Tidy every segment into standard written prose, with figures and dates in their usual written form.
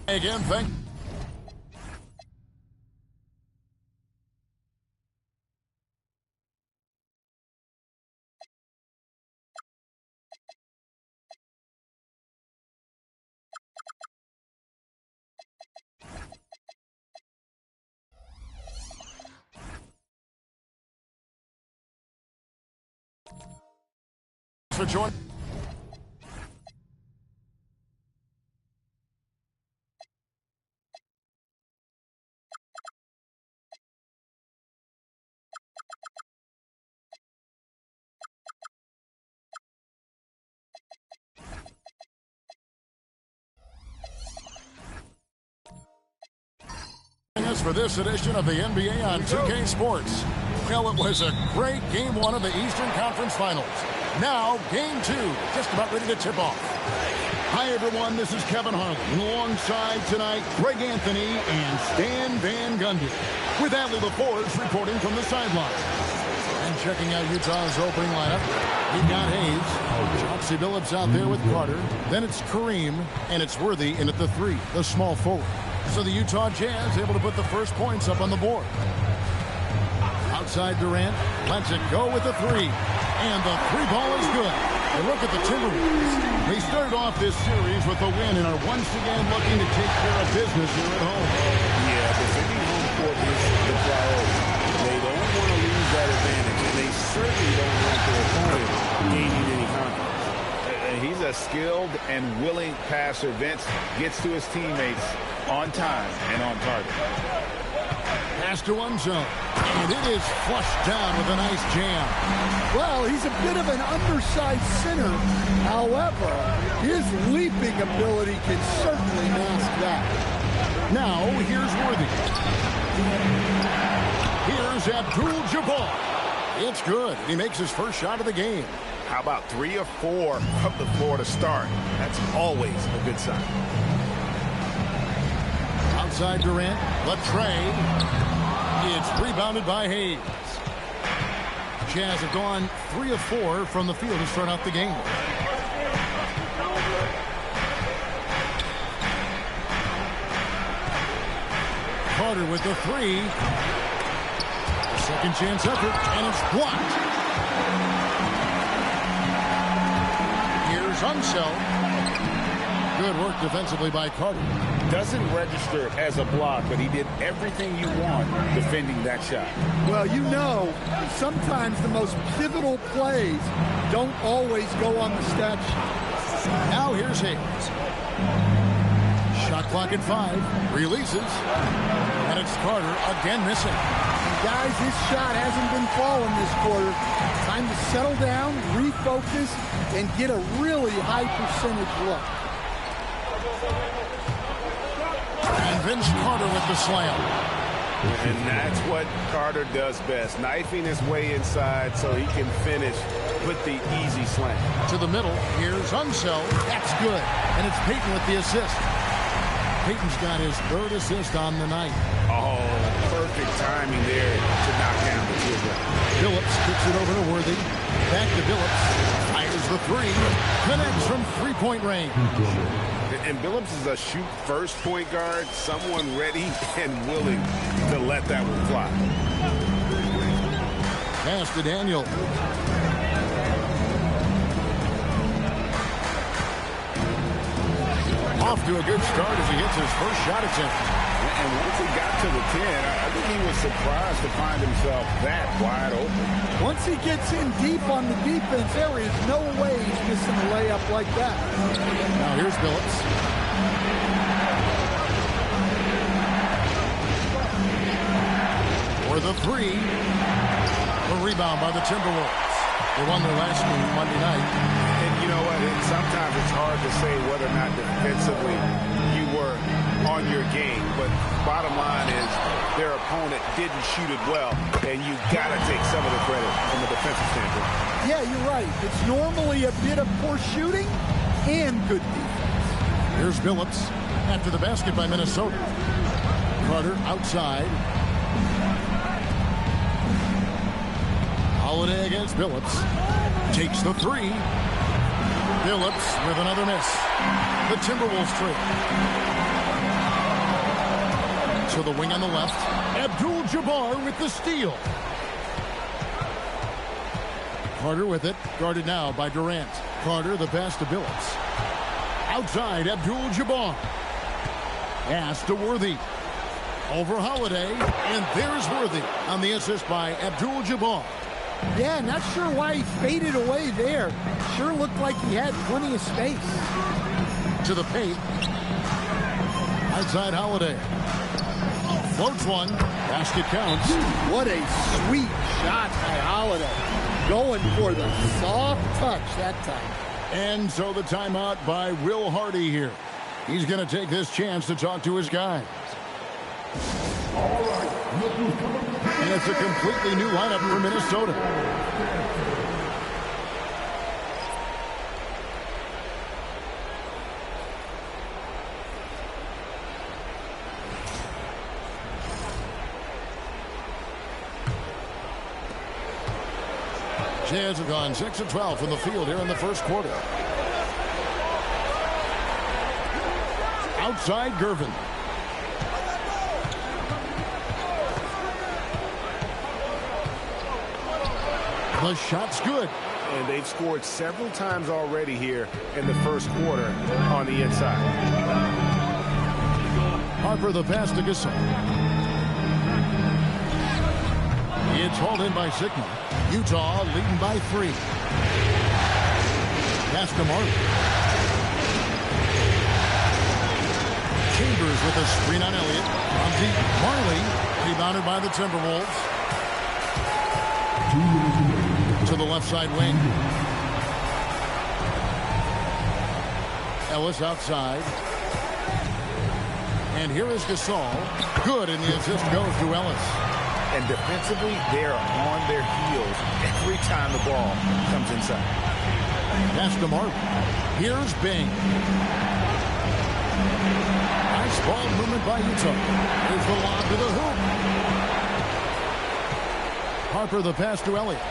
Again, thank for joining. For this edition of the NBA on 2K Sports. Well, it was a great Game 1 of the Eastern Conference Finals. Now, Game 2, just about ready to tip off. Hi, everyone. This is Kevin Harlan. Alongside tonight, Greg Anthony and Stan Van Gundy. With Adley LaForge reporting from the sidelines. And checking out Utah's opening lineup, we've got Hayes. Chauncey Billups out there with Carter. Then it's Kareem, and it's Worthy in at the 3, the small forward. So the Utah Jazz able to put the first points up on the board. Outside Durant, lets it go with the 3. And the 3 ball is good. And look at the Timberwolves. They started off this series with a win and are once again looking to take care of business here at home. Yeah, defending home court is the priority. They don't want to lose that advantage, and they certainly don't want their opponent gaining any confidence. He's a skilled and willing passer. Vince gets to his teammates on time and on target. Pass to one zone. And it is flushed down with a nice jam. Well, he's a bit of an undersized center. However, his leaping ability can certainly mask that. Now, here's Worthy. Here's Abdul-Jabbar. It's good. He makes his first shot of the game. How about 3 or 4 from the floor to start? That's always a good sign. Outside Durant, Latrey. It's rebounded by Hayes. Jazz have gone 3 of 4 from the field to start out the game. Carter with the 3. Second chance effort, and it's blocked. Here's Unseld. Good work defensively by Carter. Doesn't register as a block, but he did everything you want defending that shot. Well, you know, sometimes the most pivotal plays don't always go on the stat sheet. Now here's Hayes. Shot clock at 5. Releases. And it's Carter again missing. And guys, his shot hasn't been falling this quarter. Time to settle down, refocus, and get a really high percentage look. And Vince Carter with the slam. And that's what Carter does best, knifing his way inside so he can finish with the easy slam. To the middle, here's Unseld. That's good. And it's Payton with the assist. Payton's got his 3rd assist on the night. Oh, perfect timing there to knock down the 2. Billups kicks it over to Worthy. Back to Billups. Fires the 3. Connects from 3-point range. And Billups is a shoot-first point guard, someone ready and willing to let that one fly. Pass to Daniel. Off to a good start as he hits his first shot attempt. And once he got to the 10, I think he was surprised to find himself that wide open. Once he gets in deep on the defense, there is no way he's missing a layup like that. Now here's Billups. For the 3. A rebound by the Timberwolves. They won their last game Monday night. And you know what? Sometimes it's hard to say whether or not defensively you were on your game. But bottom line is their opponent didn't shoot it well. And you got to take some of the credit from the defensive standpoint. Yeah, you're right. It's normally a bit of poor shooting and good defense. Here's Billups after the basket by Minnesota. Carter outside. Holiday against Billups. Takes the 3. Billups with another miss. The Timberwolves trail. to the wing on the left. Abdul-Jabbar with the steal. Carter with it. Guarded now by Durant. Carter, the pass to Billups. Outside, Abdul-Jabbar. Pass to Worthy. Over Holiday. And there's Worthy on the assist by Abdul-Jabbar. Yeah, not sure why he faded away there. Sure looked like he had plenty of space. To the paint. Outside Holiday. Floats one. Basket counts. What a sweet shot by Holiday. Going for the soft touch that time. And so the timeout by Will Hardy here. He's going to take this chance to talk to his guys. And it's a completely new lineup for Minnesota. Jazz have gone 6 of 12 from the field here in the first quarter. Outside Gervin. The shot's good. And they've scored several times already here in the first quarter on the inside. Harper the pass to Gasol. It's hauled in by Sigma. Utah leading by 3. Pass to Marley. Chambers with a screen on Elliott. On deep. Marley rebounded by the Timberwolves. To the left side wing. Ellis outside. And here is Gasol. Good, and the assist goes to Ellis. And defensively, they are on their heels every time the ball comes inside. Pass to Marley. Here's Bing. Nice ball movement by Utah. Here's the lob to the hoop. Harper the pass to Elliott.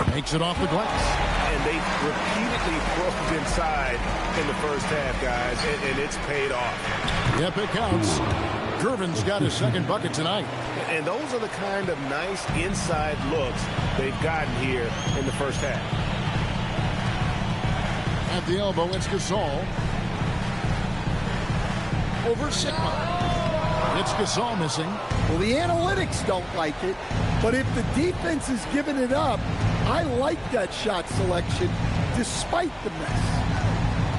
Makes it off the glass. And they repeatedly broke inside in the first half, guys, and it's paid off. Yep, it counts. Gervin's got his second bucket tonight. And those are the kind of nice inside looks they've gotten here in the first half. At the elbow, it's Gasol. Over Sigma. It's Gasol missing. Well, the analytics don't like it, but if the defense is giving it up, I like that shot selection despite the mess.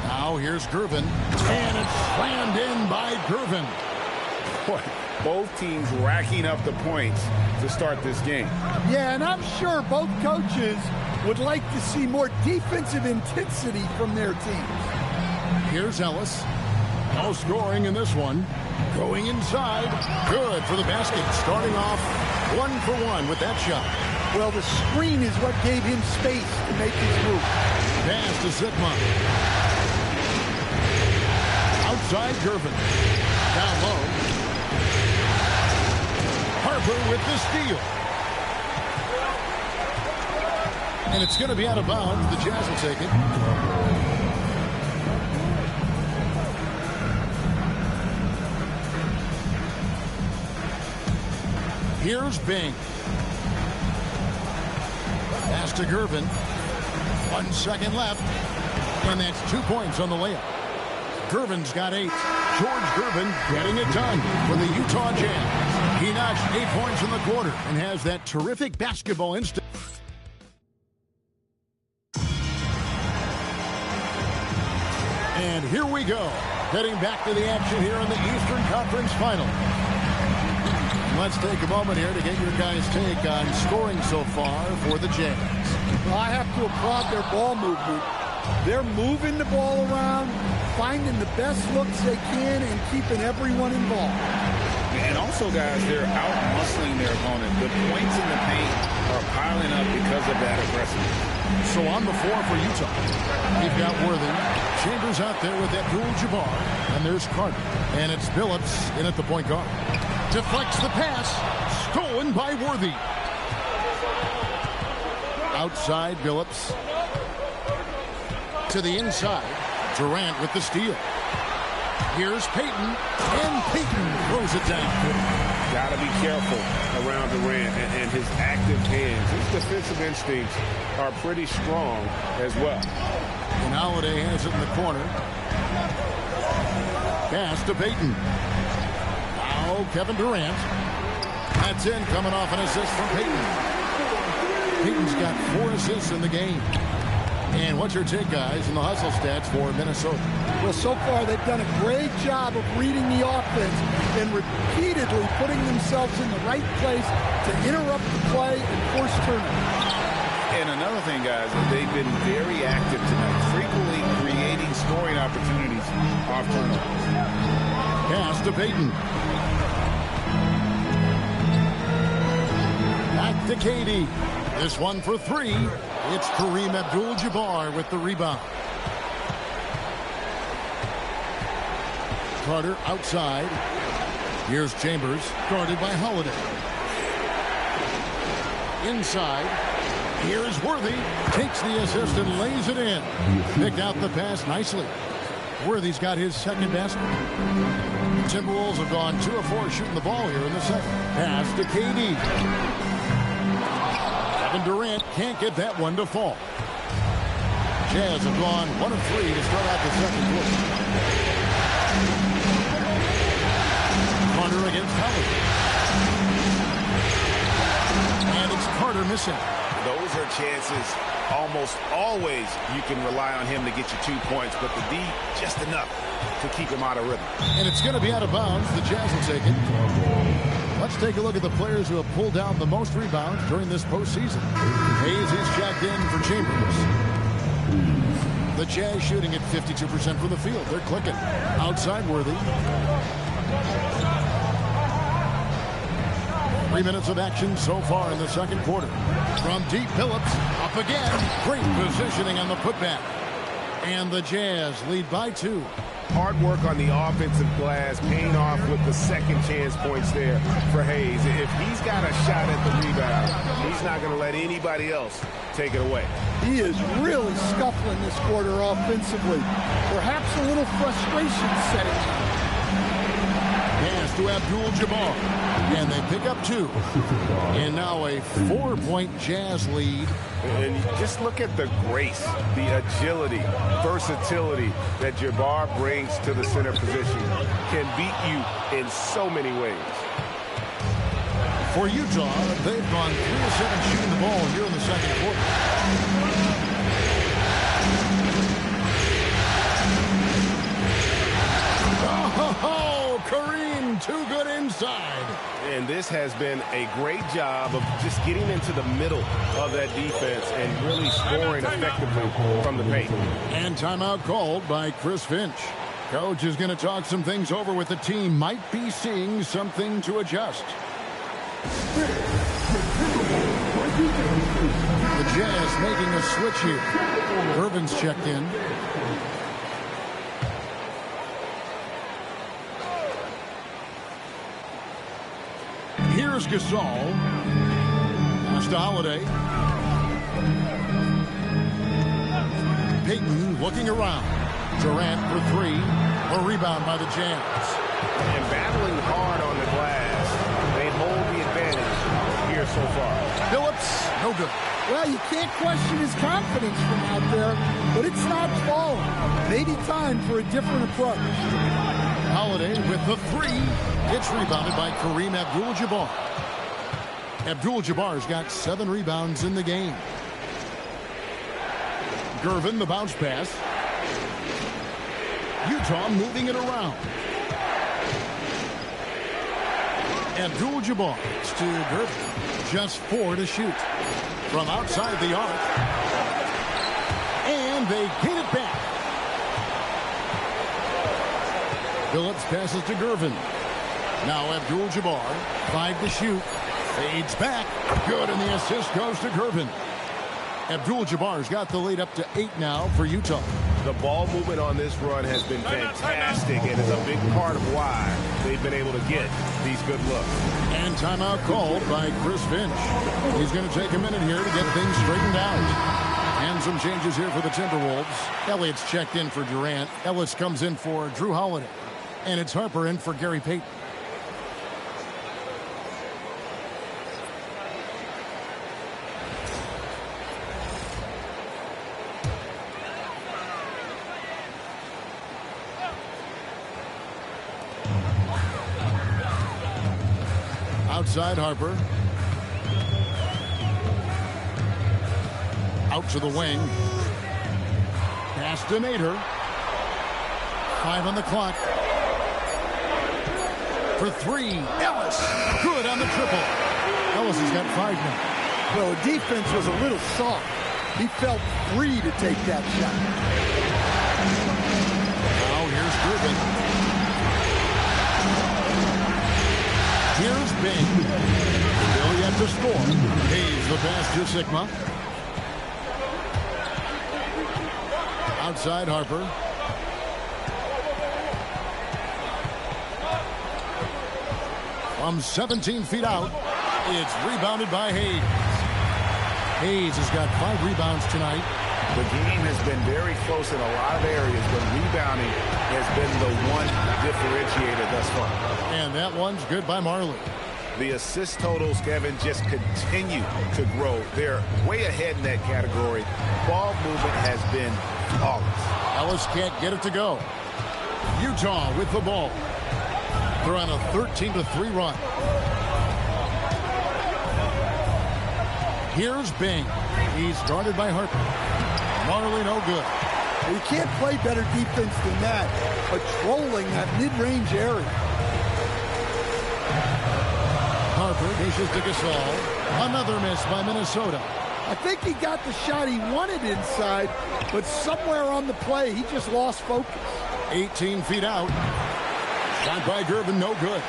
Now here's Gervin, and it's slammed in by Gervin. Boy, both teams racking up the points to start this game. Yeah, and I'm sure both coaches would like to see more defensive intensity from their teams. Here's Ellis. No scoring in this one. Going inside. Good for the basket. Starting off 1 for 1 with that shot. Well, the screen is what gave him space to make his move. Pass to Sigma. Outside Gervin. Down low. Harper with the steal. And it's going to be out of bounds. The Jazz will take it. Here's Bing. Pass to Gervin. 1 second left. And that's 2 points on the layup. Gervin's got 8. George Gervin getting it done for the Utah Jazz. He notched 8 points in the quarter and has that terrific basketball instinct. And here we go. Heading back to the action here in the Eastern Conference Final. Let's take a moment here to get your guys' take on scoring so far for the Jazz. Well, I have to applaud their ball movement. They're moving the ball around, finding the best looks they can, and keeping everyone involved. And also, guys, they're out-muscling their opponent. The points in the paint are piling up because of that aggressiveness. So on the floor for Utah, you've got Worthy. Chambers out there with Abdul-Jabbar. And there's Carter. And it's Billups in at the point guard. Deflects the pass. Stolen by Worthy. Outside Billups. To the inside. Durant with the steal. Here's Peyton, and Peyton throws it down. Got to be careful around Durant and his active hands. His defensive instincts are pretty strong as well. And Holiday has it in the corner. Pass to Peyton. Now Kevin Durant. That's in, coming off an assist from Peyton. Peyton's got 4 assists in the game. And what's your take, guys, in the hustle stats for Minnesota? Well, so far they've done a great job of reading the offense and repeatedly putting themselves in the right place to interrupt the play and force turnovers. And another thing, guys, they've been very active tonight, frequently creating scoring opportunities off turnovers. Pass to Peyton. Back to Katie. This one for 3. It's Kareem Abdul-Jabbar with the rebound. Carter outside. Here's Chambers, guarded by Holiday. Inside. Here's Worthy. Takes the assist and lays it in. Picked out the pass nicely. Worthy's got his second basket. The Timberwolves have gone 2 of 4 shooting the ball here in the second. Pass to KD. Kevin Durant can't get that one to fall. Jazz have gone 1 of 3 to start out the second quarter. Carter against Howard. And it's Carter missing. Those are chances almost always you can rely on him to get you 2 points, but the D just enough to keep him out of rhythm. And it's going to be out of bounds. The Jazz will take it. Let's take a look at the players who have pulled down the most rebounds during this postseason. Hayes is checked in for Chambers. The Jazz shooting at 52% from the field. They're clicking. Outside Worthy. 3 minutes of action so far in the second quarter. From deep, Phillips up again. Great positioning on the putback. And the Jazz lead by 2. Hard work on the offensive glass, paying off with the second chance points there for Hayes. If he's got a shot at the rebound, he's not going to let anybody else take it away. He is really scuffling this quarter offensively. Perhaps a little frustration setting in. Pass to Abdul-Jabbar. And they pick up 2. And now a 4-point Jazz lead. And just look at the grace, the agility, versatility that Jabbar brings to the center position. Can beat you in so many ways. For Utah, they've gone 3 of 7 shooting the ball here in the second quarter. Oh, Kareem, too good inside. And this has been a great job of just getting into the middle of that defense and really scoring effectively from the paint. And timeout called by Chris Finch. Coach is going to talk some things over with the team. Might be seeing something to adjust. The Jazz making a switch here. Irvin's checked in. Here's Gasol. Pass to Holiday. Peyton looking around. Durant for 3. A rebound by the Jazz. And battling hard on the glass. They hold the advantage here so far. Phillips, no good. Well, you can't question his confidence from out there, but it's not falling. Maybe time for a different approach. Holiday with the 3. It's rebounded by Kareem Abdul-Jabbar. Abdul-Jabbar's got 7 rebounds in the game. Gervin, the bounce pass. Utah moving it around. Abdul-Jabbar to Gervin. Just 4 to shoot. From outside the arc. And they get it back. Phillips passes to Gervin. Now Abdul-Jabbar, 5 to shoot. Fades back. Good, and the assist goes to Gervin. Abdul-Jabbar's got the lead up to 8 now for Utah. The ball movement on this run has been fantastic and is a big part of why they've been able to get these good looks. And timeout called by Chris Finch. He's going to take a minute here to get things straightened out. And some changes here for the Timberwolves. Elliott's checked in for Durant. Ellis comes in for Drew Holiday. And it's Harper in for Gary Payton. Outside Harper. Out to the wing. Pass to Nader. 5 on the clock. For 3. Ellis. Good on the triple. Ellis has got 5 now. Well, the defense was a little soft. He felt free to take that shot. Now here's Griffin. Here's Bing. Still yet to score. Hayes the pass to Sigma. Outside Harper. From 17 feet out, it's rebounded by Hayes. Hayes has got 5 rebounds tonight. The game has been very close in a lot of areas, but rebounding has been the one differentiator thus far. And that one's good by Marley. The assist totals, Kevin, just continue to grow. They're way ahead in that category. Ball movement has been flawless. Ellis can't get it to go. Utah with the ball. They're on a 13-3 run. Here's Bing. He's guarded by Harper. Marley no good. You can't play better defense than that, patrolling that mid-range area. Harper dishes to Gasol. Another miss by Minnesota. I think he got the shot he wanted inside, but somewhere on the play, he just lost focus. 18 feet out. Shot by Gervin, no good.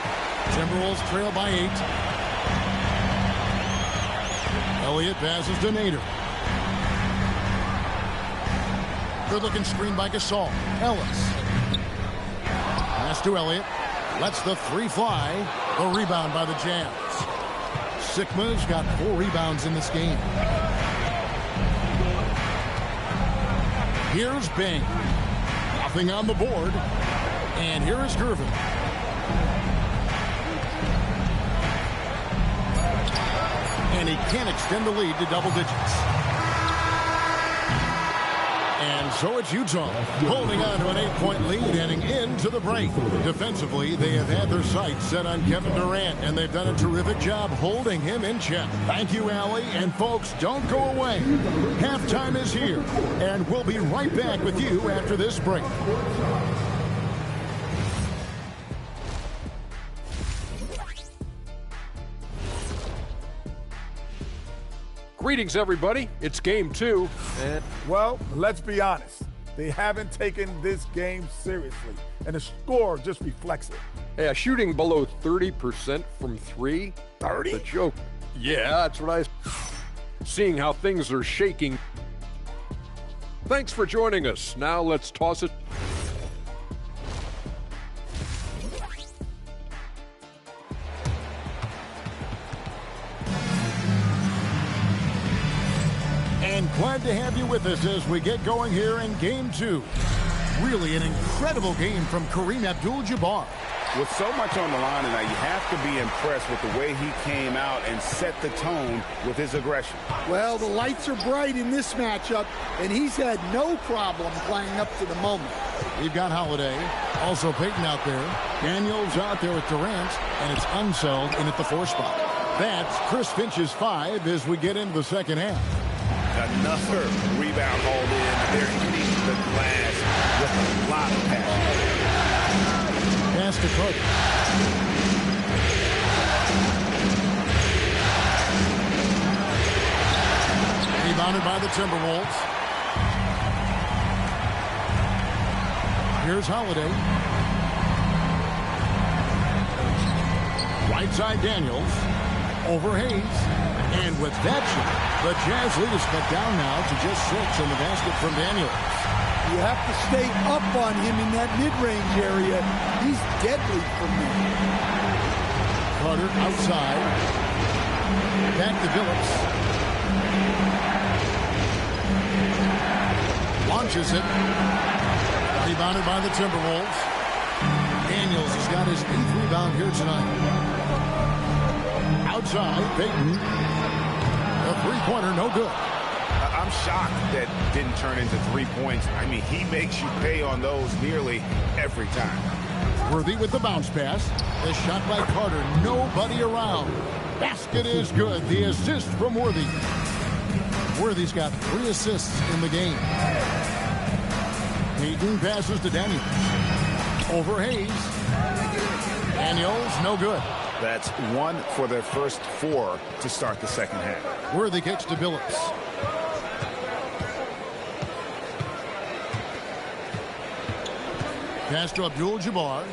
Timberwolves trail by 8. Elliott passes to Nader. Good-looking screen by Gasol. Ellis. Pass to Elliott. Lets the 3 fly. The rebound by the Jazz. Sigma's got 4 rebounds in this game. Here's Bing. Nothing on the board. And here is Gervin. And he can't extend the lead to double digits. And so it's Utah holding on to an 8-point lead heading into the break. Defensively, they have had their sights set on Kevin Durant, and they've done a terrific job holding him in check. Thank you, Allie. And folks, don't go away. Halftime is here, and we'll be right back with you after this break. Greetings, everybody. It's game 2. Well, let's be honest. They haven't taken this game seriously, and the score just reflects it. Yeah, shooting below 30% from 3. 30? The joke. Yeah, that's what seeing how things are shaking. Thanks for joining us. Now let's toss it. And glad to have you with us as we get going here in Game 2. Really an incredible game from Kareem Abdul-Jabbar. With so much on the line tonight, you have to be impressed with the way he came out and set the tone with his aggression. Well, the lights are bright in this matchup, and he's had no problem playing up to the moment. We've got Holiday, also Payton out there. Daniels out there with Durant, and it's Unseld in at the 4 spot. That's Chris Finch's 5 as we get into the second half. Another rebound hauled in. They're hitting the glass with a lot of passion. Pass to Carter. Rebounded by the Timberwolves. Here's Holiday. Right side Daniels. Over Hayes. And with that shot, the Jazz lead is cut down now to just 6 in the basket from Daniels. You have to stay up on him in that mid-range area. He's deadly from there. Carter outside. Back to Phillips. Launches it. Rebounded by the Timberwolves. Daniels has got his 8th rebound here tonight. Outside, Payton. A three-pointer, no good. I'm shocked that didn't turn into 3 points. I mean, he makes you pay on those nearly every time. Worthy with the bounce pass. The shot by Carter. Nobody around. Basket is good. The assist from Worthy. Worthy's got 3 assists in the game. Payton passes to Daniels. Over Hayes. Daniels, no good. That's 1 for their first 4 to start the second half. Worthy kicks to Billups. Pass to Abdul-Jabbar.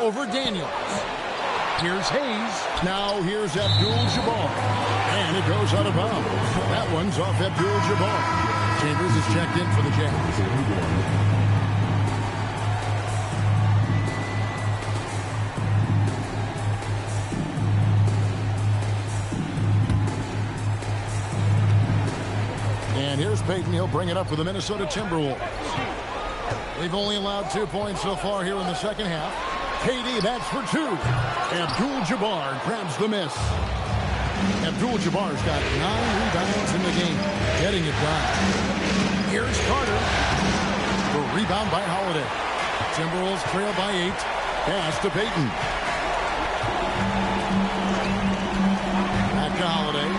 Over Daniels. Here's Hayes. Now here's Abdul-Jabbar. And it goes out of bounds. That one's off Abdul-Jabbar. Chambers is checked in for the Jazz. And here's Payton. He'll bring it up for the Minnesota Timberwolves. They've only allowed 2 points so far here in the second half. KD, that's for 2. Abdul-Jabbar grabs the miss. Abdul-Jabbar's got 9 rebounds in the game, getting it done. Here's Carter. The rebound by Holiday. Timberwolves trail by 8. Pass to Payton. Back to Holiday.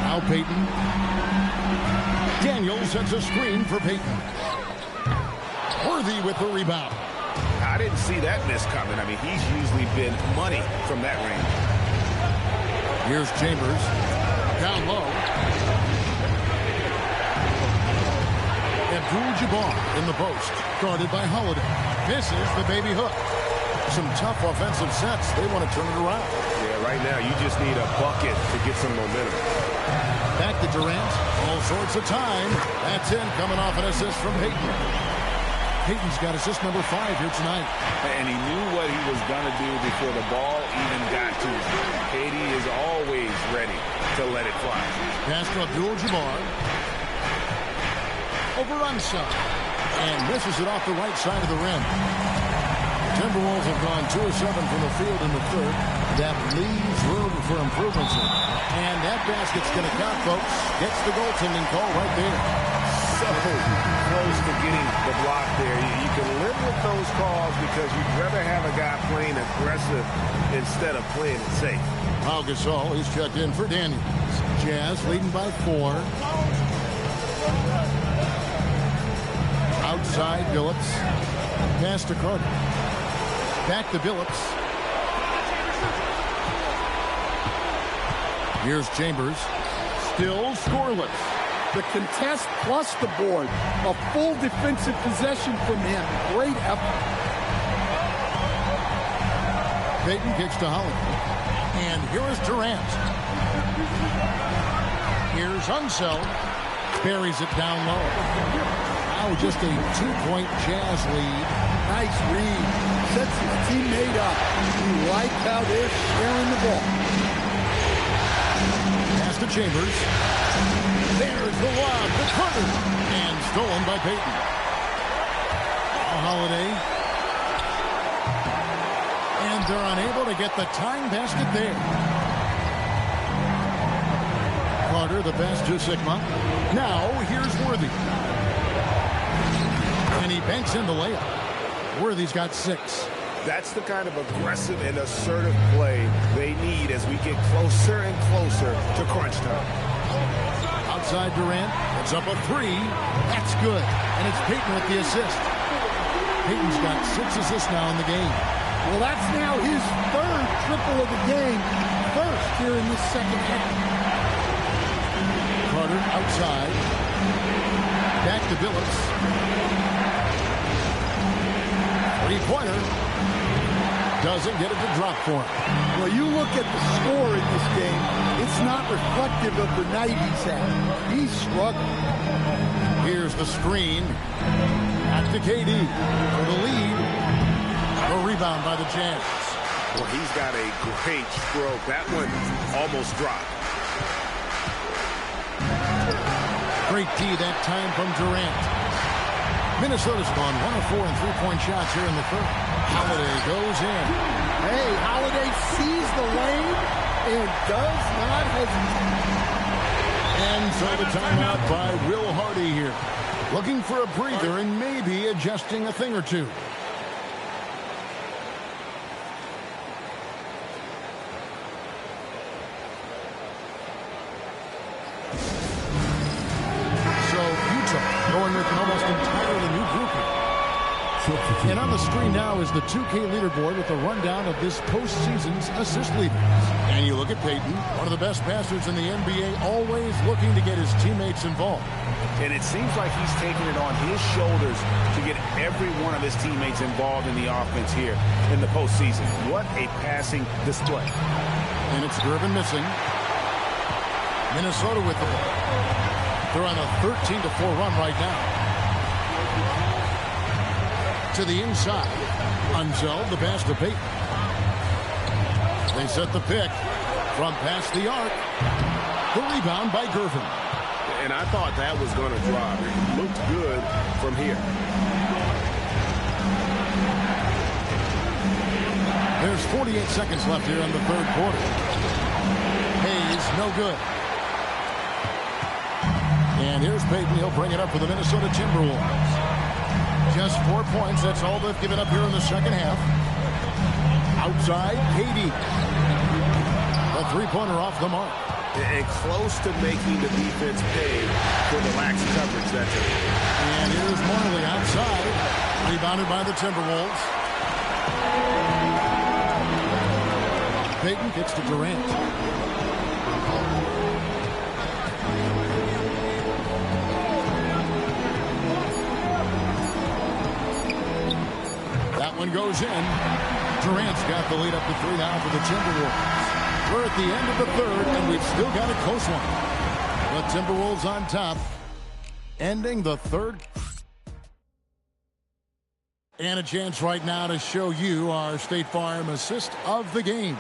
Now Payton. Daniels sets a screen for Payton. Worthy with the rebound. I didn't see that miss coming. I mean, he's usually been money from that range. Here's Chambers. Down low. Abdul-Jabbar in the post. Guarded by Holiday. Misses the baby hook. Some tough offensive sets. They want to turn it around. Yeah, right now you just need a bucket to get some momentum. Back to Durant. All sorts of time. That's in. Coming off an assist from Payton. Payton's got assist number 5 here tonight. And he knew what he was going to do before the ball even got to him. KD is always ready to let it fly. Pass to Abdul-Jabbar. Over Unsa. And misses it off the right side of the rim. Timberwolves have gone 2 of 7 from the field in the third. That leaves room for improvements. And that basket's going to count, folks. Gets the goaltending call right there. So close to getting the block there. You can live with those calls because you'd rather have a guy playing aggressive instead of playing it safe. Pau Gasol, he's checked in for Daniels. Jazz leading by 4. Outside, Billups. Pass to Carter. Back to Billups. Here's Chambers. Still scoreless. The contest plus the board. A full defensive possession from him. Great effort. Payton kicks to Holiday. And here is Durant. Here's Unseld. Buries it down low. Now just a 2-point Jazz lead. Nice read. Sets his teammate up. You like how they're sharing the ball. Pass to Chambers. There's the lob to Carter. And stolen by Payton. Holiday. And they're unable to get the tying basket there. Carter, the pass to Sigma. Now, here's Worthy. And he banks in the layup. Worthy's got 6. That's the kind of aggressive and assertive play they need as we get closer and closer to crunch time. Outside Durant, it's up a 3. That's good. And it's Payton with the assist. Payton's got 6 assists now in the game. Well, that's now his 3rd triple of the game. First here in this second half. Carter outside. Back to Billups. 3-pointer. Doesn't get it to drop for him. Well, you look at the score in this game, it's not reflective of the night he's had. He's struggling. Here's the screen. Back to KD for the lead. A rebound by the Jazz. Well, he's got a great stroke. That one almost dropped. Great D that time from Durant. Minnesota's gone 1 of 4 in three-point shots here in the third. Holiday goes in. Hey, Holiday sees the lane and does not hesitate. And so the timeout by Will Hardy here. Looking for a breather and maybe adjusting a thing or two. Going with an almost entirely new group here. And on the screen now is the 2K leaderboard with a rundown of this postseason's assist leaders. And you look at Peyton, one of the best passers in the NBA, always looking to get his teammates involved. And it seems like he's taking it on his shoulders to get every one of his teammates involved in the offense here in the postseason. What a passing display. And it's Gervin missing. Minnesota with the ball. They're on a 13-4 run right now. To the inside. Unzel, the pass to Peyton. They set the pick from past the arc. The rebound by Gervin. And I thought that was going to drop. It looked good from here. There's 48 seconds left here in the third quarter. Hayes, no good. And here's Peyton. He'll bring it up for the Minnesota Timberwolves. Just 4 points. That's all they've given up here in the second half. Outside, Katie. A three-pointer off the mark. And close to making the defense pay for the lax coverage that time. And here's Marley outside. Rebounded by the Timberwolves. Peyton gets to Durant. That one goes in. Durant's got the lead up to 3 now for the Timberwolves. We're at the end of the third, and we've still got a close one. The Timberwolves on top, ending the third. And a chance right now to show you our State Farm assist of the game.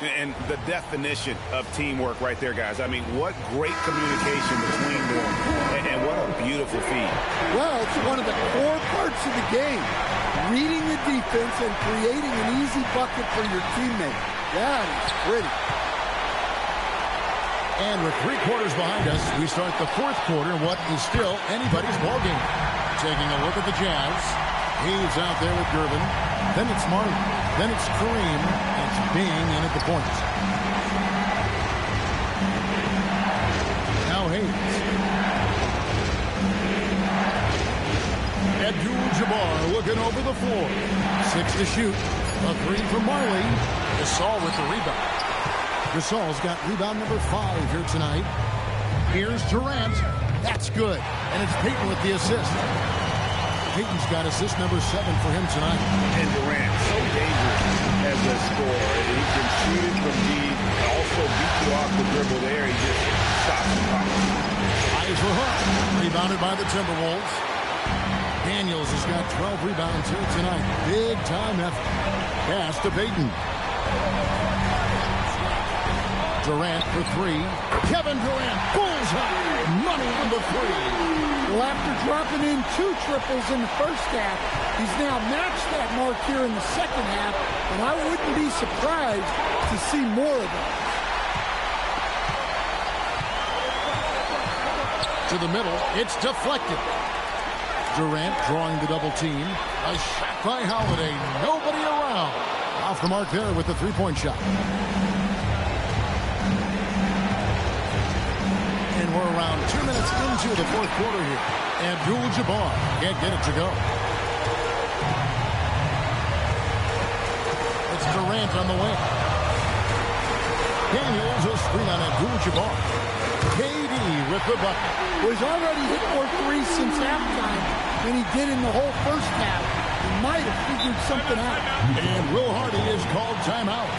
And the definition of teamwork right there, guys. I mean, what great communication between them, and what a beautiful feed. Well, it's one of the core parts of the game. Reading the defense and creating an easy bucket for your teammate. That is pretty. And with 3 quarters behind us, we start the fourth quarter, what is still anybody's ball game. Taking a look at the Jazz. He's out there with Gervin. Then it's Martin. Then it's Kareem. And it's Bing in at the point. Now Hayes. Abdul-Jabbar looking over the floor. 6 to shoot. A 3 from Marley. Gasol with the rebound. Gasol's got rebound number 5 here tonight. Here's Durant. That's good. And it's Peyton with the assist. Peyton's got assist number 7 for him tonight. And Durant, so dangerous as a scorer. He can shoot it from deep, also beat you off the dribble there. He just stops the clock. Eyes for Hook. Rebounded by the Timberwolves. Daniels has got 12 rebounds here tonight. Big time effort. Pass to Peyton. Durant for 3. Kevin Durant, bullseye. Money on the 3. Well, after dropping in 2 triples in the first half, he's now matched that mark here in the second half, and I wouldn't be surprised to see more of it. To the middle, it's deflected. Durant drawing the double team. A shot by Holiday. Nobody around. Off the mark there with the 3-point shot. And we're around 2 minutes into the fourth quarter here. Abdul-Jabbar can't get it to go. It's Durant on the wing. Daniels a screen on Abdul-Jabbar. KD with the bucket. Well, he's already hit more 3s since halftime than he did in the whole first half. He might have figured something out. And Will Hardy is called timeout.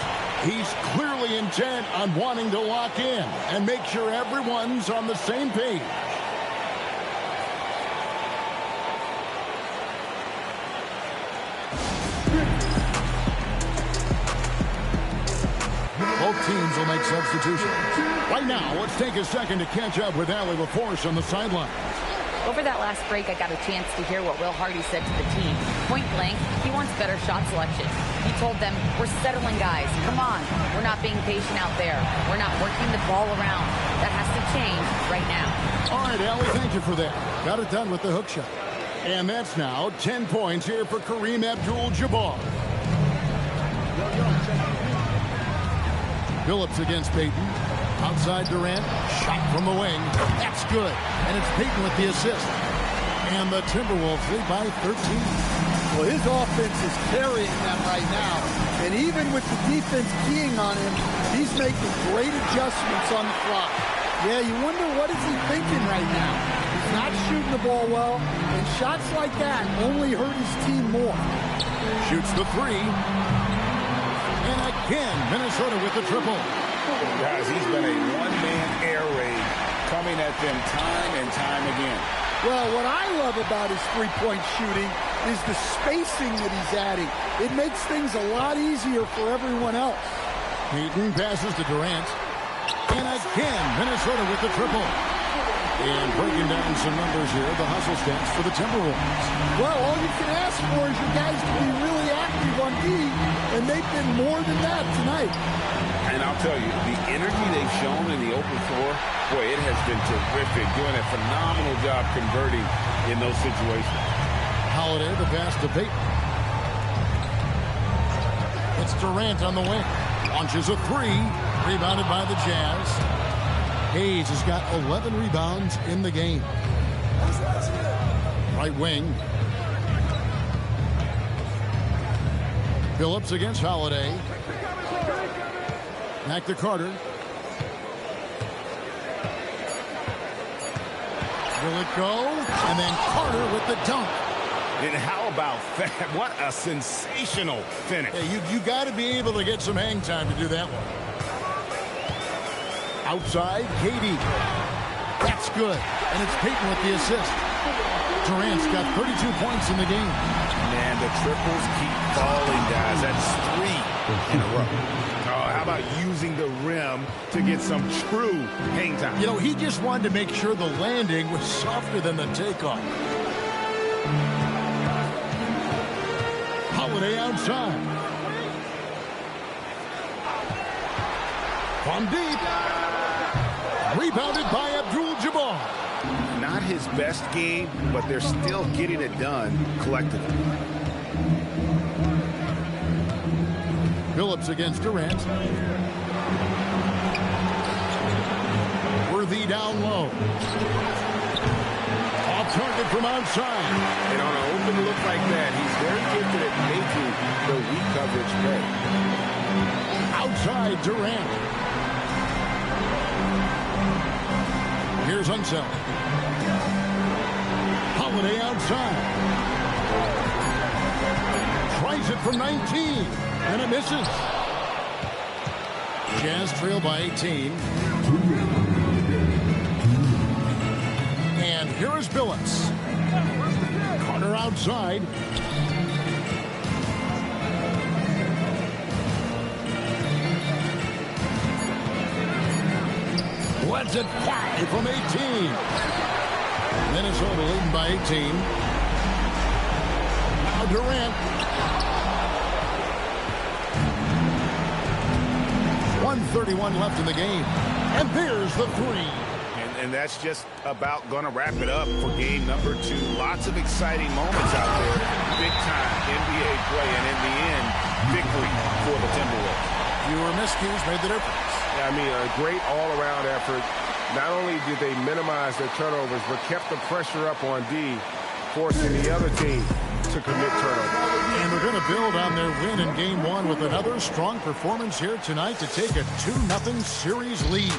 He's clearly intent on wanting to lock in and make sure everyone's on the same page. Both teams will make substitutions. Right now, let's take a second to catch up with Allie LaForce on the sideline. Over that last break, I got a chance to hear what Will Hardy said to the team. Point blank, he wants better shot selection. He told them, we're settling, guys. Come on. We're not being patient out there. We're not working the ball around. That has to change right now. All right, Allie, thank you for that. Got it done with the hook shot. And that's now 10 points here for Kareem Abdul-Jabbar. Phillips against Payton. Outside Durant. Shot from the wing. That's good. And it's Payton with the assist. And the Timberwolves lead by 13. Well, his offense is carrying them right now. And even with the defense keying on him, he's making great adjustments on the fly. Yeah, you wonder what is he thinking right now. He's not shooting the ball well, and shots like that only hurt his team more. Shoots the three. And again, Minnesota with the triple. Guys, he's been a one-man air raid coming at them time and time again. Well, what I love about his three-point shooting is the spacing that he's adding. It makes things a lot easier for everyone else. Payton passes to Durant. And again, Minnesota with the triple. And breaking down some numbers here, the hustle stats for the Timberwolves. Well, all you can ask for is your guys to be really active on D, and they've been more than that tonight. And I'll tell you, the energy they've shown in the open floor, boy, it has been terrific. Doing a phenomenal job converting in those situations. Holiday, the pass to Payton. It's Durant on the wing. Launches a three. Rebounded by the Jazz. Hayes has got 11 rebounds in the game. Right wing. Phillips against Holiday. Back to Carter. Will it go? And then Carter with the dunk. And how about that? What a sensational finish. Yeah, you got to be able to get some hang time to do that one. Outside, KD. That's good. And it's Payton with the assist. Durant's got 32 points in the game. Man, the triples keep falling, guys. That's 3 in a row. Oh, how about using the rim to get some true hang time? You know, he just wanted to make sure the landing was softer than the takeoff. Holiday outside. From deep. Rebounded by Abdul-Jabbar. Not his best game, but they're still getting it done collectively. Phillips against Durant. Worthy down low. Off target from outside. And on an open look like that, he's very gifted at making the weak coverage play. Outside Durant. Here's Unseld. Holiday outside. Tries it from 19. And it misses. Jazz trail by 18. And here is Phillips. Carter outside. Lets it fly from 18. Minnesota leading by 18. Now Durant. 1:31 left in the game. And there's the three. And that's just about going to wrap it up for game number 2. Lots of exciting moments out there. Big-time NBA play, and in the end, victory for the Timberwolves. Fewer miscues made the difference. I mean, a great all-around effort. Not only did they minimize their turnovers, but kept the pressure up on D, forcing the other team to commit turnovers. And they're going to build on their win in Game 1 with another strong performance here tonight to take a 2-0 series lead.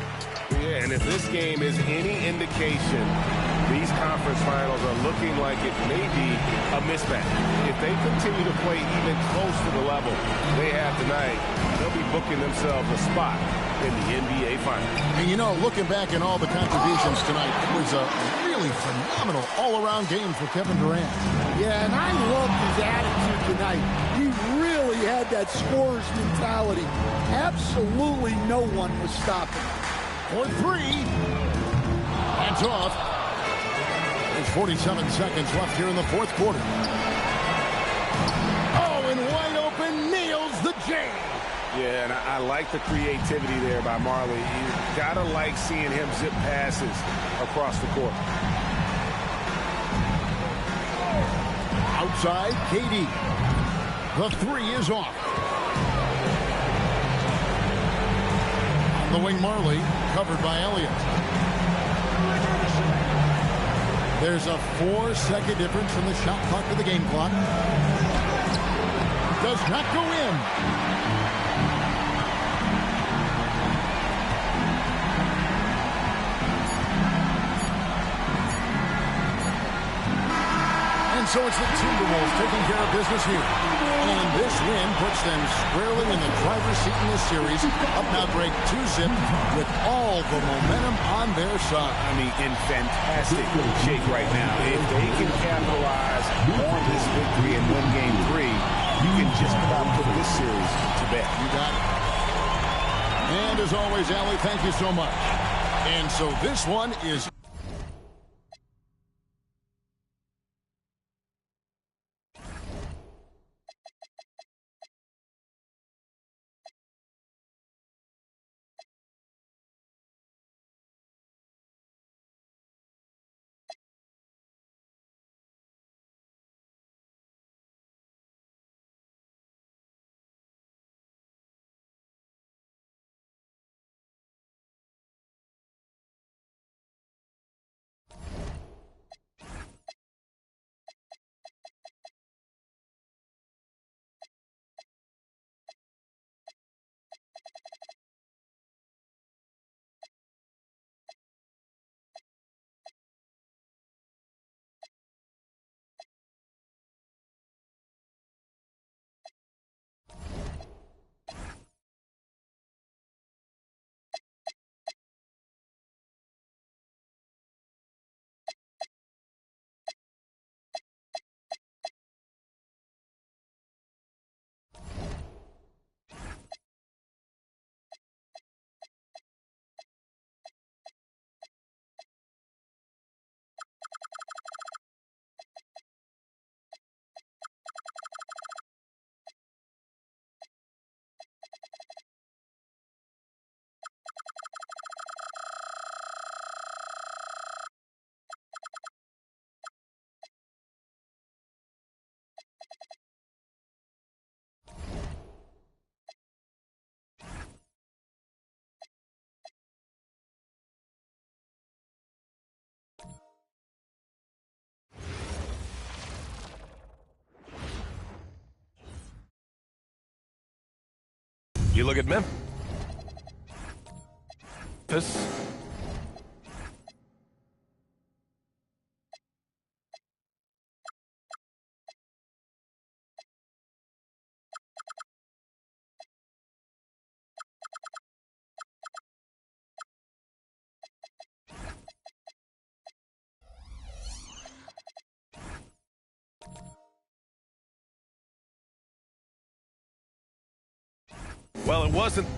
Yeah, and if this game is any indication, these conference finals are looking like it may be a mismatch. If they continue to play even close to the level they have tonight, they'll be booking themselves a spot in the NBA Finals. And you know, looking back at all the contributions tonight, it was a really phenomenal all-around game for Kevin Durant. Yeah, and I loved his attitude tonight. He really had that scorer's mentality. Absolutely no one was stopping him. For three. That's off. There's 47 seconds left here in the fourth quarter. Oh, and wide open, nails the J. Yeah, and I like the creativity there by Marley. You got to like seeing him zip passes across the court. Outside, KD. The three is off. On the wing, Marley, covered by Elliott. There's a 4-second difference from the shot clock to the game clock. Does not go in. And so it's the Timberwolves taking care of business here. And this win puts them squarely in the driver's seat in this series. Up now break 2-zip with all the momentum on their side. I mean, in fantastic shape right now. If they can capitalize on this victory and win game 3, you can just about put this series to bed. You got it. And as always, Allie, thank you so much. And so this one is... You look at Memphis. Well, it wasn't.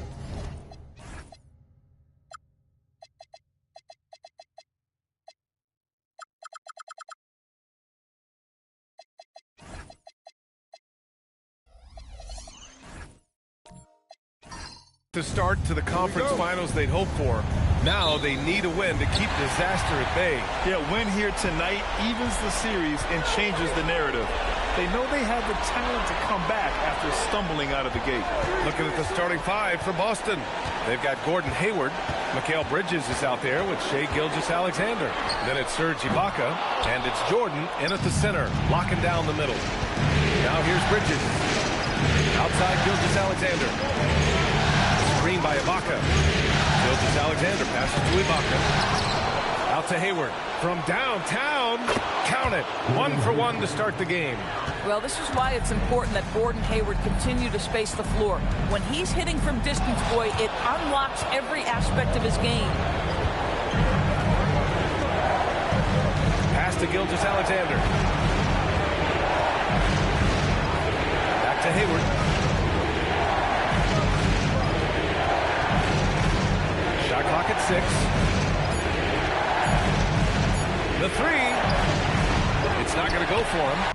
The start to the conference finals they'd hoped for. Now they need a win to keep disaster at bay. Yeah, win here tonight evens the series and changes the narrative. They know they have the talent to come back after stumbling out of the gate. Looking at the starting five for Boston. They've got Gordon Hayward. Mikal Bridges is out there with Shai Gilgeous-Alexander. Then it's Serge Ibaka, and it's Jordan in at the center, locking down the middle. Now here's Bridges. Outside Gilgeous-Alexander. Screen by Ibaka. Gilgeous-Alexander passes to Ibaka. Out to Hayward. From downtown, count it. 1 for 1 to start the game. Well, this is why it's important that Gordon Hayward continue to space the floor. When he's hitting from distance, boy, it unlocks every aspect of his game. Pass to Gilgeous-Alexander. Back to Hayward. Shot clock at 6. The three. It's not going to go for him.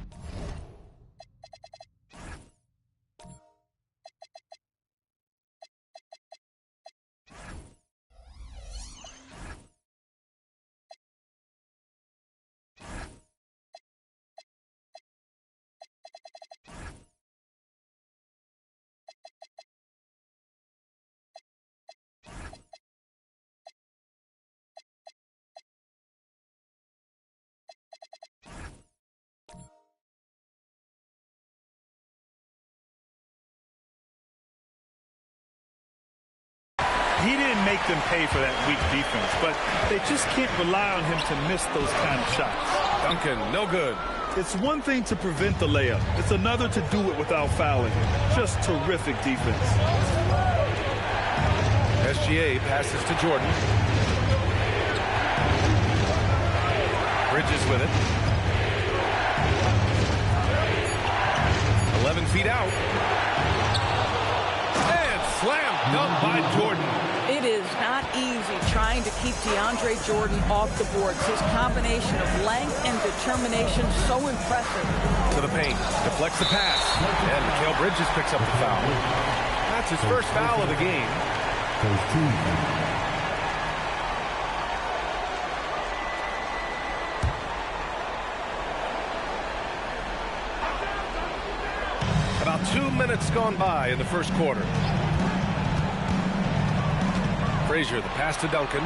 He didn't make them pay for that weak defense, but they just can't rely on him to miss those kind of shots. Duncan, no good. It's one thing to prevent the layup. It's another to do it without fouling. Just terrific defense. SGA passes to Jordan. Bridges with it. 11 feet out. And slam dunk by Jordan. It is not easy trying to keep DeAndre Jordan off the boards. His combination of length and determination so impressive. To the paint, deflects the pass, and Mikal Bridges picks up the foul. That's his first foul of the game. About 2 minutes gone by in the first quarter. Frazier, the pass to Duncan.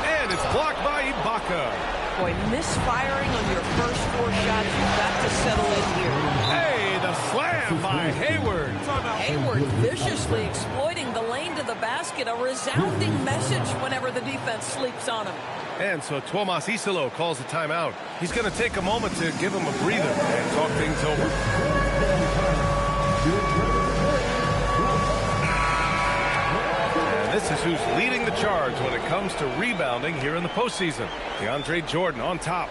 And it's blocked by Ibaka. Boy, misfiring on your first 4 shots, you've got to settle in here. Hey, the slam by Hayward. Hayward viciously exploiting the lane to the basket. A resounding message whenever the defense sleeps on him. And so Tomas Isolo calls a timeout. He's going to take a moment to give him a breather and talk things over. This is who's leading the charge when it comes to rebounding here in the postseason. DeAndre Jordan on top.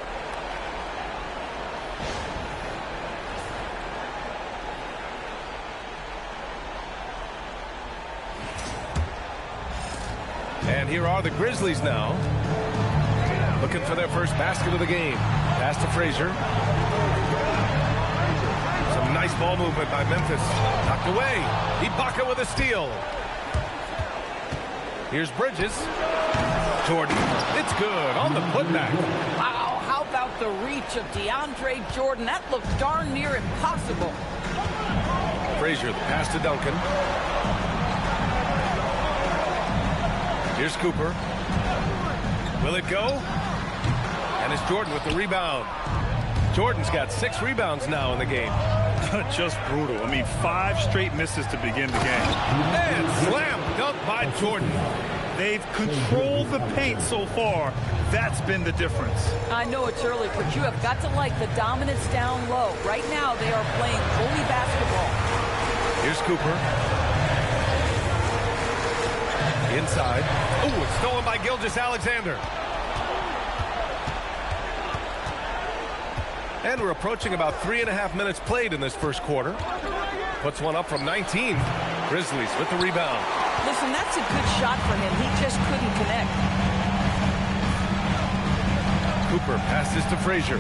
And here are the Grizzlies now. Looking for their first basket of the game. Pass to Frazier. Some nice ball movement by Memphis. Knocked away. Ibaka with a steal. Here's Bridges. Jordan. It's good on the putback. Wow, how about the reach of DeAndre Jordan? That looked darn near impossible. Frazier, the pass to Duncan. Here's Cooper. Will it go? And it's Jordan with the rebound. Jordan's got 6 rebounds now in the game. Just brutal. I mean, 5 straight misses to begin the game. And slam dunk by Jordan. They've controlled the paint so far. That's been the difference. I know it's early, but you have got to like the dominance down low. Right now, they are playing bully basketball. Here's Cooper. Inside. Oh, it's stolen by Gilgeous-Alexander. And we're approaching about 3.5 minutes played in this first quarter. Puts one up from 19. Grizzlies with the rebound. Listen, that's a good shot for him. He just couldn't connect. Cooper passes to Frazier.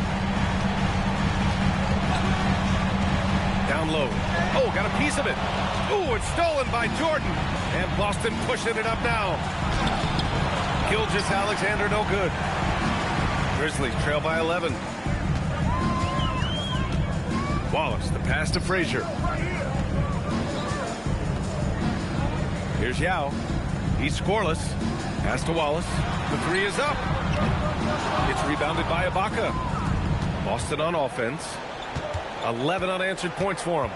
Down low. Oh, got a piece of it. Oh, it's stolen by Jordan. And Boston pushing it up now. Gilgeous-Alexander no good. Grizzlies trail by 11. Wallace, the pass to Frazier. Here's Yao. He's scoreless. Pass to Wallace. The 3 is up. It's rebounded by Ibaka. Boston on offense. 11 unanswered points for him.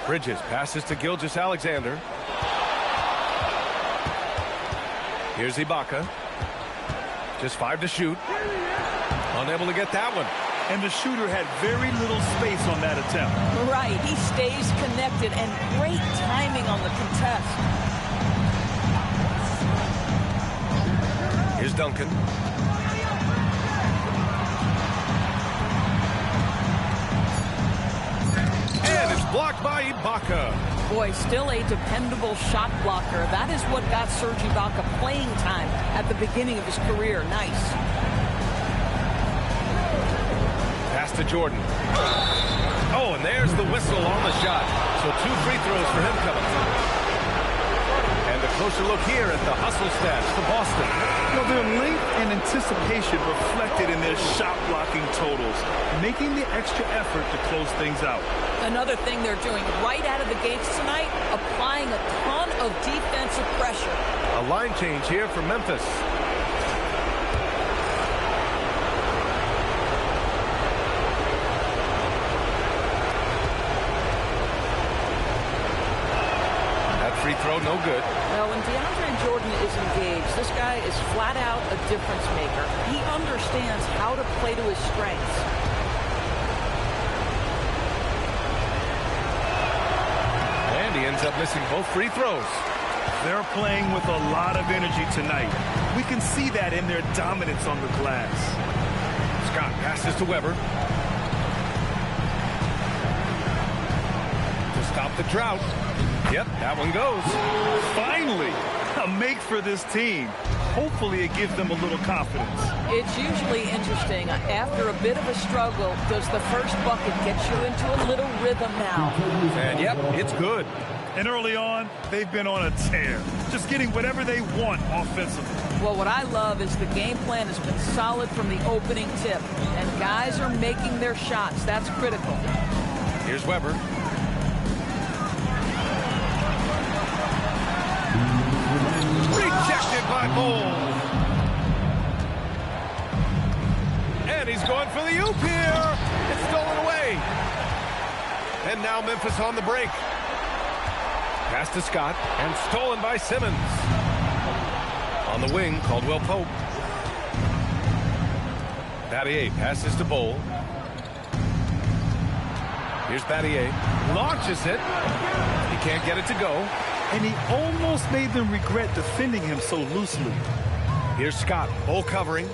Bridges passes to Gilgeous-Alexander. Here's Ibaka. Just 5 to shoot. Unable to get that one. And the shooter had very little space on that attempt. Right, he stays connected, and great timing on the contest. Here's Duncan. And it's blocked by Ibaka. Boy, still a dependable shot blocker. That is what got Serge Ibaka playing time at the beginning of his career. Nice. Pass to Jordan. Oh, and there's the whistle on the shot. So 2 free throws for him coming. And a closer look here at the hustle stats for Boston. Well, their length and anticipation reflected in their shot blocking totals, making the extra effort to close things out. Another thing they're doing right out of the gates tonight, applying a ton of defensive pressure. A line change here for Memphis. Free throw, no good. Well, when DeAndre Jordan is engaged, this guy is flat out a difference maker. He understands how to play to his strengths. And he ends up missing both free throws. They're playing with a lot of energy tonight. We can see that in their dominance on the glass. Scott passes to Weber. To stop the drought. Yep, that one goes. Finally, a make for this team. Hopefully it gives them a little confidence. It's usually interesting. After a bit of a struggle, does the first bucket get you into a little rhythm now? And yep, it's good. And early on, they've been on a tear. Just getting whatever they want offensively. Well, what I love is the game plan has been solid from the opening tip. And guys are making their shots. That's critical. Here's Weber. Rejected by Bull. And he's going for the oop here. It's stolen away. And now Memphis on the break. Pass to Scott and stolen by Simmons. On the wing, Caldwell Pope. Battier passes to Bull. Here's Battier. Launches it. He can't get it to go. And he almost made them regret defending him so loosely. Here's Scott. Bull covering.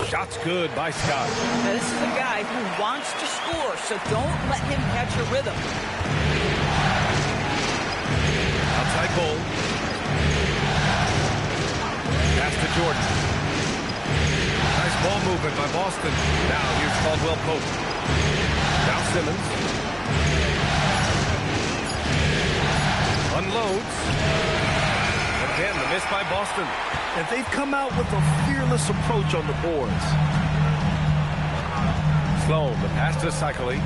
Shot's good by Scott. Now, this is a guy who wants to score, so don't let him catch a rhythm. Outside Bull. Pass to Jordan. Nice ball movement by Boston. Now here's Caldwell Pope. Now Simmons. Unloads. Again, the miss by Boston. And they've come out with a fearless approach on the boards. Sloan, the pass to Cycli.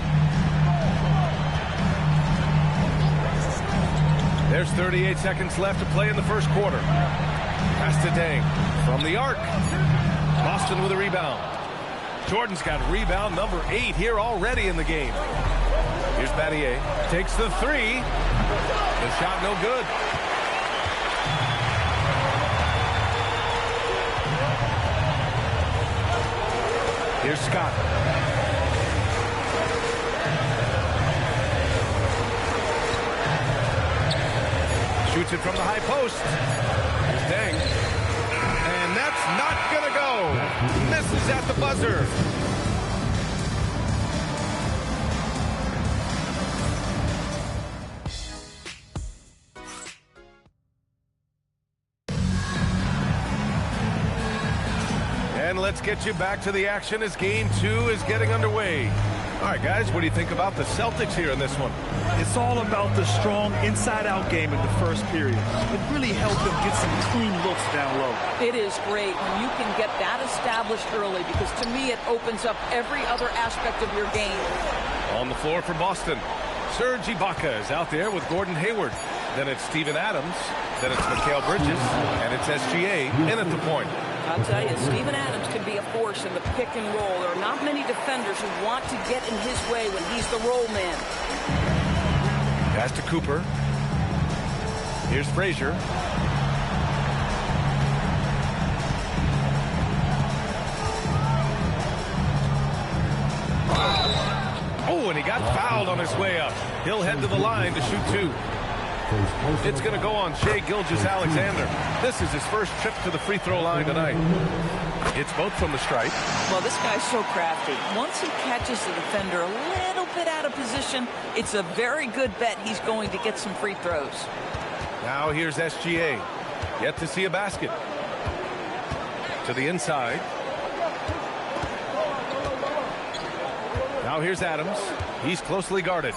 There's 38 seconds left to play in the first quarter. Pass to Dang. From the arc. Boston with a rebound. Jordan's got rebound number 8 here already in the game. Here's Battier. Takes the 3. The shot no good. Here's Scott. Shoots it from the high post. Here's Dang. And that's not going to go. Misses at the buzzer. And let's get you back to the action as game 2 is getting underway. All right, guys, what do you think about the Celtics here in this one? It's all about the strong inside-out game in the first period. It really helped them get some clean looks down low. It is great when you can get that established early because, to me, it opens up every other aspect of your game. On the floor for Boston, Serge Ibaka is out there with Gordon Hayward. Then it's Steven Adams. Then it's Mikal Bridges. And it's SGA in at the point. I'll tell you, Steven Adams can be a force in the pick and roll. There are not many defenders who want to get in his way when he's the roll man. Pass to Cooper. Here's Frazier. Oh, and he got fouled on his way up. He'll head to the line to shoot 2. It's going to go on Shai Gilgeous-Alexander. This is his first trip to the free throw line tonight. It's both from the stripe. Well, this guy's so crafty. Once he catches the defender a little bit out of position, it's a very good bet he's going to get some free throws. Now here's SGA. Yet to see a basket. To the inside. Now here's Adams. He's closely guarded.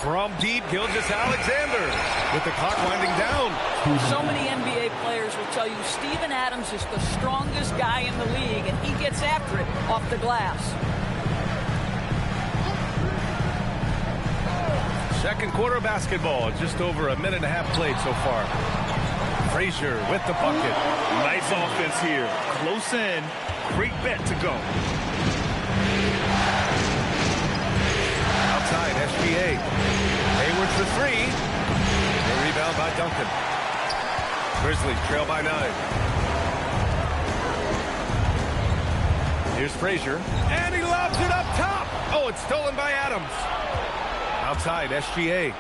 From deep, Gilgeous-Alexander with the clock winding down. So many NBA players will tell you Steven Adams is the strongest guy in the league, and he gets after it off the glass. Second quarter basketball. Just over a minute and a half played so far. Frazier with the bucket. Nice offense here. Close in. Great bet to go. Outside, SGA. Hayward for three. A rebound by Duncan. Grizzlies trail by 9. Here's Frazier. And he lobs it up top. Oh, it's stolen by Adams. Outside, SGA.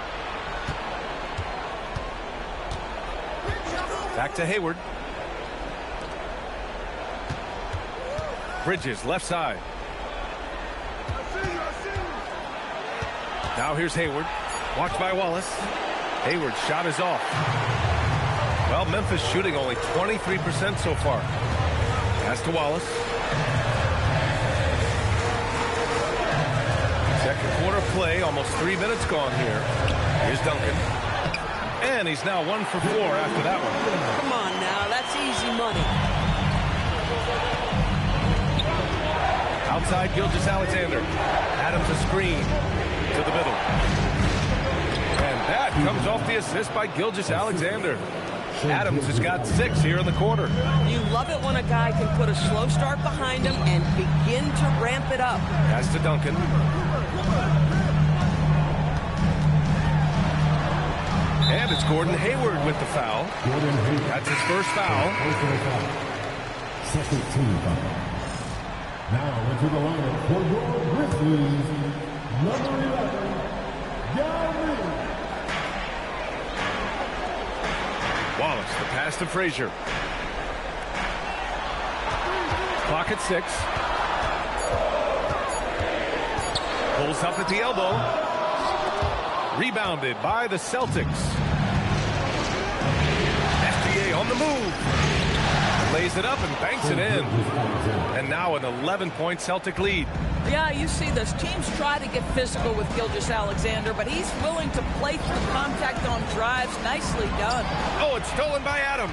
Back to Hayward. Bridges, left side. Now here's Hayward. Watched by Wallace. Hayward's shot is off. Well, Memphis shooting only 23% so far. Pass to Wallace. Second quarter play, almost 3 minutes gone here. Here's Duncan. And he's now 1 for 4 after that one. Come on now, that's easy money. Outside, Gilgeous-Alexander. Adams a screen to the middle. And that comes off the assist by Gilgeous-Alexander. Adams has got 6 here in the quarter. You love it when a guy can put a slow start behind him and begin to ramp it up. Pass to Duncan. And it's Gordon Hayward with the foul. That's his first foul. Second team foul. Now into the lineup for your Grizzlies, number 11, Gary. Wallace, the pass to Frazier. Clock at 6. Pulls up at the elbow. Rebounded by the Celtics. SGA on the move. Lays it up and banks it in. And now an 11-point Celtic lead. Yeah, you see this. Teams try to get physical with Gilgeous-Alexander, but he's willing to play through contact on drives. Nicely done. Oh, it's stolen by Adams.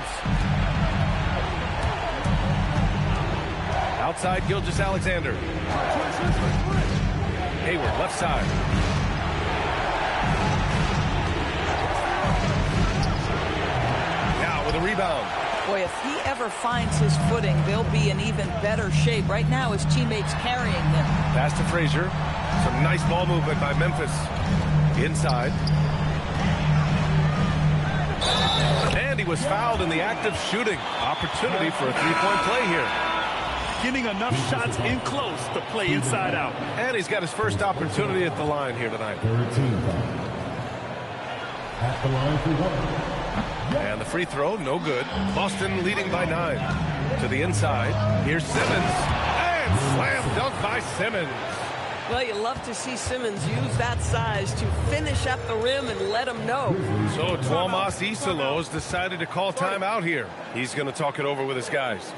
Outside, Gilgeous-Alexander. Hayward, left side. Now with a rebound. Boy, if he ever finds his footing, they'll be in even better shape. Right now, his teammates carrying him. Pass to Frazier. Some nice ball movement by Memphis. Inside. And he was fouled in the act of shooting. Opportunity for a three-point play here. Getting enough shots in close to play inside out. And he's got his first opportunity at the line here tonight. 13 foul. At the line for 1. And the free throw, no good. Boston leading by 9. To the inside. Here's Simmons. And slam dunk by Simmons. Well, you love to see Simmons use that size to finish at the rim and let him know. So Tuomas Isalos decided to call timeout here. He's going to talk it over with his guys.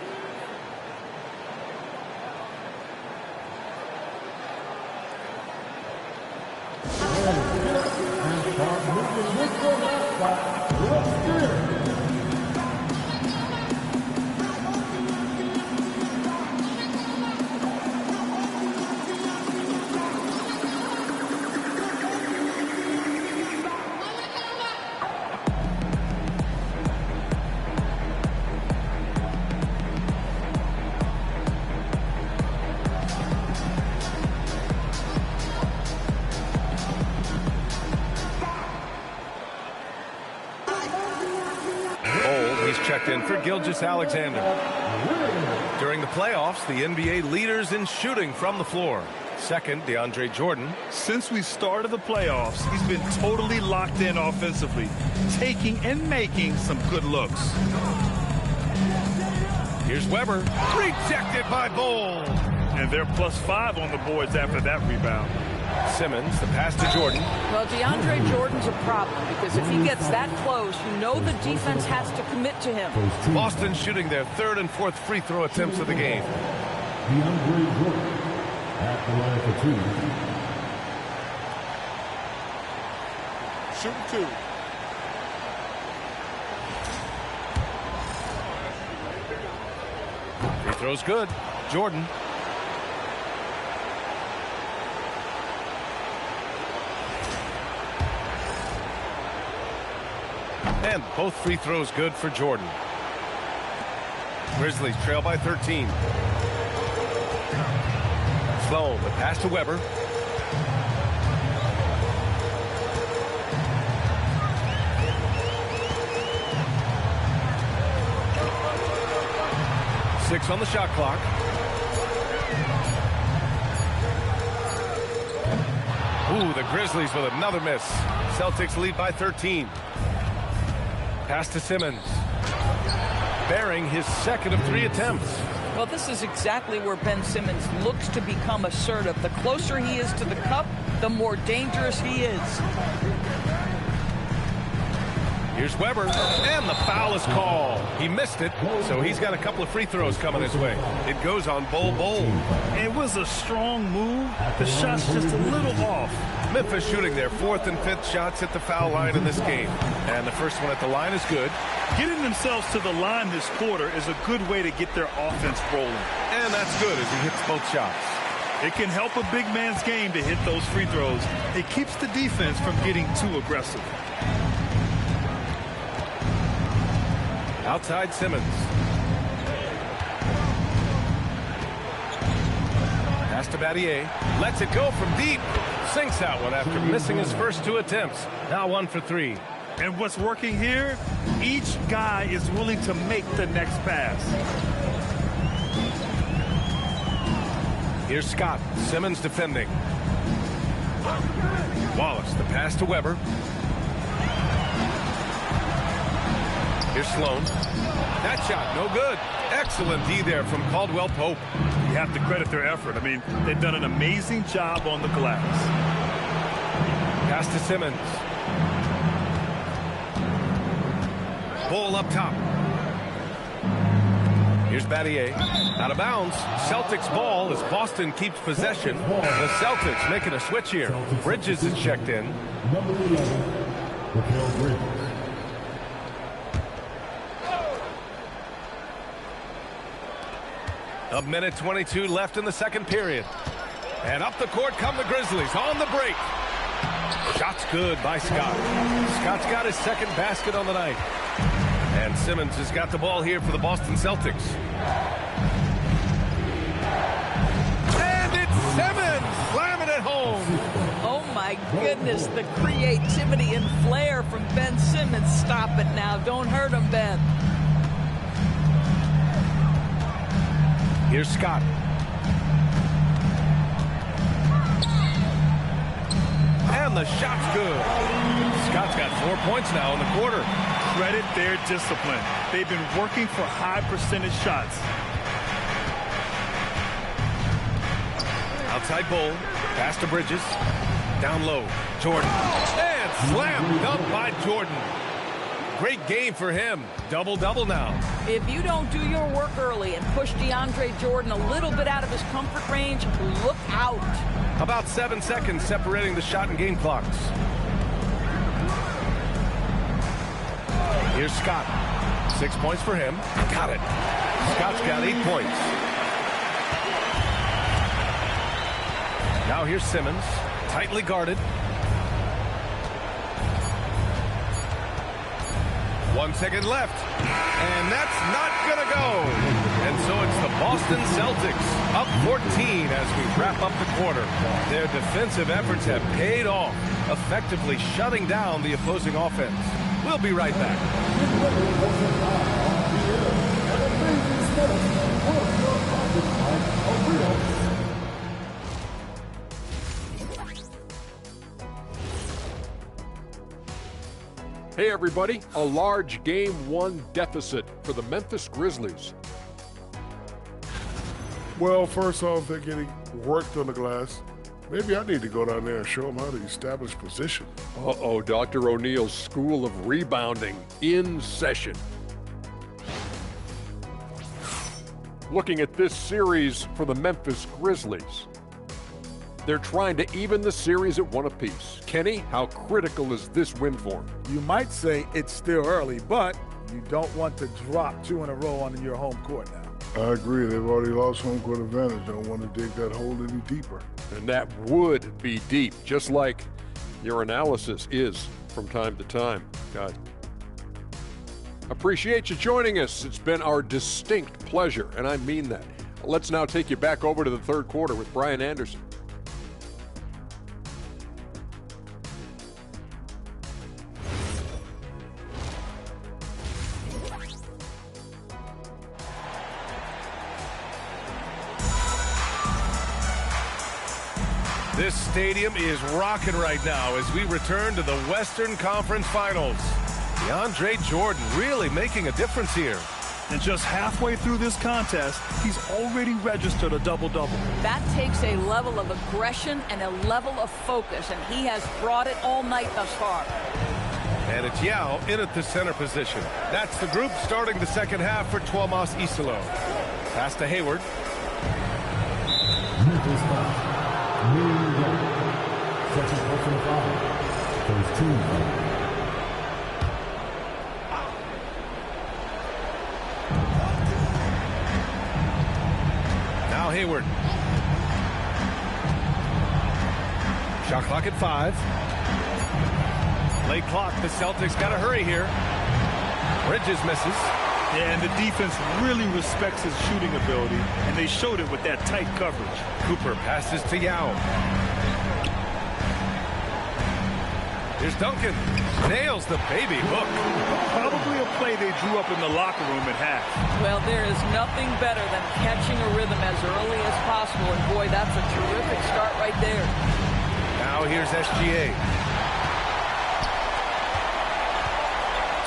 Checked in for Gilgeous-Alexander. During the playoffs, the NBA leaders in shooting from the floor. Second, DeAndre Jordan. Since we started the playoffs, he's been totally locked in offensively, taking and making some good looks. Here's Weber. Rejected by Bull. And they're +5 on the boards after that rebound. Simmons, the pass to Jordan. Well, DeAndre Jordan's a problem because if he gets that close, you know the defense has to commit to him. Boston shooting their third and fourth free throw attempts of the game. DeAndre Jordan at the line for 2. Shooting 2. Free throw's good. Jordan. And both free throws good for Jordan. Grizzlies trail by 13. Sloan, the pass to Weber. Six on the shot clock. Ooh, the Grizzlies with another miss. Celtics lead by 13. Pass to Simmons. Bearing his second of 3 attempts. Well, this is exactly where Ben Simmons looks to become assertive. The closer he is to the cup, the more dangerous he is. Here's Weber, and the foul is called. He missed it, so he's got a couple of free throws coming his way. It goes on Bull. It was a strong move. The shot's just a little off. Memphis shooting their 4th and 5th shots at the foul line in this game. And the first one at the line is good. Getting themselves to the line this quarter is a good way to get their offense rolling. And that's good as he hits both shots. It can help a big man's game to hit those free throws. It keeps the defense from getting too aggressive. Outside Simmons. Pass to Battier. Lets it go from deep. Sinks that one after missing his first 2 attempts. Now 1 for 3. And what's working here? Each guy is willing to make the next pass. Here's Scott. Simmons defending. Wallace, the pass to Weber. Here's Sloan. That shot, no good. Excellent D there from Caldwell Pope. You have to credit their effort. I mean, they've done an amazing job on the glass. Pass to Simmons. Bull up top. Here's Battier. Out of bounds. Celtics ball as Boston keeps possession. The Celtics making a switch here. Bridges is checked in. Number 11, Mikal Bridges. A minute 22 left in the second period. And up the court come the Grizzlies on the break. Shot's good by Scott. Scott's got his second basket on the night. And Simmons has got the ball here for the Boston Celtics. And it's Simmons slamming it home. Oh, my goodness, the creativity and flair from Ben Simmons. Stop it now. Don't hurt him, Ben. Here's Scott. And the shot's good. Scott's got 4 points now in the quarter. Credit their discipline. They've been working for high percentage shots. Outside Bull. Pass to Bridges. Down low. Jordan. And slam dunk by Jordan. Great game for him. Double-double now. If you don't do your work early and push DeAndre Jordan a little bit out of his comfort range, look out. About 7 seconds separating the shot and game clocks. Here's Scott. 6 points for him. Got it. Scott's got 8 points. Now here's Simmons. Tightly guarded. 1 second left. And that's not going to go. And so it's the Boston Celtics up 14 as we wrap up the quarter. Their defensive efforts have paid off, effectively shutting down the opposing offense. We'll be right back. Hey everybody, a large Game 1 deficit for the Memphis Grizzlies. Well, first off, they're getting worked on the glass. Maybe I need to go down there and show them how to establish position. Uh-oh, Dr. O'Neill's School of Rebounding in session. Looking at this series for the Memphis Grizzlies. They're trying to even the series at 1 apiece. Kenny, how critical is this win for them? You might say it's still early, but you don't want to drop 2 in a row on your home court now. I agree. They've already lost home court advantage. Don't want to dig that hole any deeper. And that would be deep, just like your analysis is from time to time. God. Appreciate you joining us. It's been our distinct pleasure, and I mean that. Let's now take you back over to the third quarter with Brian Anderson. This stadium is rocking right now as we return to the Western Conference Finals. DeAndre Jordan really making a difference here. And just halfway through this contest, he's already registered a double-double. That takes a level of aggression and a level of focus, and he has brought it all night thus far. And it's Yao in at the center position. That's the group starting the second half for Tuomas Isalo. Pass to Hayward. Second personal foul. First team foul. Now Hayward. Shot clock at 5. Late clock. The Celtics got to hurry here. Bridges misses. Yeah, and the defense really respects his shooting ability, and they showed it with that tight coverage. Cooper passes to Yao. Here's Duncan. Nails the baby hook. Probably a play they drew up in the locker room at half. Well, there is nothing better than catching a rhythm as early as possible, and boy, that's a terrific start right there. Now here's SGA.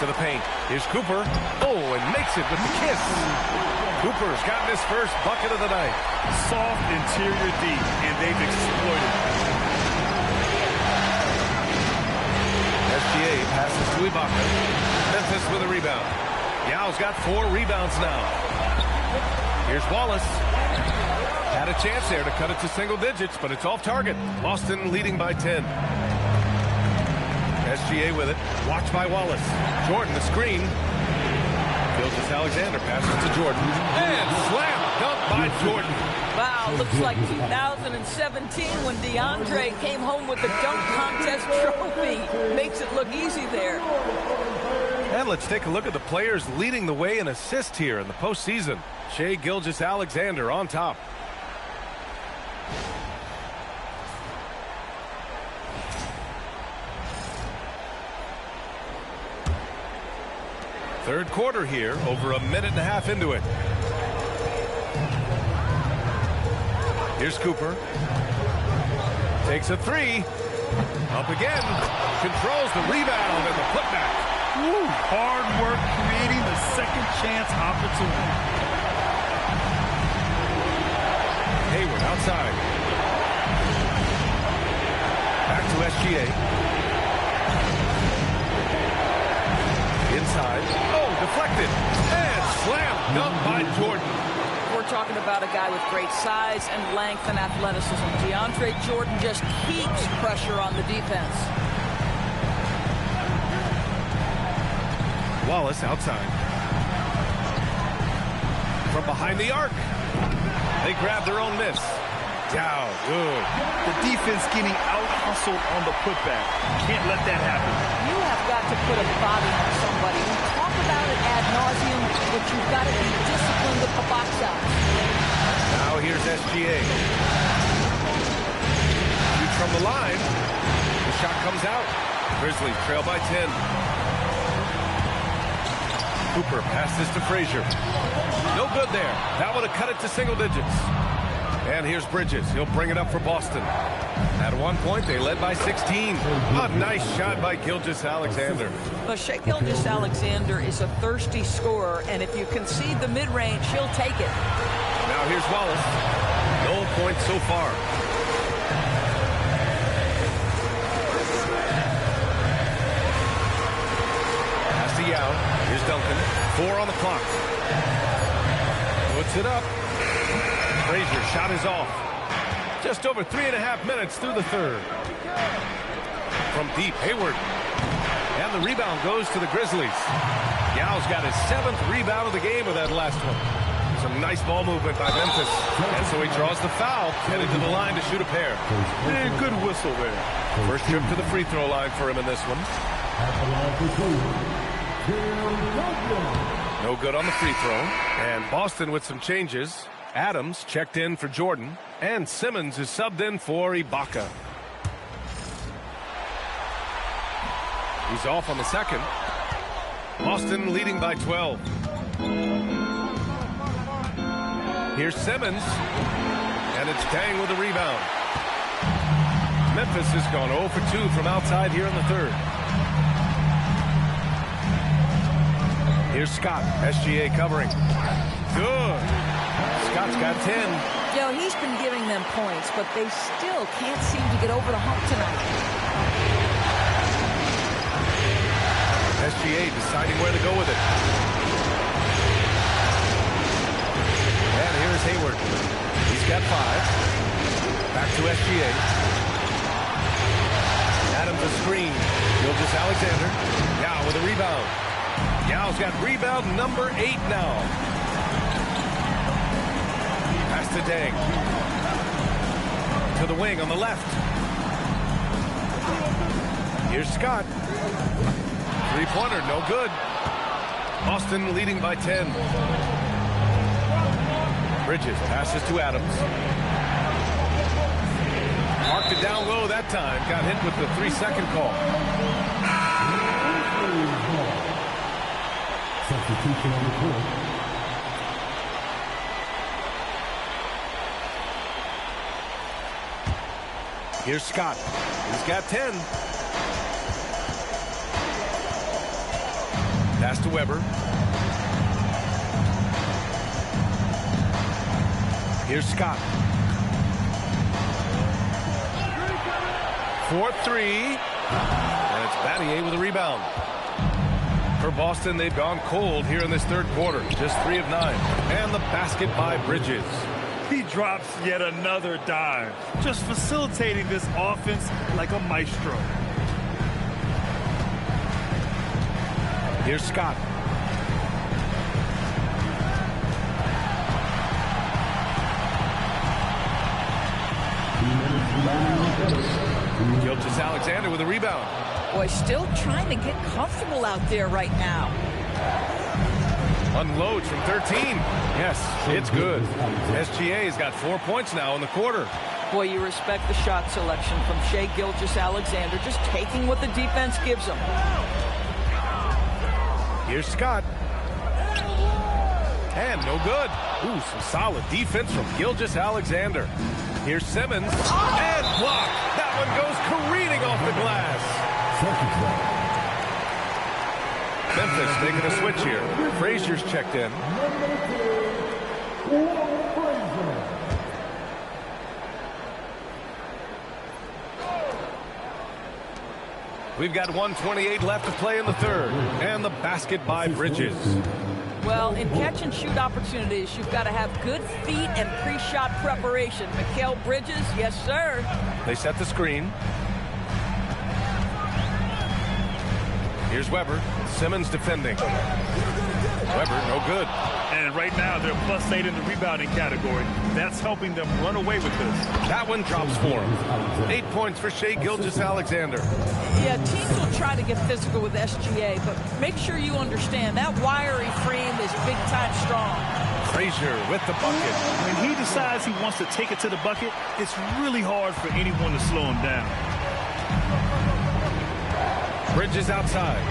To the paint. Here's Cooper. Oh, and makes it with the kiss. Cooper's gotten his first bucket of the night. Soft interior D, and they've exploited it. SGA passes to Ibaka. Memphis with a rebound. Yao's got 4 rebounds now. Here's Wallace. Had a chance there to cut it to single digits, but it's off target. Boston leading by 10. SGA with it. Watched by Wallace. Jordan, the screen. Gilgeous-Alexander passes to Jordan. And slam dunk by Jordan. Wow, looks like 2017 when DeAndre came home with the dunk contest trophy. Makes it look easy there. And let's take a look at the players leading the way in assists here in the postseason. Shai Gilgeous-Alexander on top. Third quarter here, over a minute and a half into it. Here's Cooper. Takes a 3. Up again. Controls the rebound and the putback. Woo, hard work creating the second chance opportunity. Hayward outside. Back to SGA. Inside. Oh, deflected. And slam dunk by Jordan. We're talking about a guy with great size and length and athleticism. DeAndre Jordan just keeps pressure on the defense. Wallace outside. From behind the arc. They grab their own miss. Down. Good. The defense getting out-hustled on the putback. Can't let that happen. You have got to put a body on somebody. We talk about it ad nauseum, but you've got to be disciplined with the box out. Now here's SGA. Shoots from the line. The shot comes out. Grizzlies trail by 10. Cooper passes to Frazier. No good there. That would have cut it to single digits. And here's Bridges. He'll bring it up for Boston. At one point, they led by 16. A nice shot by Gilgeous-Alexander. Well, Shai Gilgeous-Alexander is a thirsty scorer, and if you concede the mid-range, he'll take it. Now here's Wallace. No points so far. Pass to Yao. Here's Duncan. 4 on the clock. Puts it up. Frazier's shot is off. Just over 3.5 minutes through the third. From deep, Hayward. And the rebound goes to the Grizzlies. Yao's got his 7th rebound of the game with that last one. Some nice ball movement by Memphis. And so he draws the foul, headed to the line to shoot a pair. Good whistle there. First trip to the free throw line for him in this one. No good on the free throw. And Boston with some changes. Adams checked in for Jordan. And Simmons is subbed in for Ibaka. He's off on the second. Boston leading by 12. Here's Simmons. And it's Dang with a rebound. Memphis has gone 0 for 2 from outside here in the third. Here's Scott. SGA covering. Good. Scott's got 10. He's been giving them points, but they still can't seem to get over the hump tonight. SGA deciding where to go with it. And here's Hayward. He's got 5. Back to SGA. Adams a screen. Gilgeous-Alexander. Yao with a rebound. Yao's got rebound number 8 now. Pass to Dang. To the wing on the left. Here's Scott. Three-pointer, no good. Boston leading by 10. Bridges passes to Adams. Marked it down low that time. Got hit with the 3-second call. Substitution on the court. Here's Scott. He's got 10. Pass to Weber. Here's Scott. 4-3. And it's Battier with a rebound. For Boston, they've gone cold here in this third quarter. Just 3 of 9. And the basket by Bridges. He drops yet another dime. Just facilitating this offense like a maestro. Here's Scott. Gilgeous-Alexander with a rebound. Boy, still trying to get comfortable out there right now. Unloads from 13. Yes, it's good. SGA's got 4 points now in the quarter. Boy, you respect the shot selection from Shai Gilgeous-Alexander, just taking what the defense gives him. Here's Scott. And no good. Ooh, some solid defense from Gilgeous-Alexander. Here's Simmons. And blocked. That one goes careening off the glass. Memphis making a switch here. Frazier's checked in. We've got 1:28 left to play in the third. And the basket by Bridges. Well, in catch-and-shoot opportunities, you've got to have good feet and pre-shot preparation. Mikal Bridges, yes, sir. They set the screen. Here's Weber. Simmons defending. Weber, no good. And right now, they're +8 in the rebounding category. That's helping them run away with this. That one drops for him. 8 points for Shai Gilgeous-Alexander. Yeah, teams will try to get physical with SGA, but make sure you understand that wiry frame is big-time strong. Frazier with the bucket. When he decides he wants to take it to the bucket, it's really hard for anyone to slow him down. Bridges outside.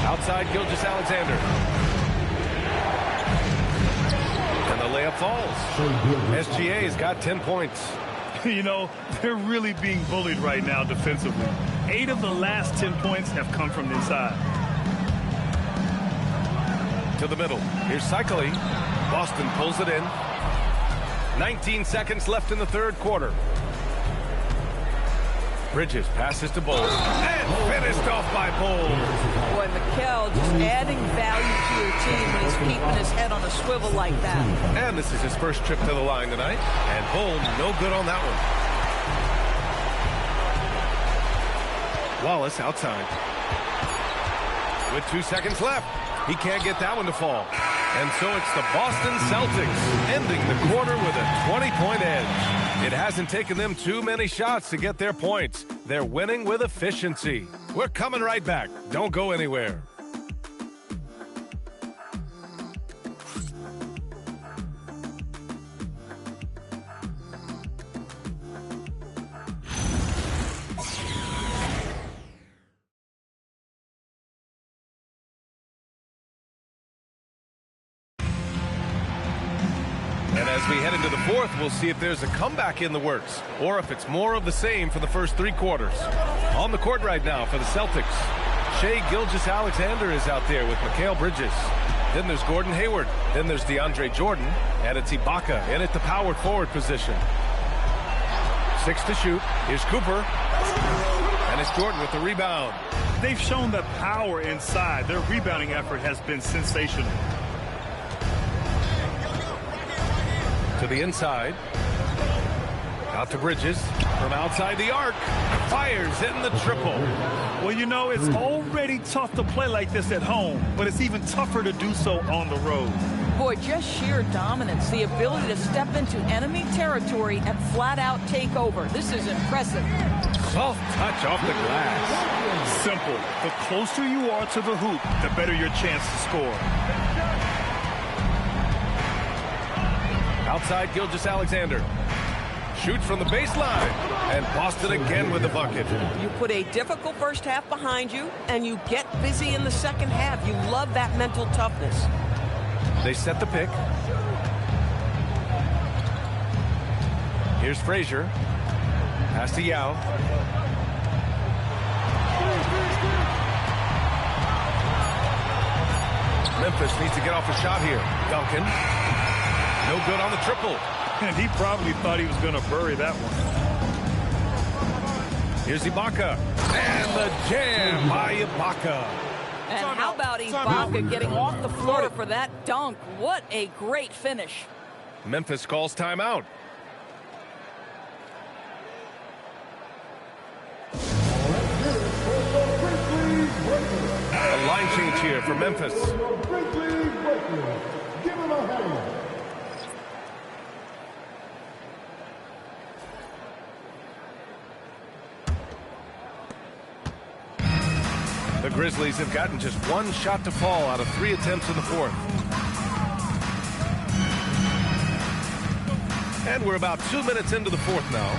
Outside Gilgeous-Alexander. layup falls. SGA's got 10 points. You know, they're really being bullied right now defensively. 8 of the last 10 points have come from the inside. To the middle. Here's Cycli. Boston pulls it in. 19 seconds left in the third quarter. Bridges passes to Bowles. And finished off by Bowles. Boy, Mikel just adding value to your team when he's keeping his head on a swivel like that. And this is his first trip to the line tonight. And Bowles, no good on that one. Wallace outside. With 2 seconds left. He can't get that one to fall. And so it's the Boston Celtics ending the quarter with a 20-point edge. It hasn't taken them too many shots to get their points. They're winning with efficiency. We're coming right back. Don't go anywhere. And as we head into the fourth, we'll see if there's a comeback in the works or if it's more of the same for the first 3 quarters. On the court right now for the Celtics, Shai Gilgeous-Alexander is out there with Mikal Bridges. Then there's Gordon Hayward. Then there's DeAndre Jordan. And it's Ibaka in at the power forward position. 6 to shoot. Here's Cooper. And it's Jordan with the rebound. They've shown the power inside. Their rebounding effort has been sensational. To the inside. Out to Bridges. From outside the arc. Fires in the triple. Well, you know, it's already tough to play like this at home, but it's even tougher to do so on the road. Boy, just sheer dominance, the ability to step into enemy territory and flat out take over. This is impressive. Soft touch off the glass. Simple. The closer you are to the hoop, the better your chance to score. Outside Gilgeous-Alexander. Shoots from the baseline. And Boston again with the bucket. You put a difficult first half behind you, and you get busy in the second half. You love that mental toughness. They set the pick. Here's Frazier. Pass to Yao. Memphis needs to get off a shot here. Duncan. No good on the triple. And he probably thought he was going to bury that one. Here's Ibaka. And the jam by Ibaka. And how about Ibaka getting off the floor for that dunk? What a great finish. Memphis calls timeout. A line change here for Memphis. Give him a hand. The Grizzlies have gotten just 1 shot to fall out of 3 attempts in the fourth. And we're about 2 minutes into the fourth now.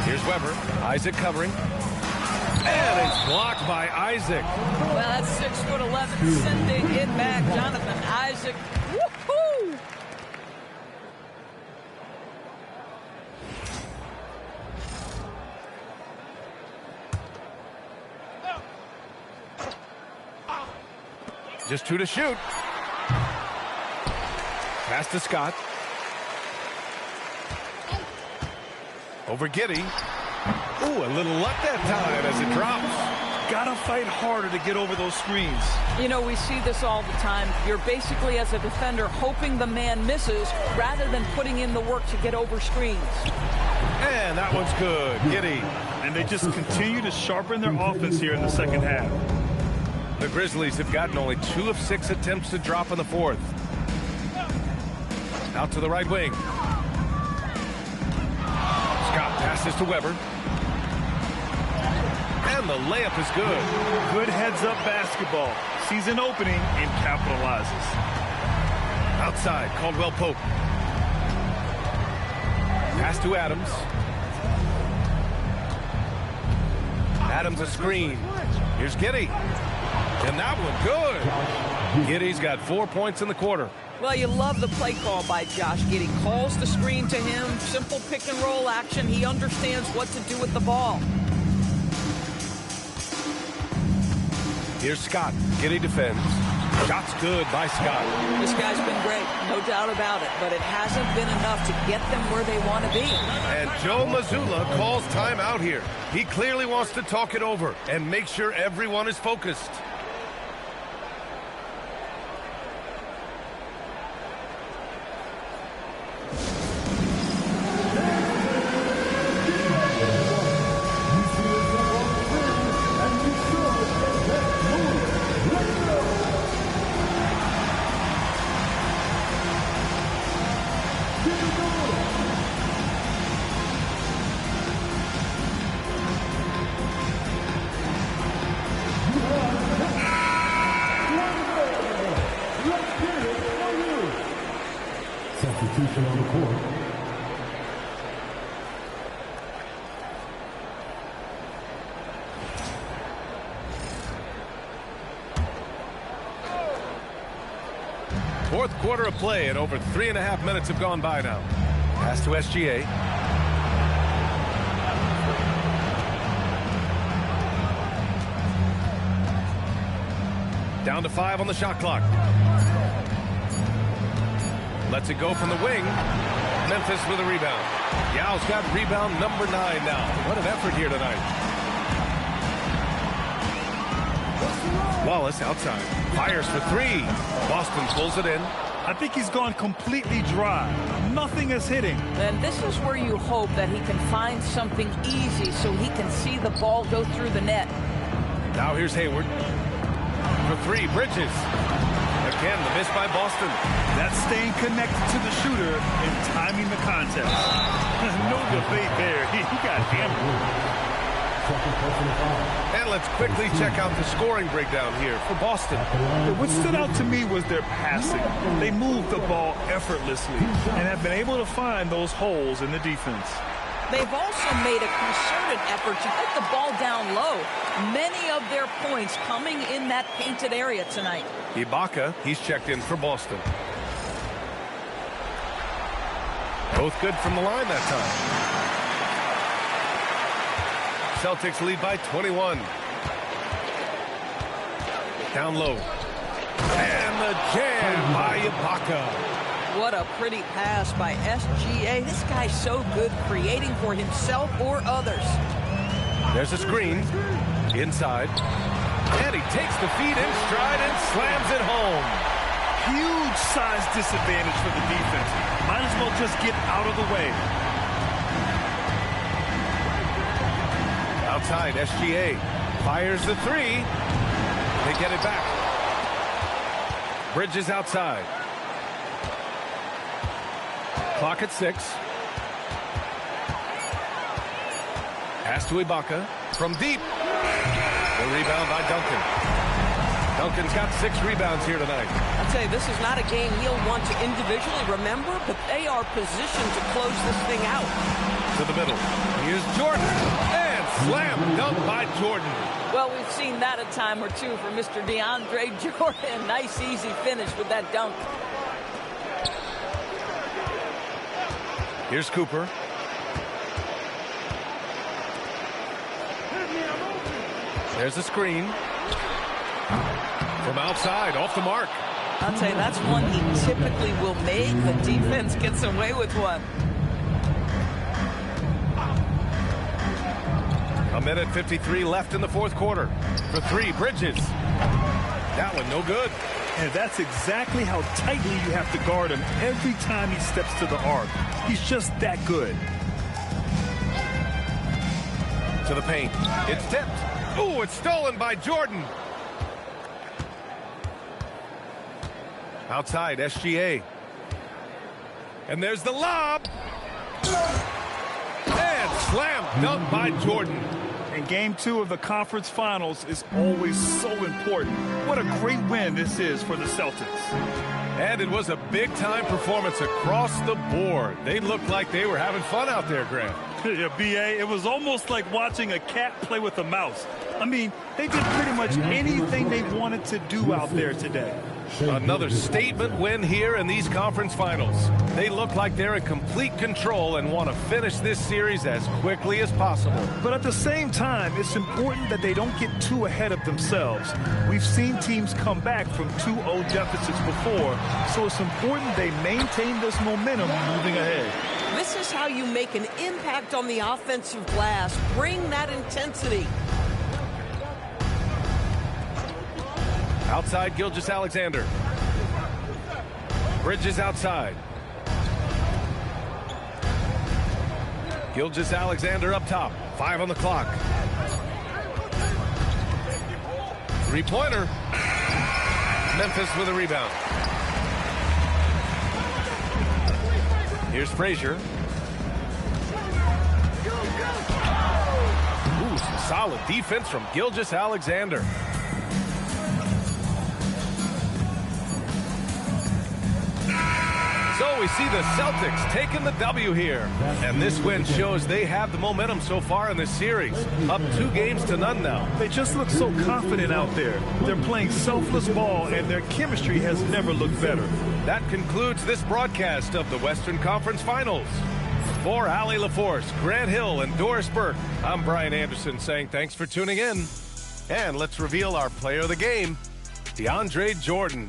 Here's Weber. Isaac covering. And it's blocked by Isaac. Well, that's 6'11", sending it back. Jonathan Isaac. Woohoo! Just 2 to shoot. Pass to Scott. Over Giddey. Ooh, a little luck that time as it drops. Gotta fight harder to get over those screens. You know, we see this all the time. You're basically, as a defender, hoping the man misses rather than putting in the work to get over screens. And that one's good. Giddey. And they just continue to sharpen their offense here in the second half. The Grizzlies have gotten only 2 of 6 attempts to drop in the fourth. Out to the right wing. Scott passes to Weber. And the layup is good. Good heads-up basketball. Sees an opening and capitalizes. Outside, Caldwell Pope. Pass to Adams. Adams a screen. Here's Giddey. And that one good. Giddey's got 4 points in the quarter. Well, you love the play call by Josh Giddey. Calls the screen to him, simple pick and roll action. He understands what to do with the ball. Here's Scott. Giddey defends. Shot's good by Scott. This guy's been great, no doubt about it, but it hasn't been enough to get them where they want to be. And Joe Mazzulla calls timeout here. He clearly wants to talk it over and make sure everyone is focused. Substitution on the court. Fourth quarter of play, and over 3.5 minutes have gone by now. Pass to SGA. Down to 5 on the shot clock. Lets it go from the wing. Memphis with a rebound. Yao's got rebound number 9 now. What an effort here tonight. Wallace outside. Fires for 3. Boston pulls it in. I think he's gone completely dry. Nothing is hitting. And this is where you hope that he can find something easy so he can see the ball go through the net. Now here's Hayward. For 3, Bridges. Again, the miss by Boston. That's staying connected to the shooter and timing the contest. No debate there. He got hammered. And let's quickly check out the scoring breakdown here for Boston. What stood out to me was their passing. They moved the ball effortlessly and have been able to find those holes in the defense. They've also made a concerted effort to get the ball down low. Many of their points coming in that painted area tonight. Ibaka, he's checked in for Boston. Both good from the line that time. Celtics lead by 21. Down low. And the jam by Ibaka. What a pretty pass by SGA. This guy's so good creating for himself or others. There's a screen. Inside. And he takes the feed in stride and slams it home. Huge size disadvantage for the defense. Might as well just get out of the way. Outside, SGA fires the 3. They get it back. Bridges outside. Clock at 6. Pass to Ibaka from deep. The rebound by Duncan. Duncan's got 6 rebounds here tonight. I'll tell you, this is not a game he'll want to individually remember, but they are positioned to close this thing out. To the middle. Here's Jordan. And slam dunk by Jordan. Well, we've seen that a time or two for Mr. DeAndre Jordan. Nice, easy finish with that dunk. Here's Cooper. There's a screen. From outside, off the mark. I'll tell you, that's one he typically will make. The defense gets away with one. A minute 53 left in the fourth quarter. For 3, Bridges. That one no good. And that's exactly how tightly you have to guard him every time he steps to the arc. He's just that good. To the paint. It's tipped. Ooh, it's stolen by Jordan. Outside, SGA. And there's the lob. And slam dunk by Jordan. And game 2 of the conference finals is always so important. What a great win this is for the Celtics. And it was a big-time performance across the board. They looked like they were having fun out there, Grant. Yeah, B.A., it was almost like watching a cat play with a mouse. I mean, they did pretty much anything they wanted to do out there today. Another statement win here in these conference finals. They look like they're in complete control and want to finish this series as quickly as possible. But at the same time, it's important that they don't get too ahead of themselves. We've seen teams come back from 2-0 deficits before, so it's important they maintain this momentum moving ahead. This is how you make an impact on the offensive glass. Bring that intensity. Outside, Gilgeous-Alexander. Bridges outside. Gilgeous-Alexander up top. 5 on the clock. Three-pointer. Memphis with a rebound. Here's Frazier. Ooh, some solid defense from Gilgeous-Alexander. So we see the Celtics taking the W here. And this win shows they have the momentum so far in this series. Up 2-0 now. They just look so confident out there. They're playing selfless ball, and their chemistry has never looked better. That concludes this broadcast of the Western Conference Finals. For Allie LaForce, Grant Hill, and Doris Burke, I'm Brian Anderson saying thanks for tuning in. And let's reveal our player of the game, DeAndre Jordan.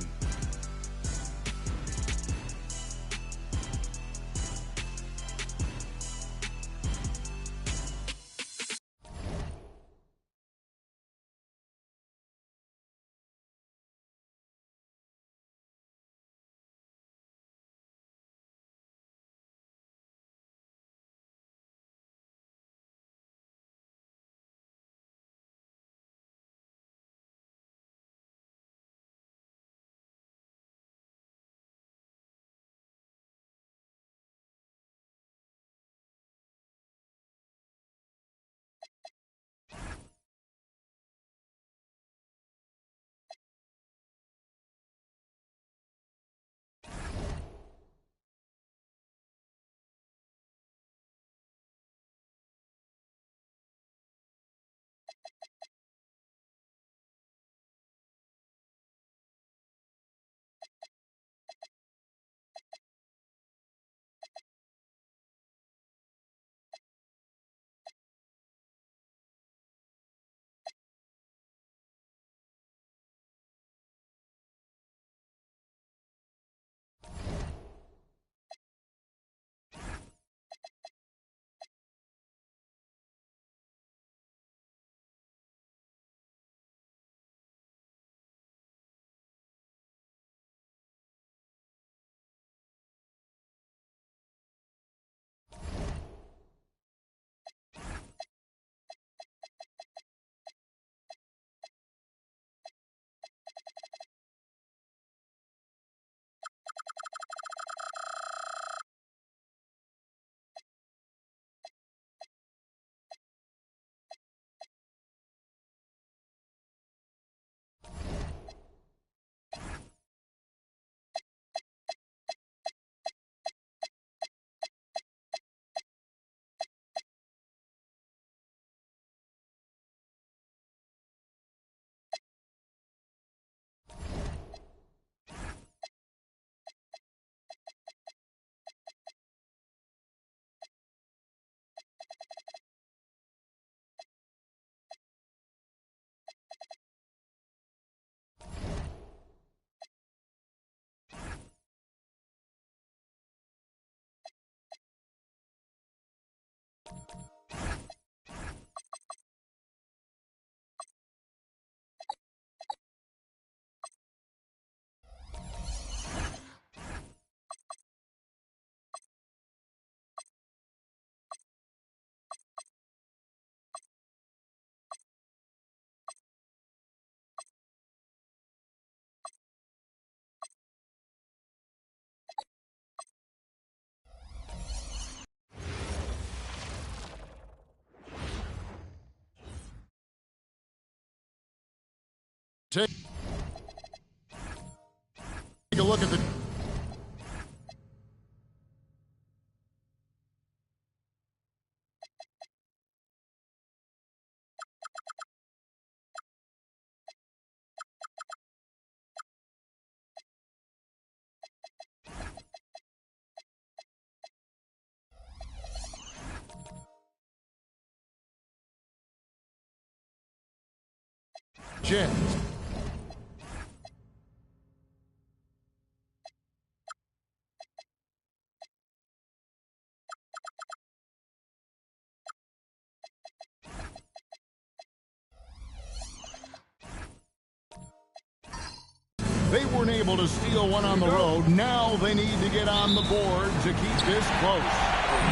Take a look at the Jazz. They weren't able to steal one on the road. Now they need to get on the board to keep this close.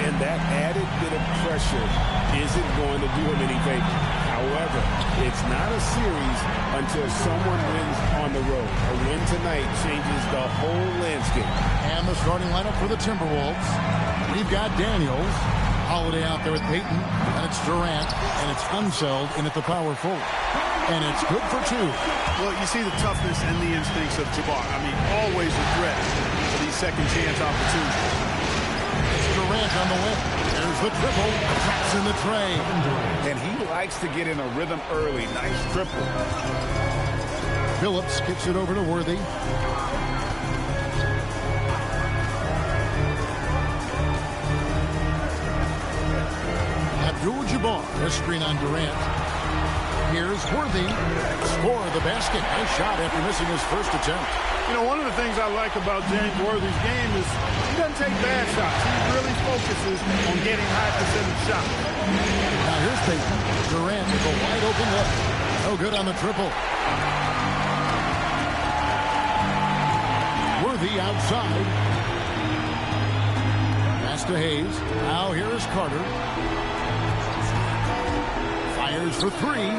And that added bit of pressure isn't going to do him any favor. However, it's not a series until someone wins on the road. A win tonight changes the whole landscape. And the starting lineup for the Timberwolves. We've got Daniels, Holiday out there with Payton, and it's Durant, and it's Unseld in at the power forward. And it's good for two. Well, you see the toughness and the instincts of Jabbar. I mean, always a threat for these second chance opportunities. It's Durant on the win. There's the triple. Tracks in the tray. And he likes to get in a rhythm early. Nice triple. Phillips kicks it over to Worthy. Abdul-Jabbar, a screen on Durant. Here's Worthy. Score the basket. Nice shot after missing his first attempt. You know, one of the things I like about James Worthy's game is he doesn't take bad shots. He really focuses on getting high percentage shots. Now here's Payton. Durant with a wide open look. No good on the triple. Worthy outside. Pass to Hayes. Now here is Carter. Fires for three.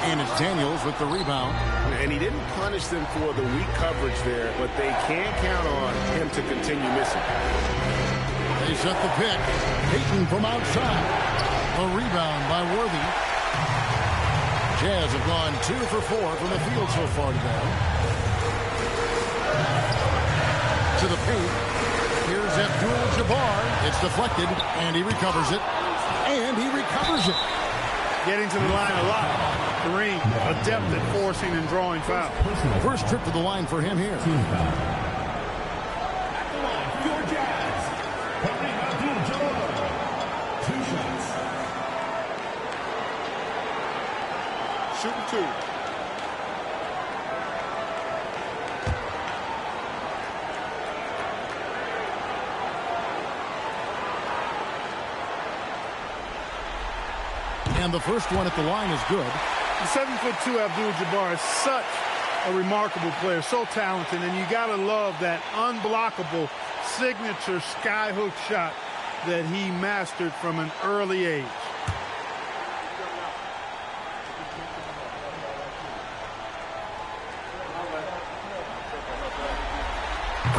And it's Daniels with the rebound. And he didn't punish them for the weak coverage there, but they can't count on him to continue missing. They set the pick. Payton from outside. A rebound by Worthy. Jazz have gone 2 for 4 from the field so far today. To the paint. Here's Abdul-Jabbar. It's deflected, and he recovers it. And he recovers it. Getting to the line a lot. Kareem, adept at forcing and drawing fouls. First trip to the line for him here. Shooting two. And the first one at the line is good. The 7'2" Abdul-Jabbar is such a remarkable player, so talented, and you gotta love that unblockable signature skyhook shot that he mastered from an early age.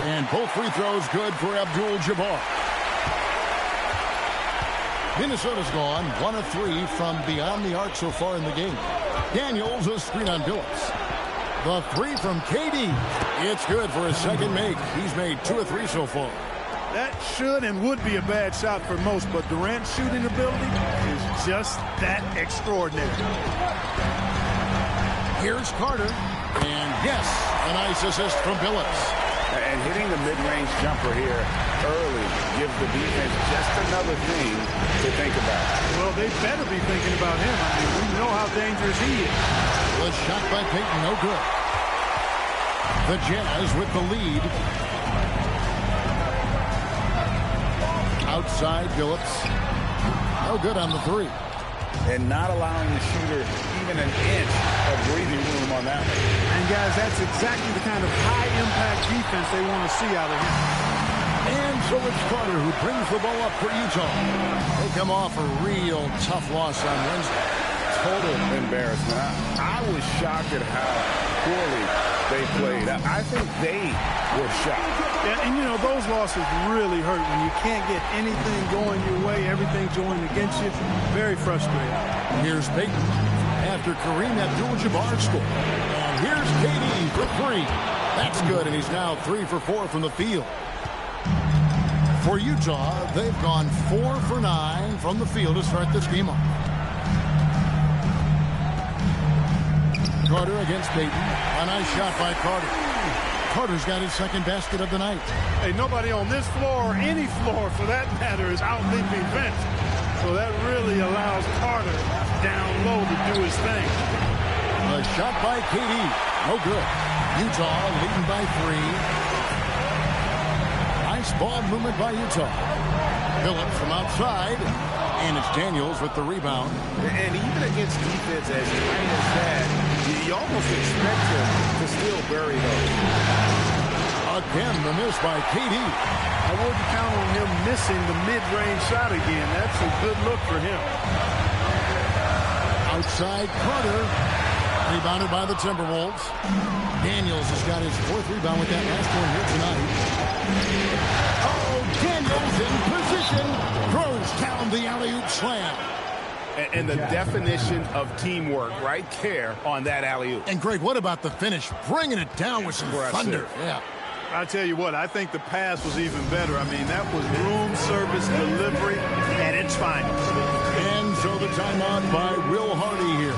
And both free throws good for Abdul-Jabbar. Minnesota's gone 1 of 3 from beyond the arc so far in the game. Daniels, a screen on Billups. The three from KD. It's good for his second make. He's made 2 of 3 so far. That should and would be a bad shot for most, but Durant's shooting ability is just that extraordinary. Here's Carter. And yes, a nice assist from Billups. And hitting the mid-range jumper here early gives the defense just another thing to think about. Well, they better be thinking about him. I mean, we know how dangerous he is. The shot by Payton, no good. The Jazz with the lead. Outside, Billups. No good on the three. And not allowing the shooter even an inch of breathing room on that one. And guys, that's exactly the kind of high-impact defense they want to see out of him. And so it's Carter who brings the ball up for Utah. They come off a real tough loss on Wednesday. Total embarrassment. I was shocked at how poorly they played. I think they were shocked. And you know, those losses really hurt when you can't get anything going your way, everything's going against you. Very frustrating. Here's Payton after Kareem Abdul-Jabbar scored. And here's KD for 3. That's good, and he's now 3 for 4 from the field. For Utah, they've gone 4 for 9 from the field to start this game off. Carter against Payton. A nice shot by Carter. Carter's got his second basket of the night. Hey, nobody on this floor, or any floor for that matter, is out-leaping Vince. So that really allows Carter down low to do his thing. A shot by KD. No good. Utah leading by 3. Nice ball movement by Utah. Phillips from outside. And it's Daniels with the rebound. And even against defense as tight as that, you almost expect him to still bury those. Again, the miss by KD. I wouldn't count on him missing the mid-range shot again. That's a good look for him. Outside Carter. Rebounded by the Timberwolves. Daniels has got his 4th rebound with that last one here tonight. Oh, Daniels in position. Throws down the alley-oop slam. And the definition of teamwork right there on that alley-oop. And Greg, what about the finish? Bringing it down with some thunder. Yeah. I tell you what, I think the pass was even better. I mean, that was room service delivery at its finest. And so the timeout by Will Hardy here.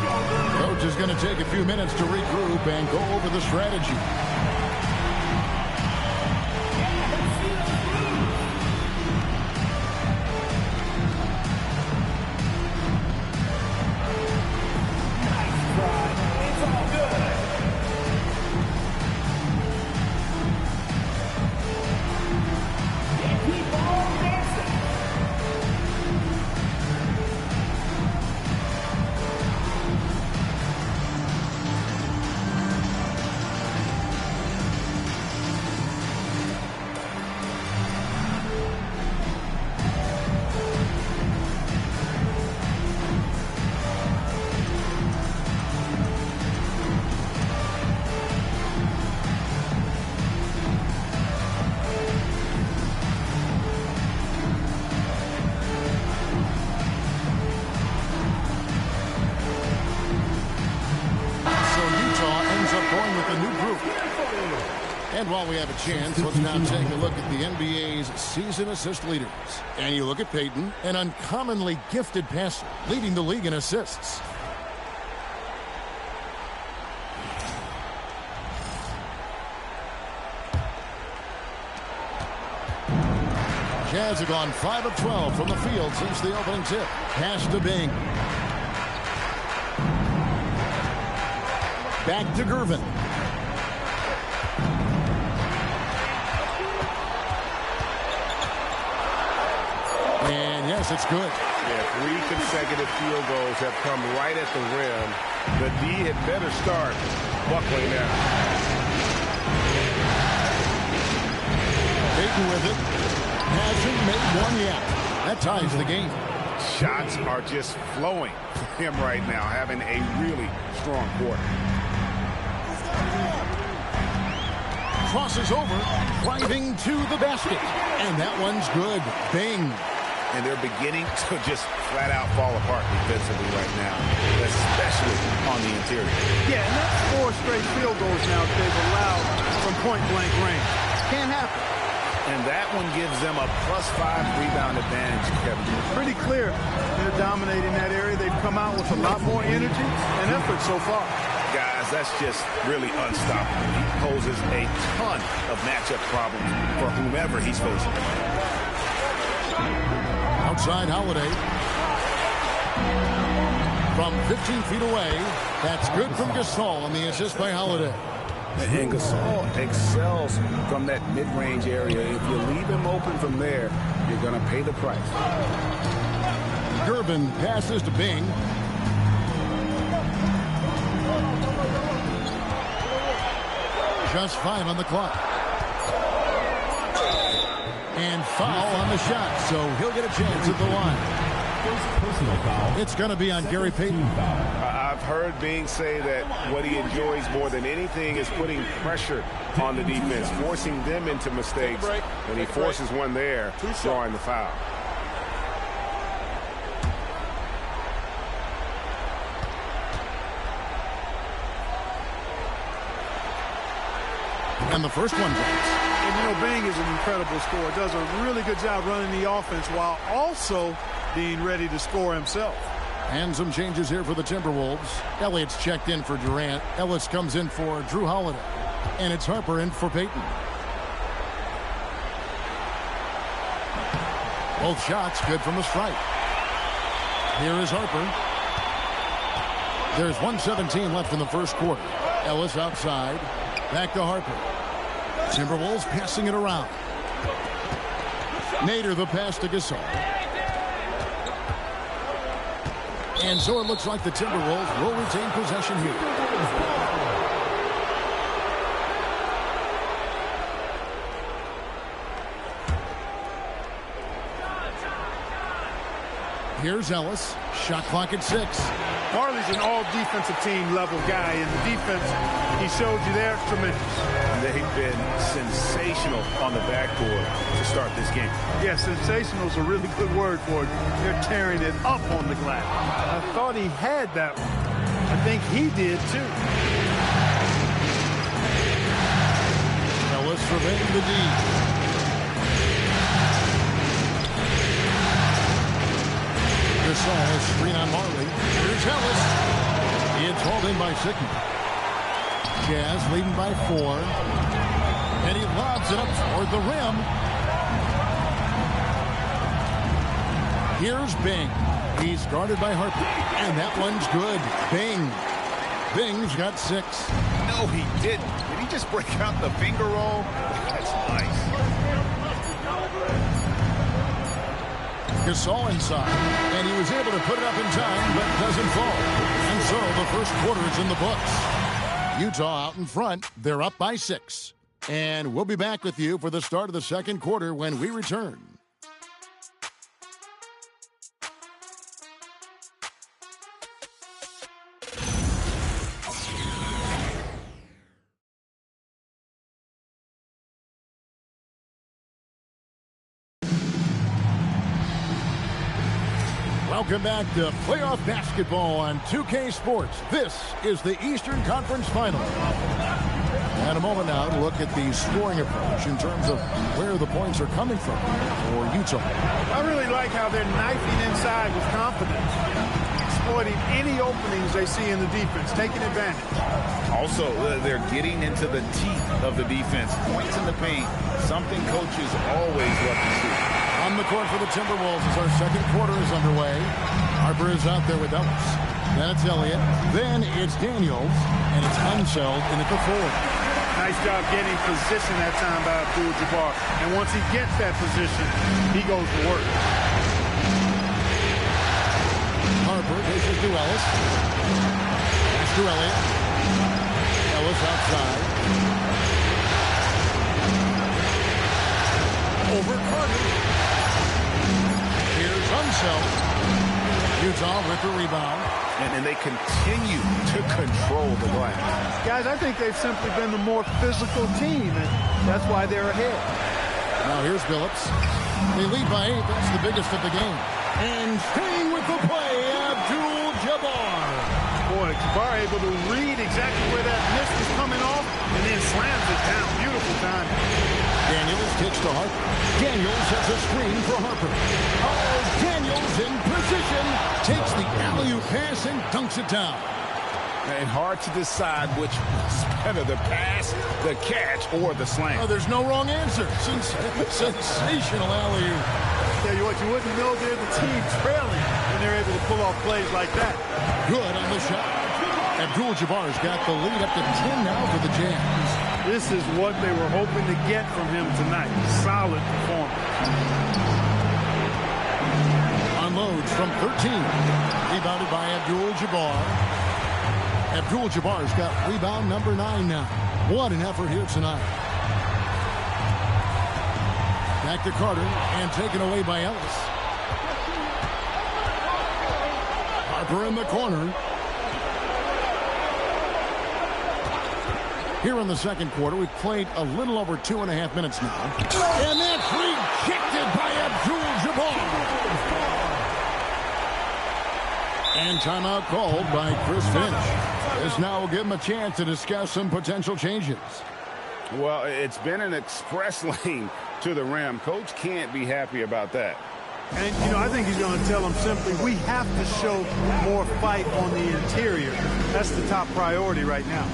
Coach is going to take a few minutes to regroup and go over the strategy. And while we have a chance, let's now take a look at the NBA's season assist leaders. And you look at Peyton, an uncommonly gifted passer, leading the league in assists. Jazz have gone 5 of 12 from the field since the opening tip. Pass to Bing. Back to Gervin. And yes, it's good. Yeah, 3 consecutive field goals have come right at the rim. The D had better start buckling now. Peyton with it. Hasn't made one yet. That ties the game. Shots are just flowing for him right now, having a really strong quarter. Crosses over, driving to the basket. And that one's good. Bing. And they're beginning to just flat out fall apart defensively right now, especially on the interior. Yeah, and that's 4 straight field goals now that they've allowed from point-blank range. Can't happen. And that one gives them a +5 rebound advantage, Kevin. Pretty clear they're dominating that area. They've come out with a lot more energy and effort so far. Guys, that's just really unstoppable. He poses a ton of matchup problems for whomever he's facing. Outside Holiday. From 15 feet away. That's good from Gasol on the assist by Holiday. And Gasol excels from that mid-range area. If you leave him open from there, you're going to pay the price. Gervin passes to Bing. Just 5 on the clock. And foul on the shot, so he'll get a chance at the line. It's going to be on Gary Payton. I've heard Bing say that what he enjoys more than anything is putting pressure on the defense, forcing them into mistakes. And he forces one there, drawing the foul. And the first one goes. And, you know, Bing is an incredible scorer. Does a really good job running the offense while also being ready to score himself. And some changes here for the Timberwolves. Elliott's checked in for Durant. Ellis comes in for Drew Holiday. And it's Harper in for Payton. Both shots good from the stripe. Here is Harper. There's 1:17 left in the first quarter. Ellis outside. Back to Harper. Timberwolves passing it around. Nader the pass to Gasol. And so it looks like the Timberwolves will retain possession here. Here's Ellis. Shot clock at 6. Marley's an all-defensive team level guy, and the defense he showed you there, tremendous. They've been sensational on the backboard to start this game. Yeah, sensational is a really good word for it. They're tearing it up on the glass. I thought he had that one. I think he did, too. Ellis surveying the D. Gasol, screen on Marley. Here's Ellis. It's hauled in by Sigma. Jazz leading by 4. And he lobs it up toward the rim. Here's Bing. He's guarded by Harper. And that one's good. Bing. Bing's got 6. No, he didn't. Did he just break out the finger roll? That's nice. Gasol inside, and he was able to put it up in time, but doesn't fall. And so the first quarter is in the books. Utah out in front. They're up by 6. And we'll be back with you for the start of the second quarter when we return. Welcome back to playoff basketball on 2K Sports. This is the Eastern Conference Final. And a moment now to look at the scoring approach in terms of where the points are coming from for Utah. I really like how they're knifing inside with confidence, exploiting any openings they see in the defense, taking advantage. Also, they're getting into the teeth of the defense. Points in the paint, something coaches always love to see. On the court for the Timberwolves as our second quarter is underway. Harper is out there with Ellis. Then it's Elliott. Then it's Daniels. And it's Unseld in at the 4. Nice job getting position that time by Abdul-Jabbar. And once he gets that position, he goes to work. Harper dishes to Ellis. Pass to Elliott. Ellis outside. Over Carter. Here's Unseld. Utah with the rebound. And they continue to control the glass. Guys, I think they've simply been the more physical team, and that's why they're ahead. Now here's Phillips. They lead by 8. That's the biggest of the game. And staying with the play, Abdul-Jabbar. Boy, Jabbar able to read exactly where that miss was coming off and then slams it down. Beautiful time. Daniels kicks to Harper. Daniels sets a screen for Harper. Oh, Daniels in position. Takes the alley-oop pass and dunks it down. And hard to decide which was better, the pass, the catch, or the slam. Oh, there's no wrong answer. Sensational alley-oop. Tell you what, you wouldn't know they're the team trailing when they're able to pull off plays like that. Good on the shot. Abdul-Jabbar's got the lead up to 10 now for the Jazz. This is what they were hoping to get from him tonight. Solid performance. Unloads from 13. Rebounded by Abdul-Jabbar. Abdul-Jabbar's got rebound number 9 now. What an effort here tonight. Back to Carter and taken away by Ellis. Harper in the corner. Here in the second quarter, we've played a little over 2.5 minutes now. And that's rejected by Abdul-Jabbar. And timeout called by Chris Finch. This now will give him a chance to discuss some potential changes. Well, it's been an express lane to the rim. Coach can't be happy about that. And, you know, I think he's going to tell them simply, we have to show more fight on the interior. That's the top priority right now.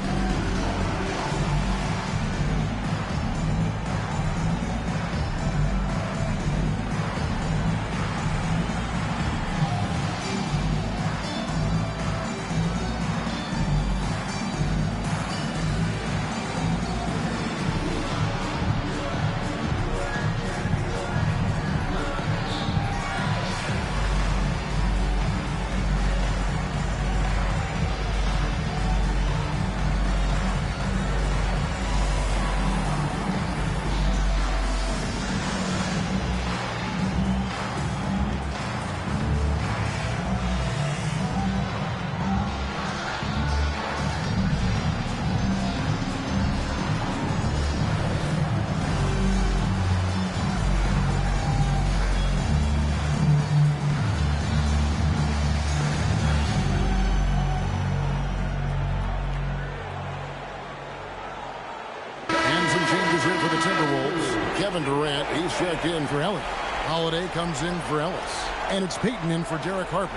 Kevin Durant. He's checked in for Elliott. Holiday comes in for Ellis. And it's Payton in for Derek Harper.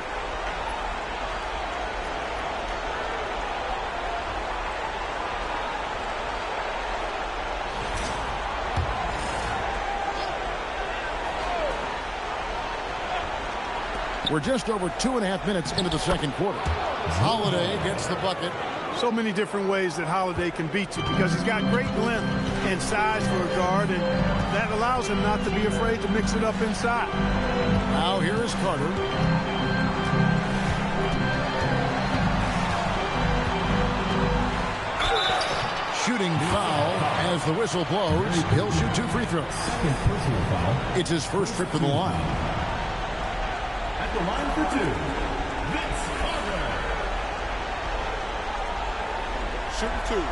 We're just over 2.5 minutes into the second quarter. Holiday gets the bucket. So many different ways that Holiday can beat you because he's got great length and size for a guard, and that allows him not to be afraid to mix it up inside. Now here is Carter. Shooting foul as the whistle blows. He'll shoot 2 free throws. It's his first trip to the line. At the line for 2, Vince Carter. Shooting 2.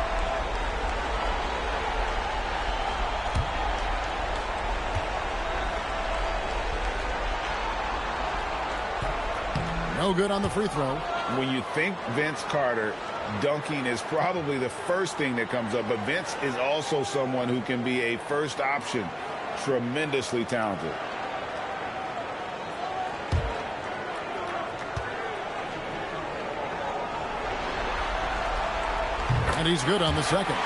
No good on the free throw. When you think Vince Carter, dunking is probably the first thing that comes up, but Vince is also someone who can be a first option. Tremendously talented. And he's good on the second.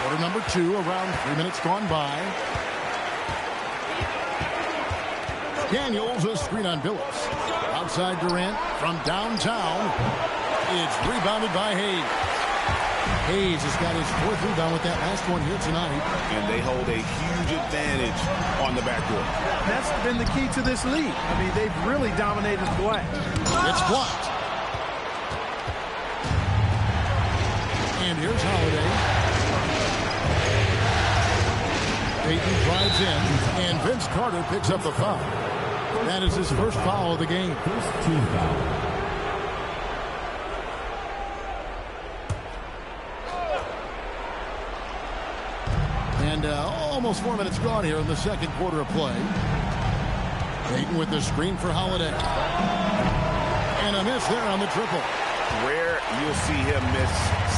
Quarter number 2, around 3 minutes gone by. Daniels, a screen on Billups. Outside Durant from downtown. It's rebounded by Hayes. Hayes has got his 4th rebound with that last one here tonight. And they hold a huge advantage on the backcourt. That's been the key to this league. I mean, they've really dominated the glass. It's blocked. And here's Holiday. Payton drives in, and Vince Carter picks up the foul. That is his first foul of the game. First team foul. And almost 4 minutes gone here in the second quarter of play. Payton with the screen for Holiday. And a miss there on the triple. Rare you'll see him miss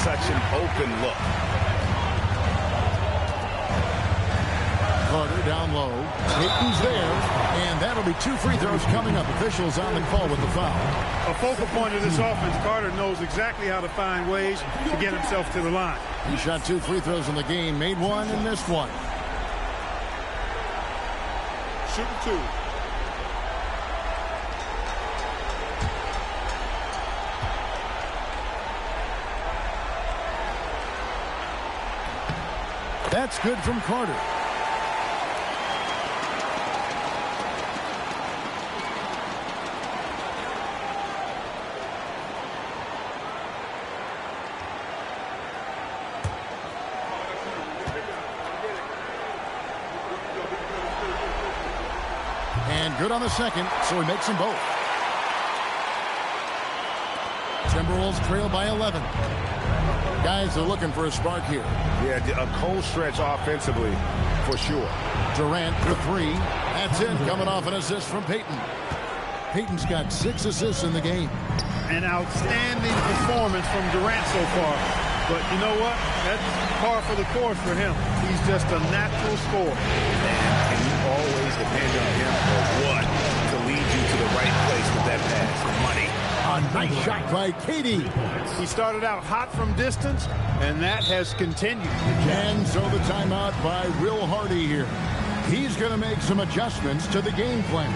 such an open look. Carter down low. Payton's there. And that'll be 2 free throws coming up. Officials on the call with the foul. A focal point of this offense, Carter knows exactly how to find ways to get himself to the line. He shot 2 free throws in the game. Made 1 and missed 1. Shooting 2. That's good from Carter. And good on the second, so he makes them both. Timberwolves trail by 11. Guys are looking for a spark here. Yeah, a cold stretch offensively, for sure. Durant for 3. That's it, coming off an assist from Payton. Payton's got 6 assists in the game. An outstanding performance from Durant so far. But you know what? That's par for the course for him. He's just a natural scorer. And you always depend on him for what to lead you to the right place with that pass. Money. A nice shot by Katie. He started out hot from distance, and that has continued. And so the timeout by Will Hardy here. He's going to make some adjustments to the game plan.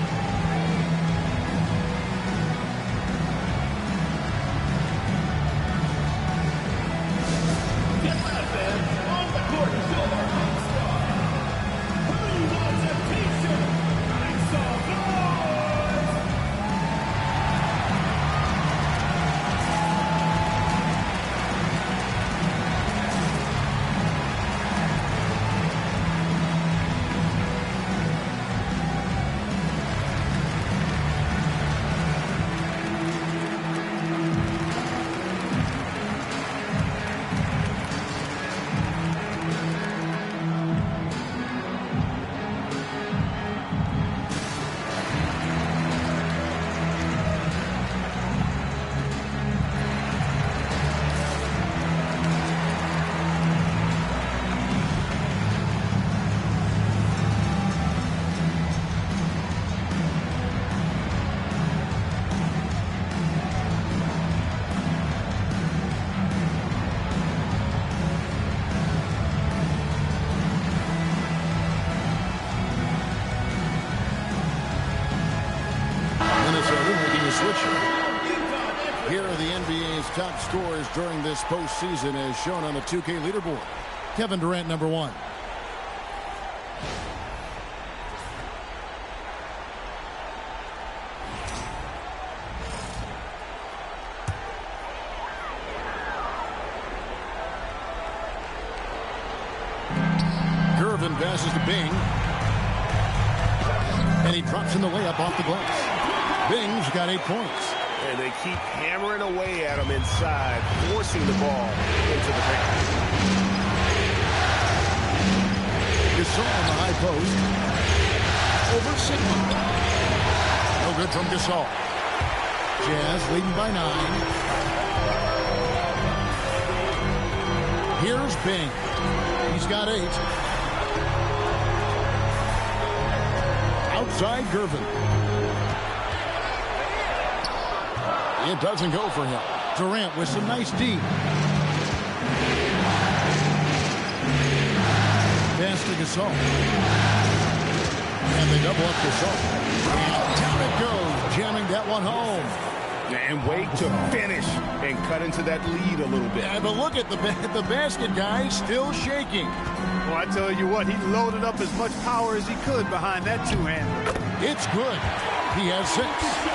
Minnesota making a switch. Here are the NBA's top scorers during this postseason as shown on the 2K leaderboard. Kevin Durant, number 1. Gervin passes to Bing. And he drops in the layup off the glass. Bing's got 8 points. And they keep hammering away at him inside, forcing the ball into the paint. Gasol on the high post. Over Sigma. No good from Gasol. Jazz leading by 9. Here's Bing. He's got 8. Outside Gervin. It doesn't go for him. Durant with some nice D. Pass to Gasol. And they double up Gasol. And down it goes, jamming that one home. And wait to finish and cut into that lead a little bit. Yeah, but look at the basket, guys, still shaking. Well, I tell you what, he loaded up as much power as he could behind that two-hander. It's good. He has 6.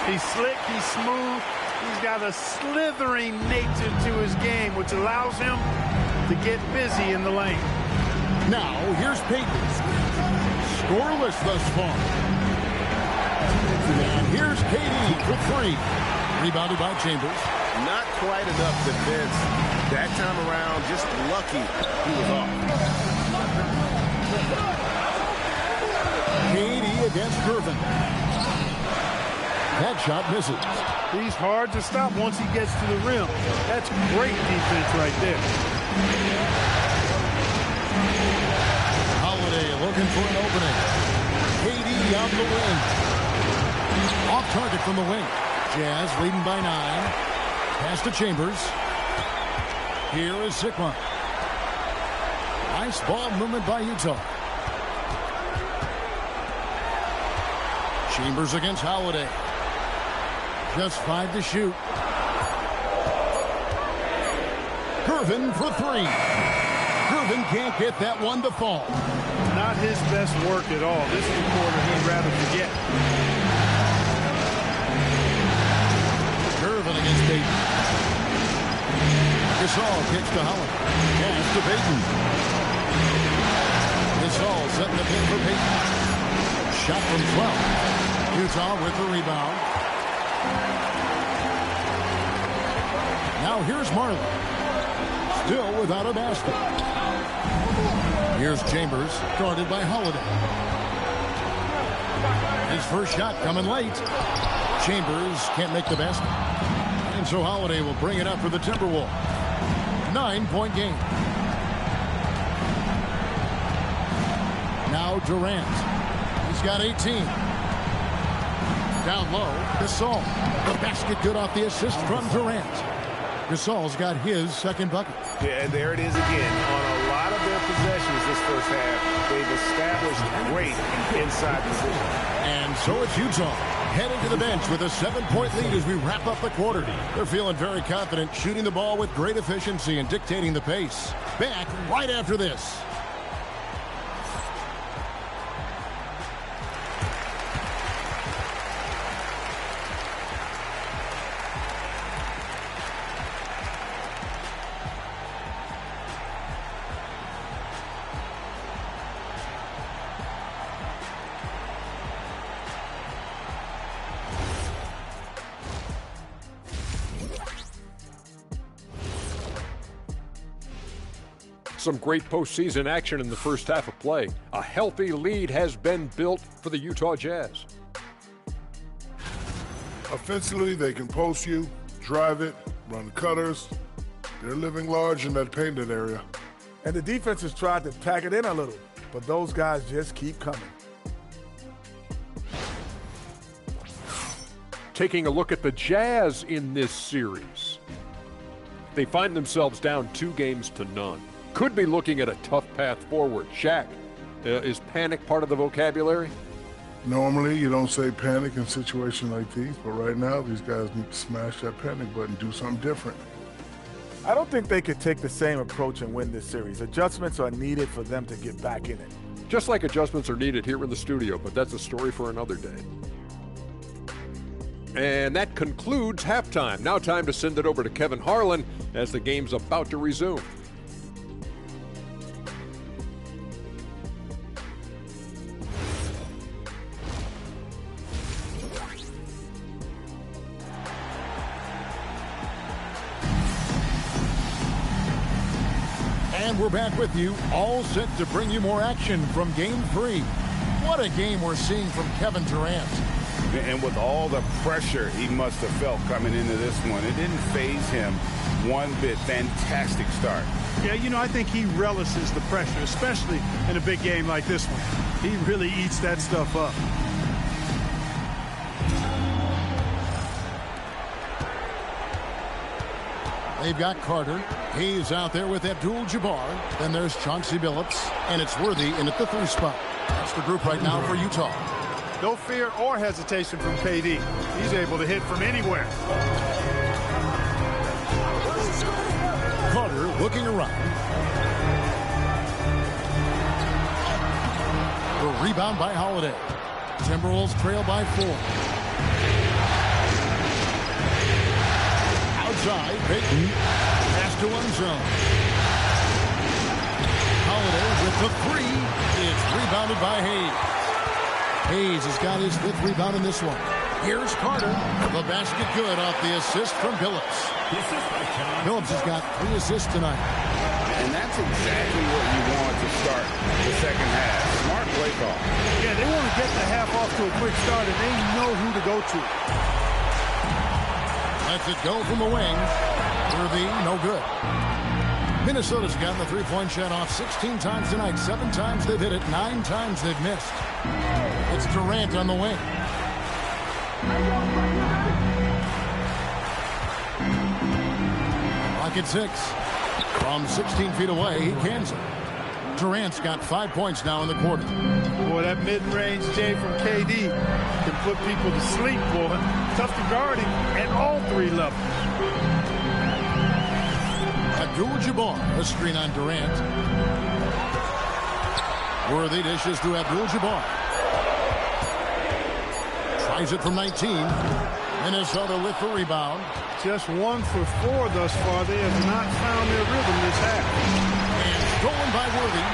He's slick, he's smooth. He's got a slithering nature to his game, which allows him to get busy in the lane. Now, here's Payton. Scoreless thus far. And here's KD for 3. Rebounded by Chambers. Not quite enough defense that time around. Just lucky he was off. KD against Gervin. That shot misses. He's hard to stop once he gets to the rim. That's great defense right there. Holiday looking for an opening. KD out the wing. Off target from the wing. Jazz leading by 9. Pass to Chambers. Here is Sigma. Nice ball movement by Utah. Chambers against Holiday. Just 5 to shoot. Gervin for 3. Gervin can't get that one to fall. Not his best work at all. This is a quarter he'd rather forget. Gervin against Payton. Gasol kicks to Holiday. Pass to Payton. Gasol setting the pin for Payton. Shot from 12. Utah with the rebound. Now here's Marley. Still without a basket. Here's Chambers, guarded by Holiday. His first shot coming late. Chambers can't make the basket. And so Holiday will bring it up for the Timberwolves. 9-point game. Now Durant. He's got 18. Down low, Gasol. The basket good off the assist from Durant. Gasol's got his second bucket. Yeah, and there it is again. On a lot of their possessions this first half, they've established great inside position. And so it's Utah heading to the bench with a 7-point lead as we wrap up the quarter. They're feeling very confident, shooting the ball with great efficiency and dictating the pace. Back right after this. Some great postseason action in the first half of play. A healthy lead has been built for the Utah Jazz. Offensively, they can post you, drive it, run cutters. They're living large in that painted area. And the defense has tried to pack it in a little, but those guys just keep coming. Taking a look at the Jazz in this series. They find themselves down 2-0. Could be looking at a tough path forward. Shaq, is panic part of the vocabulary? Normally, you don't say panic in situations like these, but right now, these guys need to smash that panic button, do something different. I don't think they could take the same approach and win this series. Adjustments are needed for them to get back in it. Just like adjustments are needed here in the studio, but that's a story for another day. And that concludes halftime. Now time to send it over to Kevin Harlan as the game's about to resume. And we're back with you, all set to bring you more action from Game 3. What a game we're seeing from Kevin Durant. And with all the pressure he must have felt coming into this one, it didn't faze him one bit. Fantastic start. Yeah, you know, I think he relishes the pressure, especially in a big game like this one. He really eats that stuff up. They've got Carter. He's out there with Abdul-Jabbar. Then there's Chauncey Billups, and it's Worthy in at the 3 spot. That's the group right now for Utah. No fear or hesitation from KD. He's able to hit from anywhere. Carter looking around. The rebound by Holiday. Timberwolves trail by 4. Outside, Payton. Pass to one zone. Holiday with the 3. It's rebounded by Hayes. Hayes has got his 5th rebound in this one. Here's Carter. The basket good off the assist from Billups. Billups has got 3 assists tonight. And that's exactly what you want to start the second half. Smart play call. Yeah, they want to get the half off to a quick start, and they know who to go to. Lets it go from the wing. Worthy, no good. Minnesota's gotten the 3-point shot off 16 times tonight. 7 times they've hit it. 9 times they've missed. It's Durant on the wing. Lock at 6. From 16 feet away, he cans it. Durant's got 5 points now in the quarter. Boy, that mid-range J from KD can put people to sleep, boy. Tough to guard him at all 3 levels. Abdul-Jabbar, a screen on Durant. Worthy dishes to Abdul-Jabbar. Tries it from 19. Minnesota with the rebound. Just 1 for 4 thus far. They have not found their rhythm this half. And stolen by Worthy.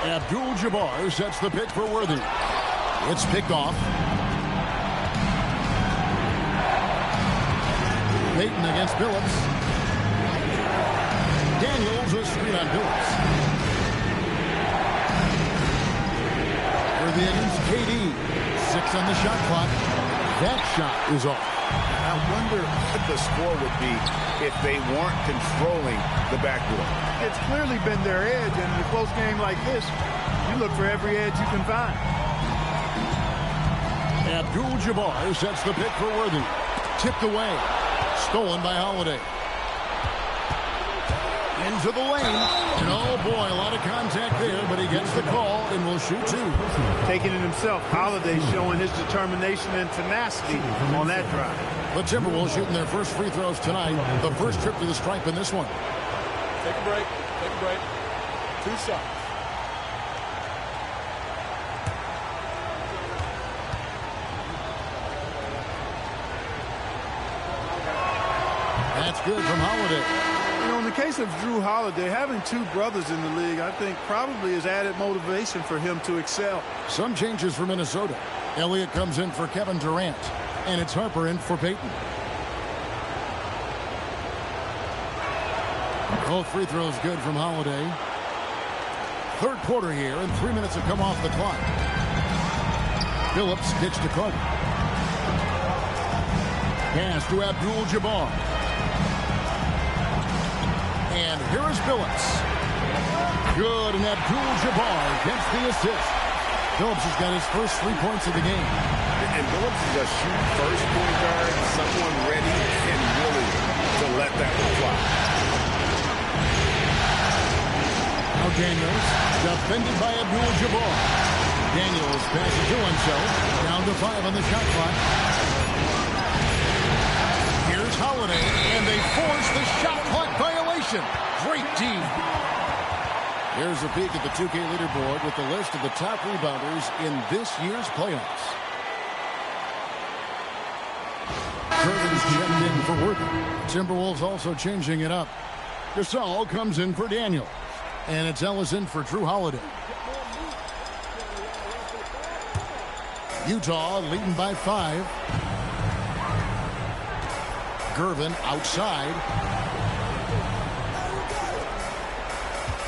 Abdul-Jabbar sets the pick for Worthy. It's picked off. Payton against Billups. Daniels a screen on Billups. Worthy against KD. 6 on the shot clock. That shot is off. I wonder what the score would be if they weren't controlling the backboard. It's clearly been their edge, and in a close game like this, you look for every edge you can find. Abdul-Jabbar sets the pick for Worthy. Tipped away. Stolen by Holiday. Into the lane. And oh boy, a lot of contact there, but he gets the call and will shoot 2. Taking it himself, Holiday showing his determination and tenacity on that drive. The Timberwolves shooting their first free throws tonight. The first trip to the stripe in this one. Take a break. Take a break. 2 shots. That's good from Holiday. You know, in the case of Drew Holiday, having 2 brothers in the league, I think probably is added motivation for him to excel. Some changes for Minnesota. Elliott comes in for Kevin Durant, and it's Harper in for Payton. Both free throws good from Holiday. Third quarter here, and 3 minutes have come off the clock. Billups kicks to Carter. Pass to Abdul-Jabbar. And here is Billups. Good, and Abdul-Jabbar gets the assist. Billups has got his first 3 points of the game. And Billups is a shoot-first point guard, someone ready and willing to let that one fly. Daniels, defended by Abdul-Jabbar. Daniels passes to himself. Down to 5 on the shot clock. Here's Holiday, and they force the shot clock violation. Great D. Here's a peek at the 2K leaderboard with the list of the top rebounders in this year's playoffs. Curvin's checked in for Worthy. Timberwolves also changing it up. Gasol comes in for Daniels. And it's Ellison for Drew Holiday. Utah leading by 5. Gervin outside.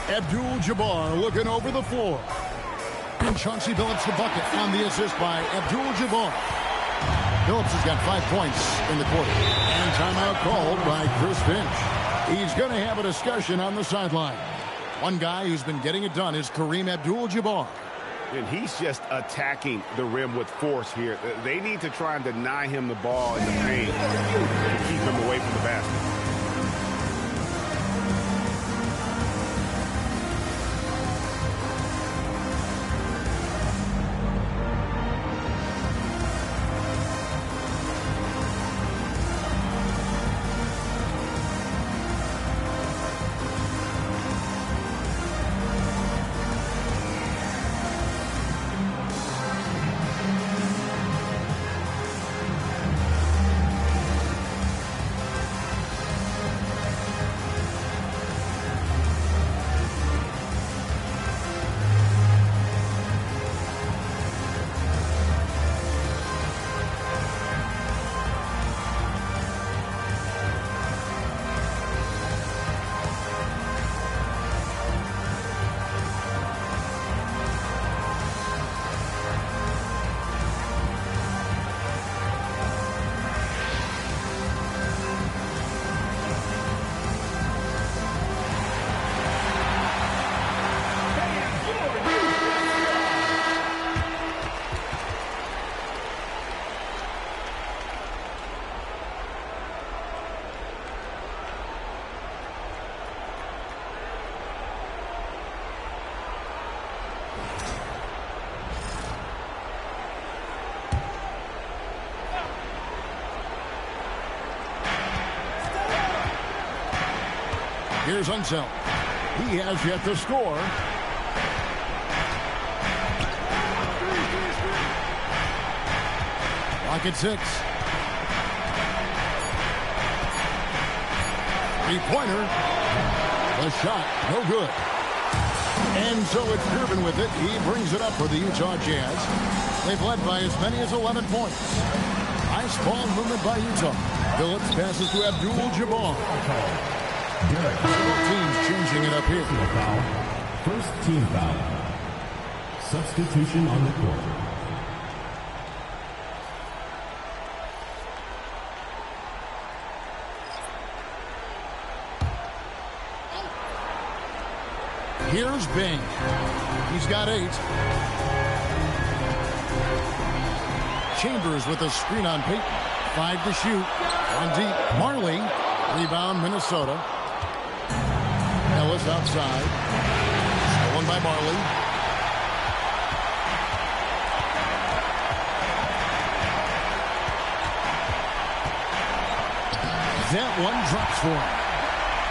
Abdul-Jabbar looking over the floor. And Chauncey Billups the bucket on the assist by Abdul-Jabbar. Billups has got 5 points in the quarter. And timeout called by Chris Finch. He's going to have a discussion on the sideline. One guy who's been getting it done is Kareem Abdul-Jabbar. And he's just attacking the rim with force here. They need to try and deny him the ball in the paint to keep him away from the basket. Here's Unseld. He has yet to score. Clock at 6. Three-pointer. The shot, no good. And so it's Gervin with it. He brings it up for the Utah Jazz. They've led by as many as 11 points. Nice ball movement by Utah. Billups passes to Abdul-Jabbar. Several teams changing it up here. First team foul. Substitution on the court. Here's Bing. He's got 8. Chambers with a screen on Peyton. 5 to shoot. On deep. Marley. Rebound Minnesota. Ellis outside. Stolen by Marley. That one drops for him.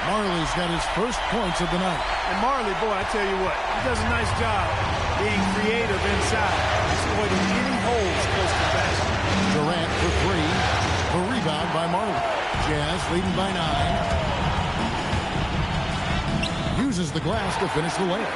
Marley's got his first points of the night. And Marley, boy, I tell you what, he does a nice job being creative inside, exploiting any holes close to the basket. Durant for 3. A rebound by Marley. Jazz leading by 9. Uses the glass to finish the layup.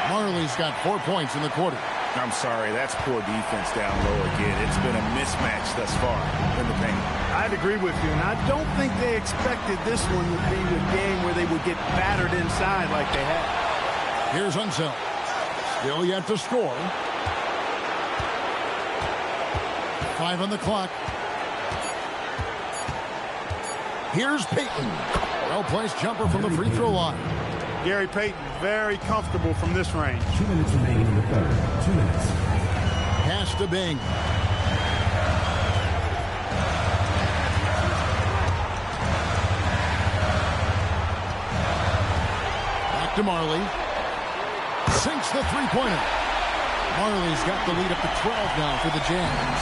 Marley's got 4 points in the quarter. I'm sorry, that's poor defense down low again. It's been a mismatch thus far in the paint. I'd agree with you, and I don't think they expected this one to be the game where they would get battered inside like they had. Here's Unseld. Still yet to score. 5 on the clock. Here's Peyton. Well-placed jumper from the free throw line. Gary Payton, very comfortable from this range. 2 minutes remaining in the third. 2 minutes. Pass to Bing. Back to Marley. sinks the three-pointer. Marley's got the lead up to 12 now for the Jazz.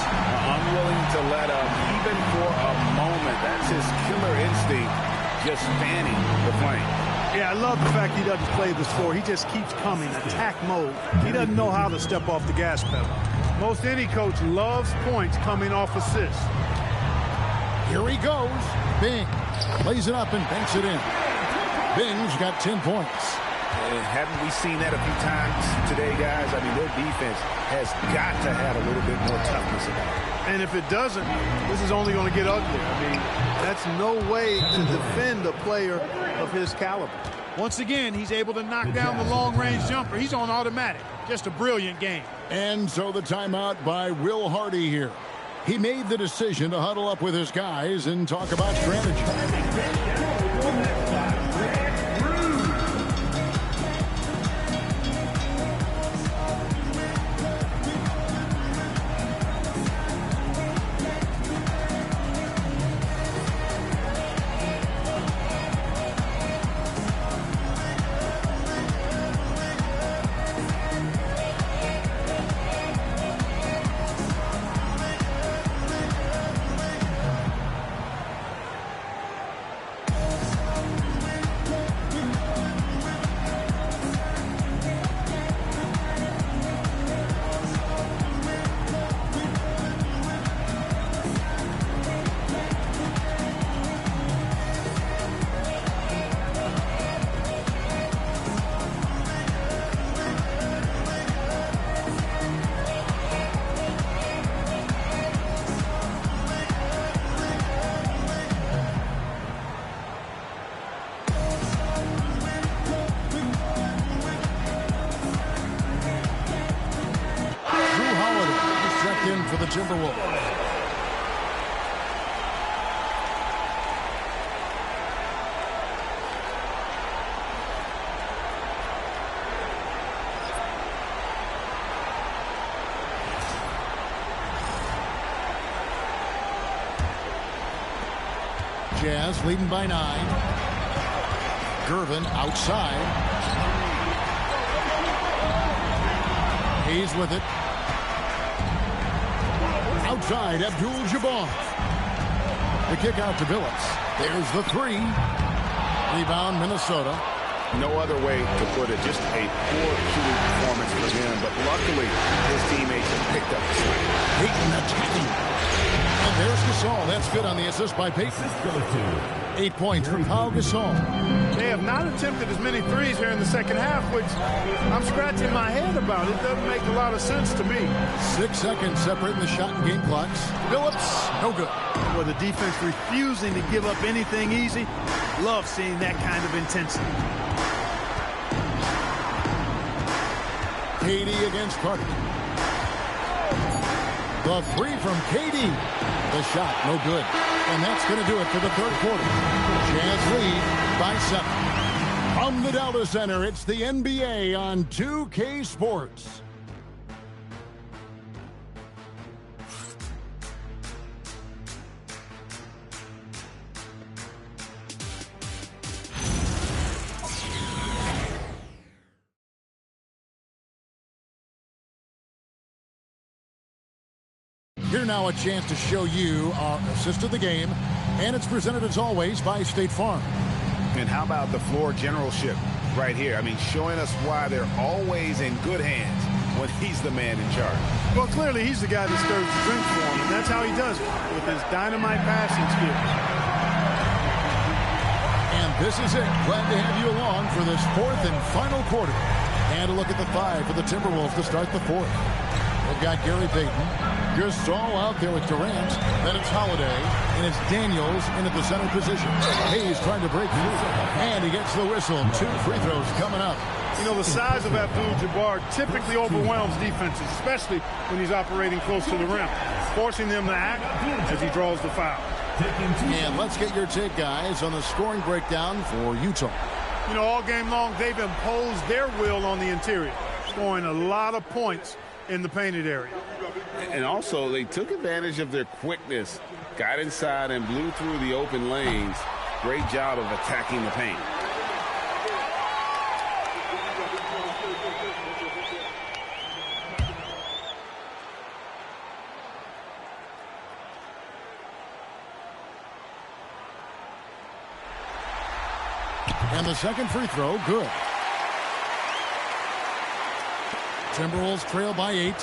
Unwilling to let up even for a moment. That's his killer instinct, just fanning the flame. Yeah, I love the fact he doesn't play the score. He just keeps coming, attack mode. He doesn't know how to step off the gas pedal. Most any coach loves points coming off assists. Here he goes. Bing plays it up and banks it in. Bing's got 10 points. Haven't we seen that a few times today, guys? I mean, their defense has got to have a little bit more toughness about it. And if it doesn't, this is only going to get ugly. I mean, that's no way to defend a player of his caliber. Once again, he's able to knock down the long-range jumper. He's on automatic. Just a brilliant game. And so the timeout by Will Hardy here. He made the decision to huddle up with his guys and talk about strategy. For the Timberwolves. Jazz leading by 9. Gervin outside. He's with it. Outside, Abdul-Jabbar. The kick out to Billups. There's the three. Rebound, Minnesota. No other way to put it. Just a poor shooting performance for him. But luckily, his teammates have picked up the slack. Payton attacking. And there's Gasol. That's good on the assist by Payton. 8 points for Pau Gasol. They have not attempted as many threes here in the second half, which I'm scratching my head about. It doesn't make a lot of sense to me. 6 seconds separating the shot and game clocks. Billups, no good. Well, the defense refusing to give up anything easy. Love seeing that kind of intensity. KD against Carter. The three from KD. The shot, no good. And that's going to do it for the third quarter. Jazz lead by 7. From the Delta Center, it's the NBA on 2K Sports. Here now a chance to show you our assist of the game, and it's presented as always by State Farm. And how about the floor generalship right here? I mean, showing us why they're always in good hands when he's the man in charge. Well, clearly he's the guy that stirs the drink for him, and that's how he does it, with his dynamite passing skills. And this is it. Glad to have you along for this fourth and final quarter. And a look at the 5 for the Timberwolves to start the fourth. We've got Gary Payton. Gasol out there with Durant. Then it's Holiday. And it's Daniels in at the center position. Hayes trying to break through. And he gets the whistle. 2 free throws coming up. You know, the size of Abdul-Jabbar typically overwhelms defenses, especially when he's operating close to the rim, forcing them to act as he draws the foul. And let's get your take, guys, on the scoring breakdown for Utah. You know, all game long, they've imposed their will on the interior, scoring a lot of points in the painted area. And also, they took advantage of their quickness, got inside and blew through the open lanes. Great job of attacking the paint. the second free throw, good. Timberwolves trail by 8.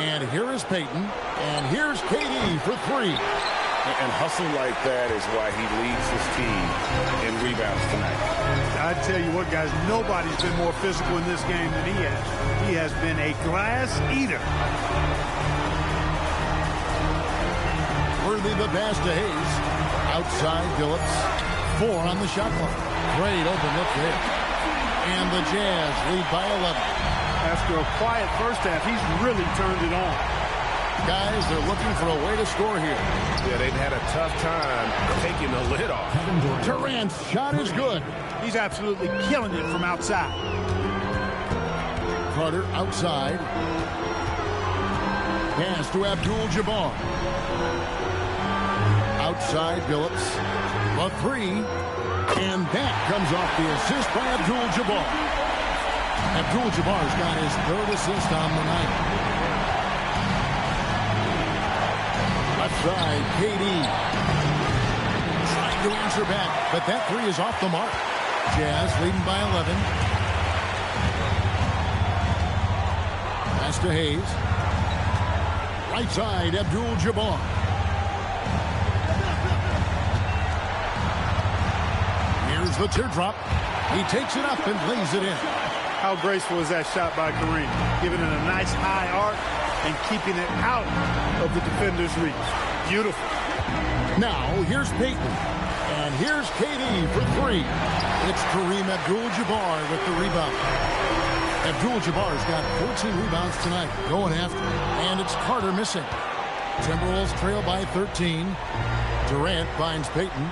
And here is Payton. And here's KD for 3. And hustle like that is why he leads his team in rebounds tonight. I tell you what, guys, nobody's been more physical in this game than he has. He has been a glass eater. Worthy the pass to Hayes. Outside Phillips. 4 on the shot clock. Great open look there. And the Jazz lead by 11. After a quiet first half, he's really turned it on. Guys, they're looking for a way to score here. Yeah, they've had a tough time taking the lid off. Durant's shot is good. He's absolutely killing it from outside. Carter outside. Pass to Abdul-Jabbar. Outside Phillips. A 3. And that comes off the assist by Abdul-Jabbar. Abdul-Jabbar's got his 3rd assist on the night. Left side, KD. Trying to answer back, but that 3 is off the mark. Jazz leading by 11. Pass to Hayes. Right side, Abdul-Jabbar. Here's the teardrop. He takes it up and lays it in. How graceful is that shot by Kareem? Giving it a nice high arc and keeping it out of the defender's reach. Beautiful. Now, here's Payton. And here's KD for 3. It's Kareem Abdul-Jabbar with the rebound. Abdul-Jabbar's got 14 rebounds tonight, going after. And it's Carter missing. Timberwolves trail by 13. Durant finds Payton.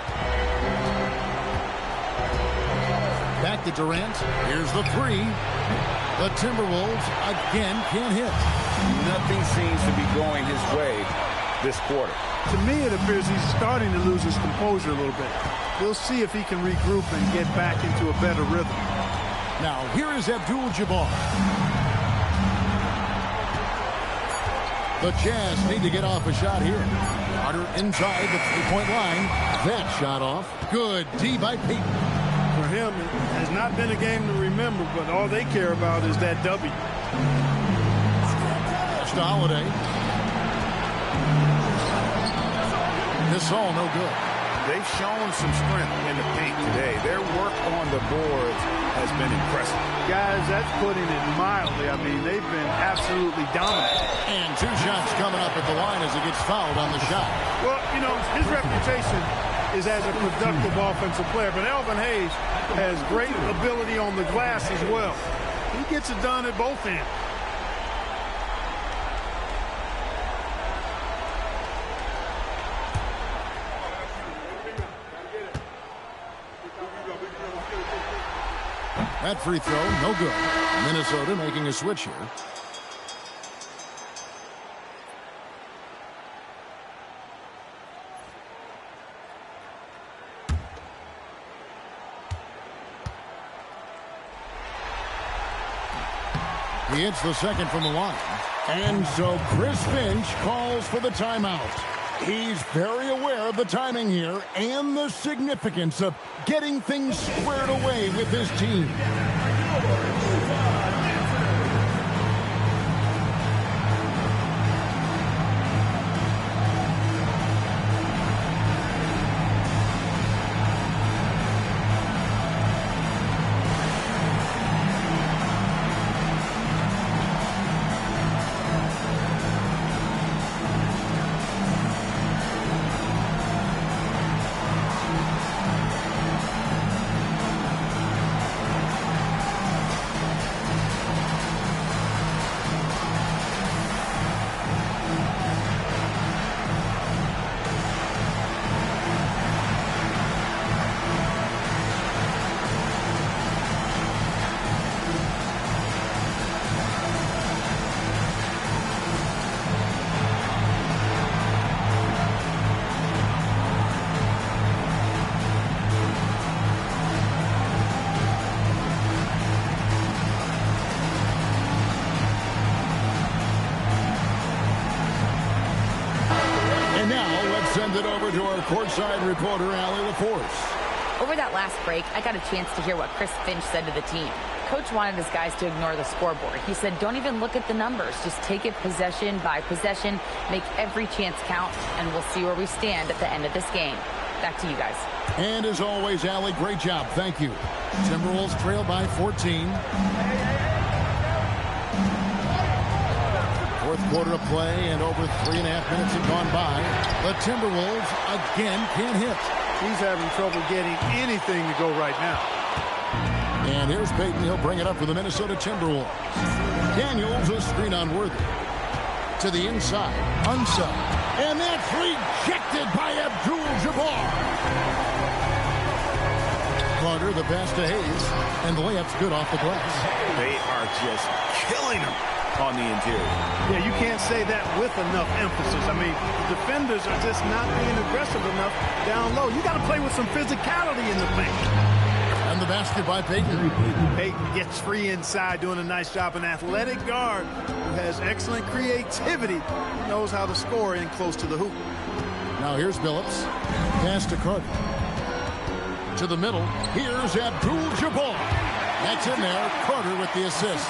Back to Durant. Here's the 3. The Timberwolves again can't hit. Nothing seems to be going his way this quarter. To me, it appears he's starting to lose his composure a little bit. We'll see if he can regroup and get back into a better rhythm. Now, here is Abdul-Jabbar. The Jazz need to get off a shot here. Carter inside the three-point line. That shot off. Good D by Payton. For him, it has not been a game to remember, but all they care about is that W. That's to Holiday. This all no good. They've shown some strength in the paint today. Their work on the boards has been impressive. Guys, that's putting it mildly. I mean, they've been absolutely dominant. And 2 shots coming up at the line as he gets fouled on the shot. Well, you know, his reputation is as a productive offensive player, but Elvin Hayes has great ability on the glass as well. He gets it done at both ends. That free throw, no good. Minnesota making a switch here. He hits the second from the line. And so Chris Finch calls for the timeout. He's very aware of the timing here and the significance of getting things squared away with his team. hand it over to our courtside reporter, Allie LaForce. Over that last break, I got a chance to hear what Chris Finch said to the team. Coach wanted his guys to ignore the scoreboard. He said, don't even look at the numbers. Just take it possession by possession, make every chance count, and we'll see where we stand at the end of this game. Back to you guys. And as always, Allie, great job. Thank you. Timberwolves trail by 14. Fourth quarter of play, and over 3.5 minutes have gone by. The Timberwolves again can't hit. He's having trouble getting anything to go right now. And here's Payton. He'll bring it up for the Minnesota Timberwolves. Daniels, a screen on Worthy. To the inside. Unsubbed. And that's rejected by Abdul-Jabbar. Carter, the pass to Hayes. And the layup's good off the glass. They are just killing him on the interior. Yeah, you can't say that with enough emphasis. I mean, the defenders are just not being aggressive enough down low. You got to play with some physicality in the paint. And the basket by Payton. Payton gets free inside, doing a nice job. An athletic guard who has excellent creativity. He knows how to score in close to the hoop. Now here's Billups. Pass to Carter. To the middle. Here's Abdul-Jabbar. That's in there. Carter with the assist.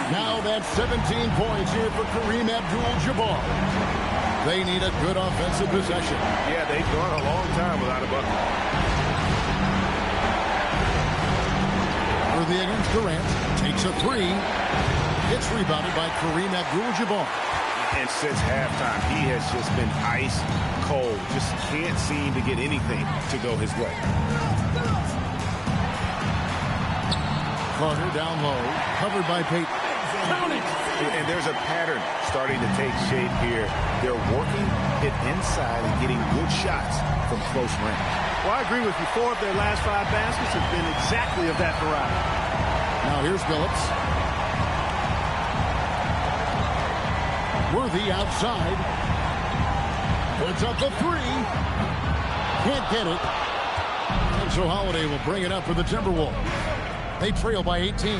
Now that's 17 points here for Kareem Abdul-Jabbar. They need a good offensive possession. Yeah, they've gone a long time without a bucket. Worthy against Durant. Takes a three. It's rebounded by Kareem Abdul-Jabbar. And since halftime, he has just been ice cold. Just can't seem to get anything to go his way. Carter down low, covered by Payton. And there's a pattern starting to take shape here. They're working it inside and getting good shots from close range. Well, I agree with you. 4 of their last 5 baskets have been exactly of that variety. Now here's Billups. Worthy outside. Puts up the three. Can't get it. And so Holiday will bring it up for the Timberwolves. They trail by 18.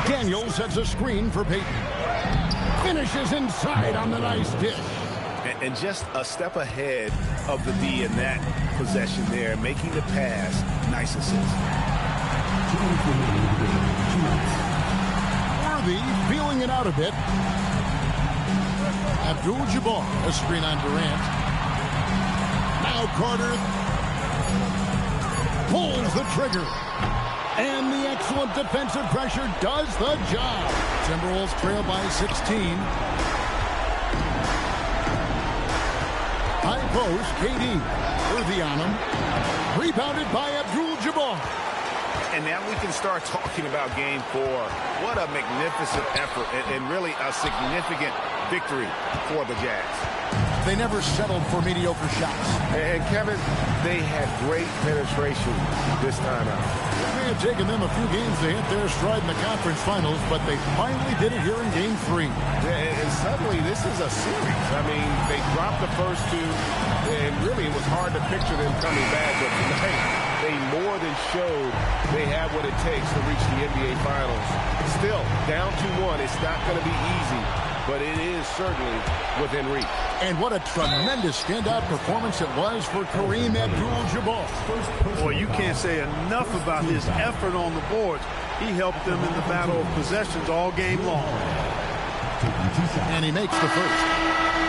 Daniels sets a screen for Payton. Finishes inside on the nice dish. And just a step ahead of the D in that possession there, making the pass. Nice assist. Worthy feeling it out a bit. Abdul-Jabbar, a screen on Durant. Now Carter pulls the trigger. And the excellent defensive pressure does the job. Timberwolves trail by 16. High post, KD. Worthy on him. Rebounded by Abdul-Jabbar. And now we can start talking about game 4. What a magnificent effort and really a significant victory for the Jazz. They never settled for mediocre shots. And Kevin, they had great penetration this time out. It may have taken them a few games to hit their stride in the conference finals, but they finally did it here in game 3. And suddenly this is a series. I mean, they dropped the first 2, and really it was hard to picture them coming back. But tonight, they more than showed they have what it takes to reach the NBA Finals. Still, down 2-1, it's not going to be easy, but it is certainly within reach. And what a tremendous standout performance it was for Kareem Abdul-Jabbar. Boy, you can't say enough about his effort on the boards. He helped them in the battle of possessions all game long. And he makes the first.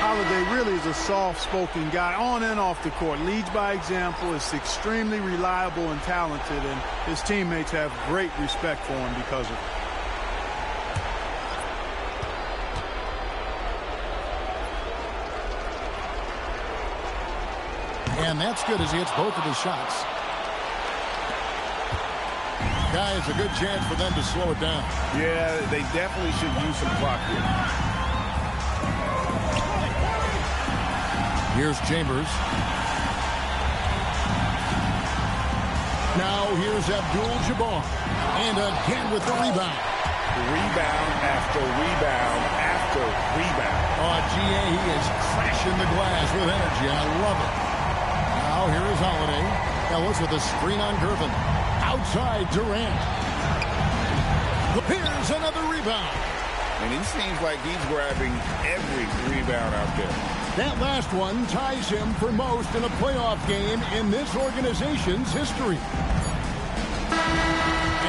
Holiday really is a soft-spoken guy on and off the court. Leads by example, is extremely reliable and talented, and his teammates have great respect for him because of it. And that's good as he hits both of his shots. Guys, a good chance for them to slow it down. Yeah, they definitely should use some clock here. Here's Chambers. Now here's Abdul-Jabbar. And again with the rebound. Rebound after rebound after rebound. Oh, GA, he is crashing the glass with energy. I love it. Now here is Holiday. Ellis with a screen on Gervin. Outside Durant. Here's another rebound. And he seems like he's grabbing every rebound out there. That last one ties him for most in a playoff game in this organization's history.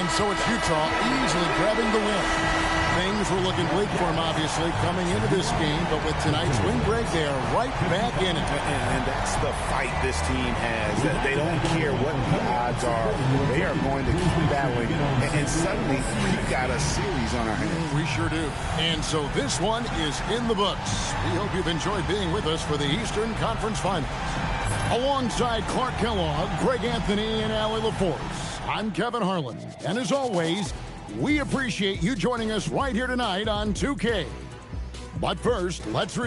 And so it's Utah easily grabbing the win. Things were looking bleak for him, obviously, coming into this game. But with tonight's win, Greg, they are right back in it. And that's the fight this team has. They don't care what the odds are. They are going to keep battling. And suddenly, we've got a series on our hands. We sure do. And so this one is in the books. We hope you've enjoyed being with us for the Eastern Conference Finals. Alongside Clark Kellogg, Greg Anthony, and Allie LaForce, I'm Kevin Harlan. And as always, we appreciate you joining us right here tonight on 2K. But first, let's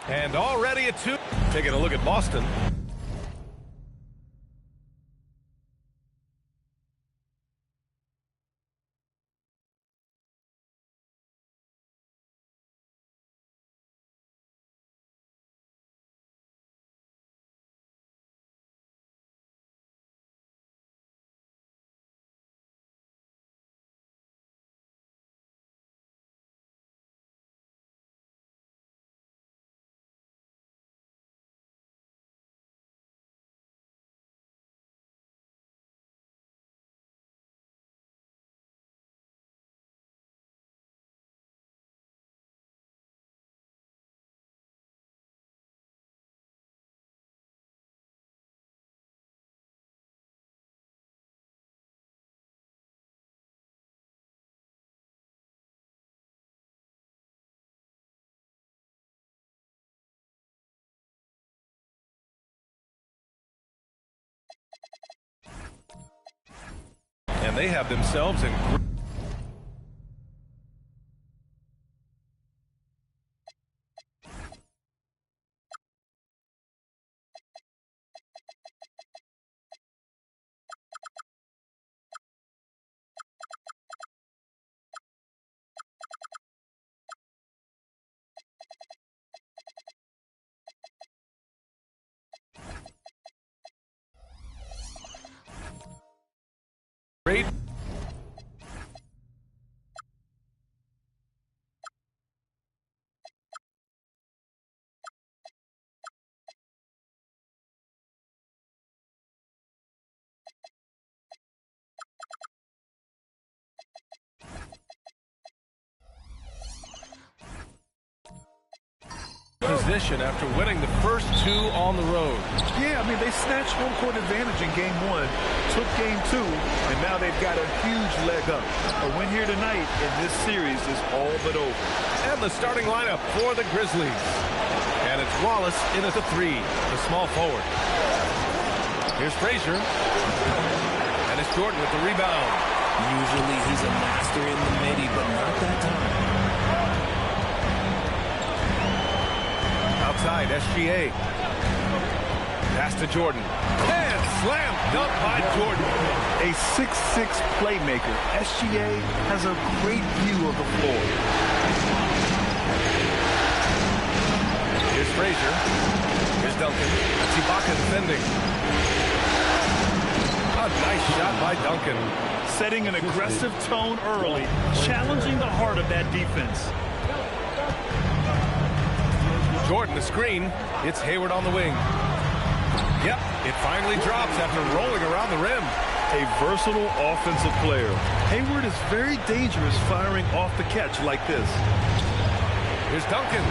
And already at 2. Taking a look at Boston. And they have themselves in great. position after winning the first 2 on the road. Yeah, I mean, they snatched home court advantage in game 1, took game 2, and now they've got a huge leg up. A win here tonight in this series is all but over. And the starting lineup for the Grizzlies. And it's Wallace in at the 3, the small forward. Here's Frazier. And it's Jordan with the rebound. Usually he's a master in the midi, but not that time. Outside, SGA. Pass to Jordan. And slam dunk by Jordan. A 6'6" playmaker. SGA has a great view of the floor. Here's Frazier. Here's Duncan. That's Ibaka defending. A nice shot by Duncan. Setting an aggressive tone early, challenging the heart of that defense. Jordan, the screen. It's Hayward on the wing. Yep, it finally drops after rolling around the rim. A versatile offensive player. Hayward is very dangerous firing off the catch like this. Here's Duncan.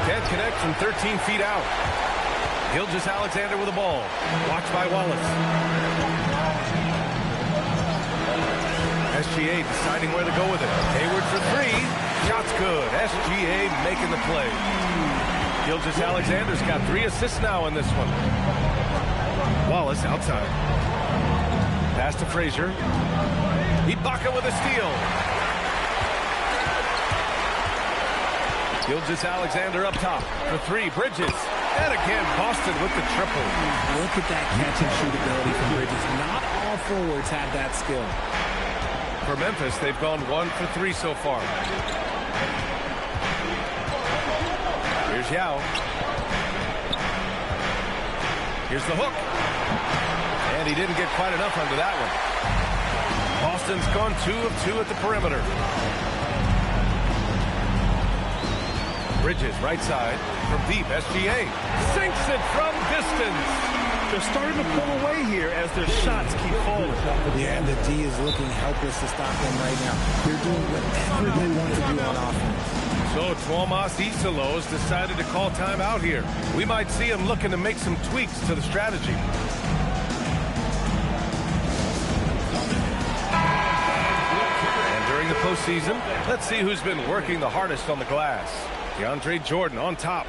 Can't connect from 13 feet out. Gilgeous-Alexander with the ball. Watched by Wallace. SGA deciding where to go with it. Hayward for 3. Shot's good. SGA making the play. Gilgeous-Alexander's got 3 assists now in this one. Wallace outside. Pass to Frazier. Ibaka with a steal. Gilgeous-Alexander up top for 3. Bridges. And again, Boston with the triple. Look at that catch and shoot ability from Bridges. Not all forwards have that skill. For Memphis, they've gone 1 for 3 so far. Here's Yao. Here's the hook. And he didn't get quite enough under that one. Boston's gone 2 of 2 at the perimeter. Bridges, right side, from deep, SGA. Sinks it from distance. They're starting to pull away here as their shots keep falling. Yeah, the D is looking helpless to stop them right now. They're doing whatever they want to do on offense. So Tuomas Isalos decided to call timeout here. We might see him looking to make some tweaks to the strategy. And during the postseason, let's see who's been working the hardest on the glass. DeAndre Jordan on top.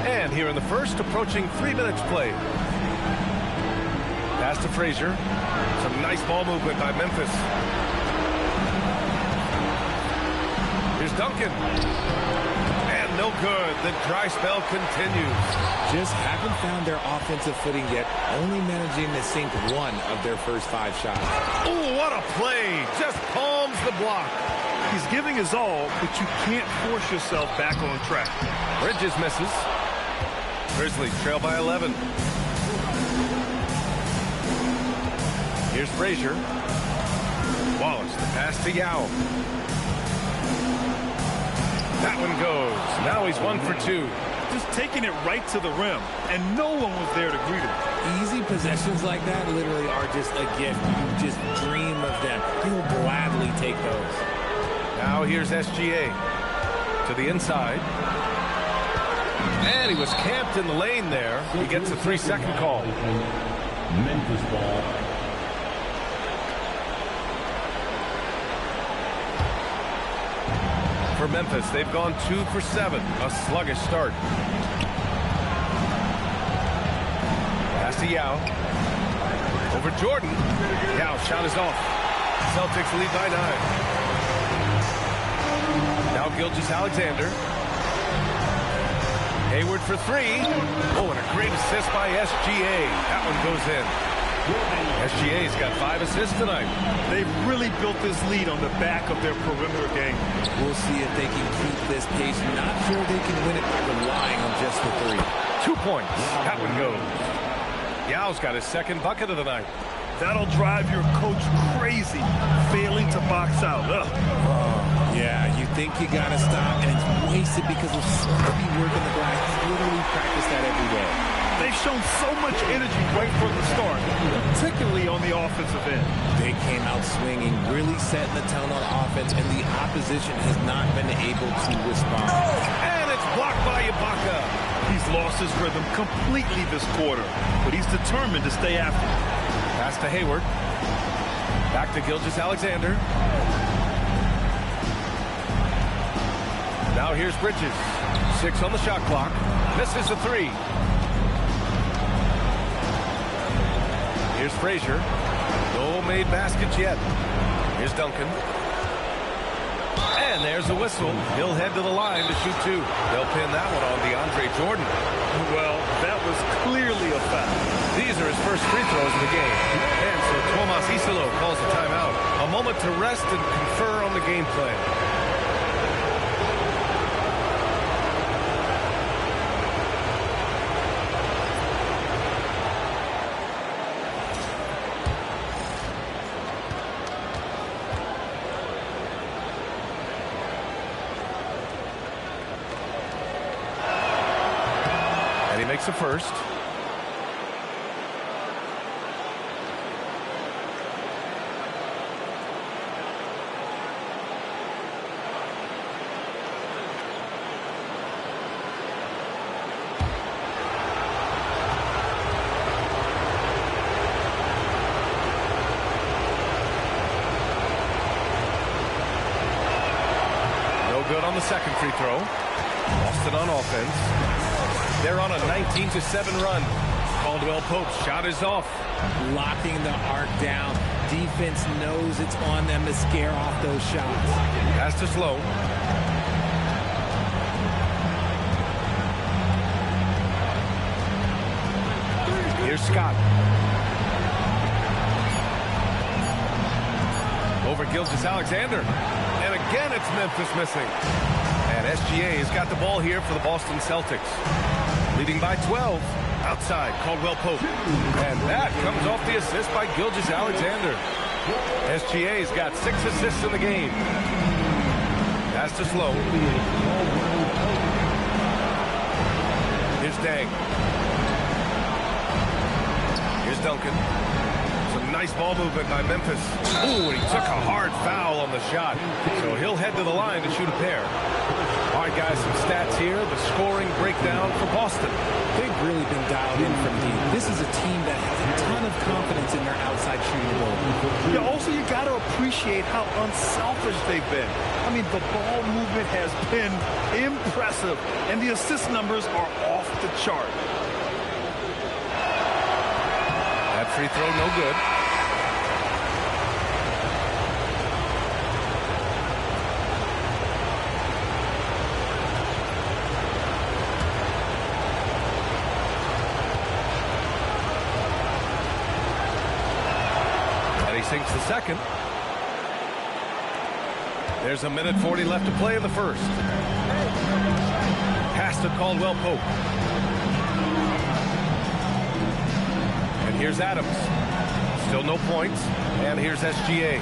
And here in the first, approaching 3 minutes played. Pass to Frazier. Some nice ball movement by Memphis. Here's Duncan. And no good. The dry spell continues. Just haven't found their offensive footing yet, only managing to sink 1 of their first 5 shots. Oh, what a play. Just palms the block. He's giving his all, but you can't force yourself back on track. Bridges misses. Grizzlies trail by 11. Here's Frazier. Wallace, the pass to Yao. That one goes. Now he's 1 for 2. Just taking it right to the rim, and no one was there to greet him. Easy possessions like that literally are just a gift. You just dream of them. He'll gladly take those. Now here's SGA to the inside. And he was camped in the lane there. He gets a 3-second call. Memphis ball. For Memphis, they've gone 2 for 7. A sluggish start. Pass to Yao. Over Jordan. Yao shot is off. Celtics lead by 9. Now Gilgeous-Alexander. Hayward for 3. Oh, and a great assist by SGA. That one goes in. SGA's got 5 assists tonight. They've really built this lead on the back of their perimeter game. We'll see if they can keep this pace. Not sure they can win it by relying on just the 3. 2 points. That one goes. Yao's got his 2nd bucket of the night. That'll drive your coach crazy, failing to box out. Yeah, you think you got to stop, and it's wasted because of sloppy work in the glass. He's literally practiced that every day. They've shown so much energy right from the start, particularly on the offensive end. They came out swinging, really setting the tone on offense, and the opposition has not been able to respond. And it's blocked by Ibaka. He's lost his rhythm completely this quarter, but he's determined to stay after it. Pass to Hayward. Back to Gilgeous-Alexander. Now here's Bridges. 6 on the shot clock. Misses the 3. Here's Frazier. No made baskets yet. Here's Duncan. And there's the whistle. He'll head to the line to shoot 2. They'll pin that one on DeAndre Jordan. Well, that was clearly a foul. These are his first free throws of the game. And so Tomas Isolo calls a timeout. A moment to rest and confer on the game plan. Makes a first. No good on the second free throw. Boston on offense. They're on a 19-7 run. Caldwell Pope's shot is off. Locking the arc down. Defense knows it's on them to scare off those shots. Pass to Slow. Here's Scott. Over Gilgeous-Alexander. And again, it's Memphis missing. And SGA has got the ball here for the Boston Celtics. Leading by 12. Outside, Caldwell Pope. And that comes off the assist by Gilgeous-Alexander. SGA's got 6 assists in the game. Pass to Slow. Here's Dang. Here's Duncan. Some nice ball movement by Memphis. Ooh, and he took a hard foul on the shot. So he'll head to the line to shoot a pair. All right, guys, some stats here. The scoring breakdown for Boston. They've really been dialed in from deep. This is a team that has a ton of confidence in their outside shooting ability. Yeah, also, you got to appreciate how unselfish they've been. I mean, the ball movement has been impressive, and the assist numbers are off the chart. That free throw, no good. Sinks the second. There's a minute 40 left to play in the first. Pass to Caldwell Pope. And here's Adams. Still no points. And here's SGA.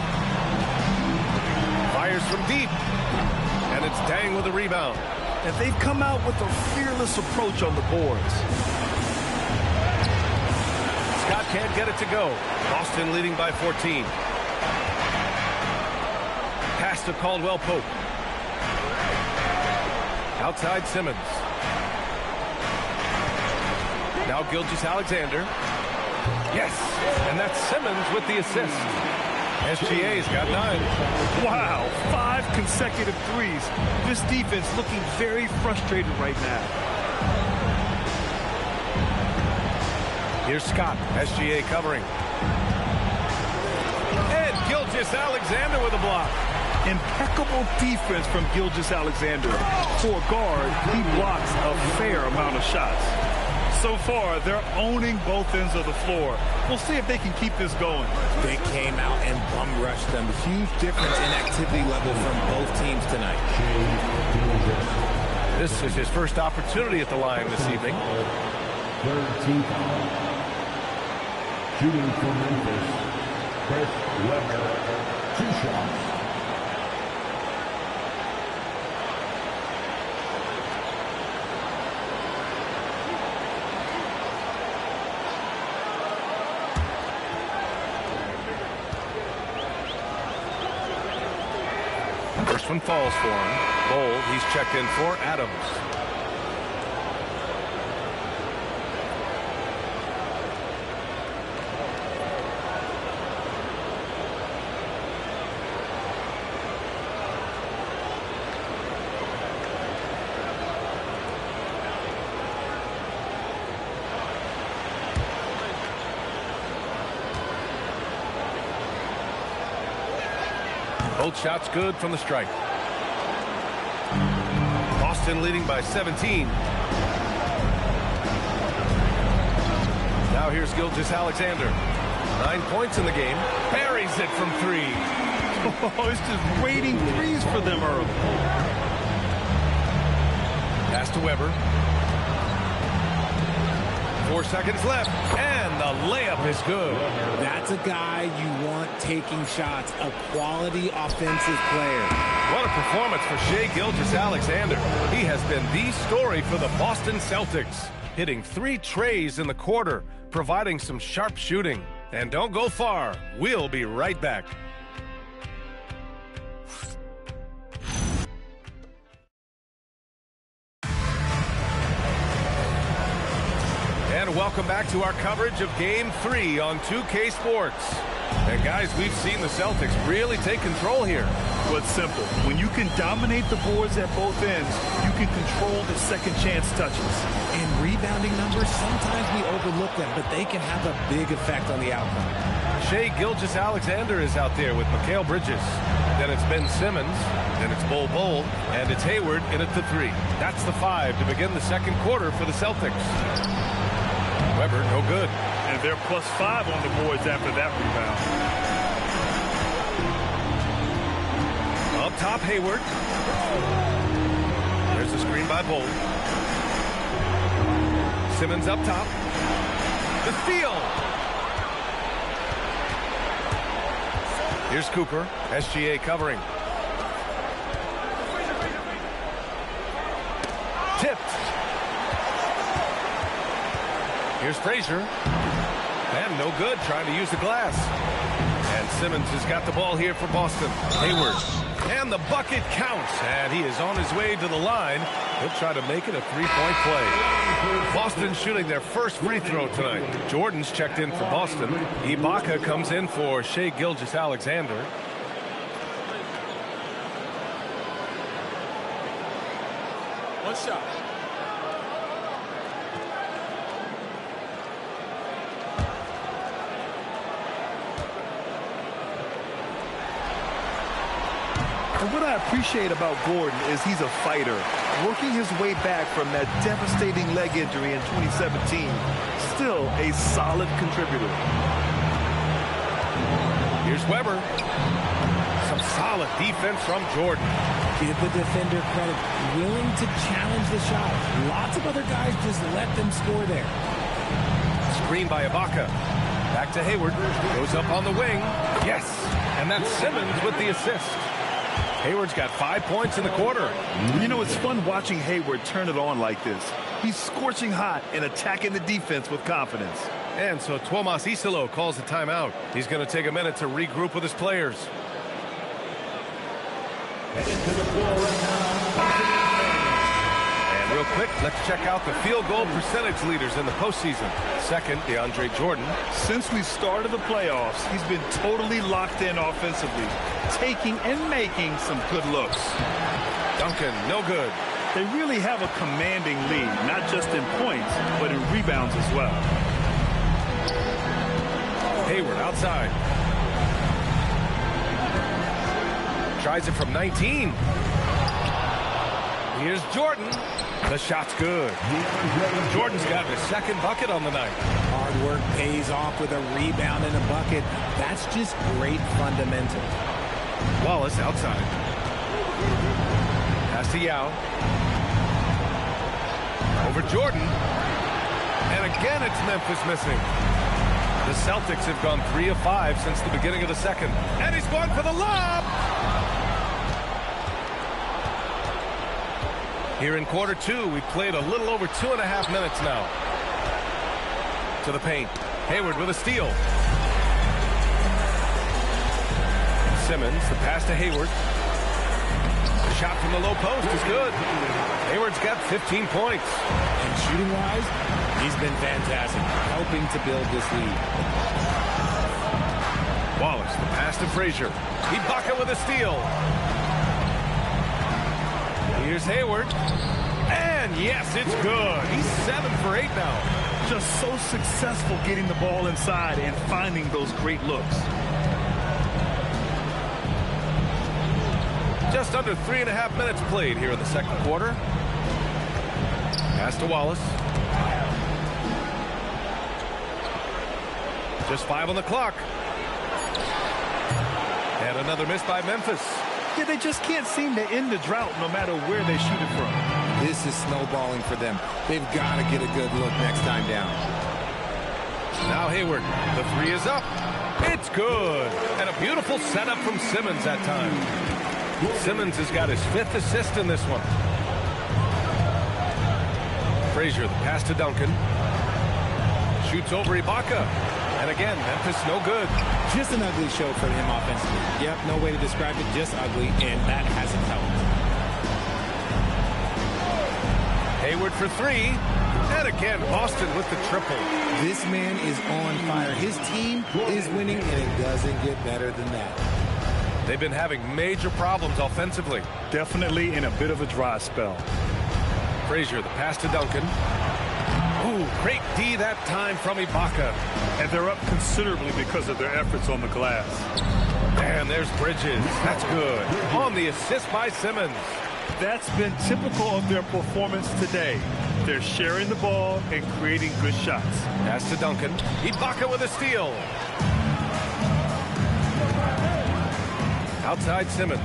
Fires from deep. And it's Dang with a rebound. And they've come out with a fearless approach on the boards. Scott can't get it to go. Boston leading by 14. Pass to Caldwell Pope. Outside Simmons. Now Gilgeous-Alexander. Yes, and that's Simmons with the assist. SGA's got 9. Wow, 5 consecutive threes. This defense looking very frustrated right now. Here's Scott. SGA covering. And Gilgeous-Alexander with a block. Impeccable defense from Gilgeous-Alexander. For a guard, he blocks a fair amount of shots. So far, they're owning both ends of the floor. We'll see if they can keep this going. They came out and bum rushed them. Huge difference in activity level from both teams tonight. This is his first opportunity at the line this evening. Third team foul. Shooting for Memphis, Chris Webber, 2 shots. one falls for him. Bold, he's checked in for Adams. Both shots good from the strike. Boston leading by 17. Now here's Gilgeous-Alexander. 9 points in the game. Buries it from 3. Oh, it's just raining threes for them early. Pass to Weber. 4 seconds left, and the layup is good. That's a guy you want taking shots, a quality offensive player. What a performance for Shai Gilgeous-Alexander. He has been the story for the Boston Celtics, hitting 3 trays in the quarter, providing some sharp shooting. And don't go far. We'll be right back. And welcome back to our coverage of Game 3 on 2K Sports. And guys, we've seen the Celtics really take control here. Well, it's simple. When you can dominate the boards at both ends, you can control the second chance touches. And rebounding numbers, sometimes we overlook them, but they can have a big effect on the outcome. Shai Gilgeous-Alexander is out there with Mikal Bridges. Then it's Ben Simmons. Then it's Bold. And it's Hayward in at the 3. That's the 5 to begin the second quarter for the Celtics. Weber, no good. And they're +5 on the boards after that rebound. Up top, Hayward. There's the screen by Bold. Simmons up top. The steal. Here's Cooper. SGA covering. Tipped. Here's Frazier. And no good, trying to use the glass. And Simmons has got the ball here for Boston. Hayward. And the bucket counts. And he is on his way to the line. He'll try to make it a 3-point play. Boston shooting their first free throw tonight. Jordan's checked in for Boston. Ibaka comes in for Shai Gilgeous-Alexander. One shot. And what I appreciate about Gordon is he's a fighter, working his way back from that devastating leg injury in 2017. Still a solid contributor. Here's Weber. Some solid defense from Jordan. Give the defender credit, willing to challenge the shot. Lots of other guys just let them score there. Screen by Ibaka. Back to Hayward. Goes up on the wing. Yes. And that's Simmons with the assist. Hayward's got 5 points in the quarter. You know, it's fun watching Hayward turn it on like this. He's scorching hot and attacking the defense with confidence. And so Tuomas Isalo calls the timeout. He's going to take a minute to regroup with his players. And real quick, let's check out the field goal percentage leaders in the postseason. Second, DeAndre Jordan. Since we started the playoffs, he's been totally locked in offensively, taking and making some good looks. Duncan, no good. They really have a commanding lead, not just in points, but in rebounds as well. Hayward outside. Tries it from 19. Here's Jordan. The shot's good. Jordan's got his second bucket on the night. Hard work pays off with a rebound and a bucket. That's just great fundamentals. Wallace outside. Pass to Yao. Over Jordan. And again, it's Memphis missing. The Celtics have gone 3 of 5 since the beginning of the second. And he's going for the lob. Here in quarter 2, we played a little over 2.5 minutes now. To the paint. Hayward with a steal. Simmons, the pass to Hayward. Shot from the low post is good. Hayward's got 15 points. And shooting-wise, he's been fantastic, helping to build this lead. Wallace, the pass to Frazier. Ibaka with a steal. Here's Hayward. And yes, it's good. He's 7 for 8 now. Just so successful getting the ball inside and finding those great looks. Just under 3.5 minutes played here in the second quarter. Pass to Wallace. Just 5 on the clock. And another miss by Memphis. Yeah, they just can't seem to end the drought no matter where they shoot it from. This is snowballing for them. They've got to get a good look next time down. Now Hayward. The 3 is up. It's good. And a beautiful setup from Simmons that time. Simmons has got his 5th assist in this one. Frazier, the pass to Duncan. Shoots over Ibaka. And again, Memphis no good. Just an ugly show for him offensively. Yep, no way to describe it, just ugly, and that hasn't helped. Hayward for 3. And again, Boston with the triple. This man is on fire. His team is winning, and it doesn't get better than that. They've been having major problems offensively. Definitely in a bit of a dry spell. Frazier, the pass to Duncan. Ooh, great D that time from Ibaka. And they're up considerably because of their efforts on the glass. And there's Bridges. That's good. On the assist by Simmons. That's been typical of their performance today. They're sharing the ball and creating good shots. Pass to Duncan. Ibaka with a steal. Outside Simmons.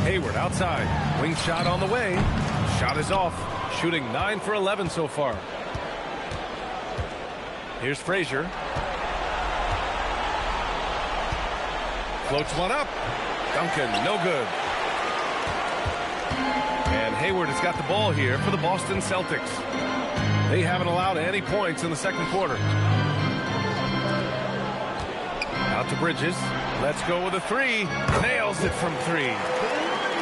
Hayward outside. Wing shot on the way. Shot is off. Shooting 9 for 11 so far. Here's Frazier. Floats one up. Duncan, no good. And Hayward has got the ball here for the Boston Celtics. They haven't allowed any points in the second quarter. Out to Bridges. Let's go with a 3. Nails it from 3.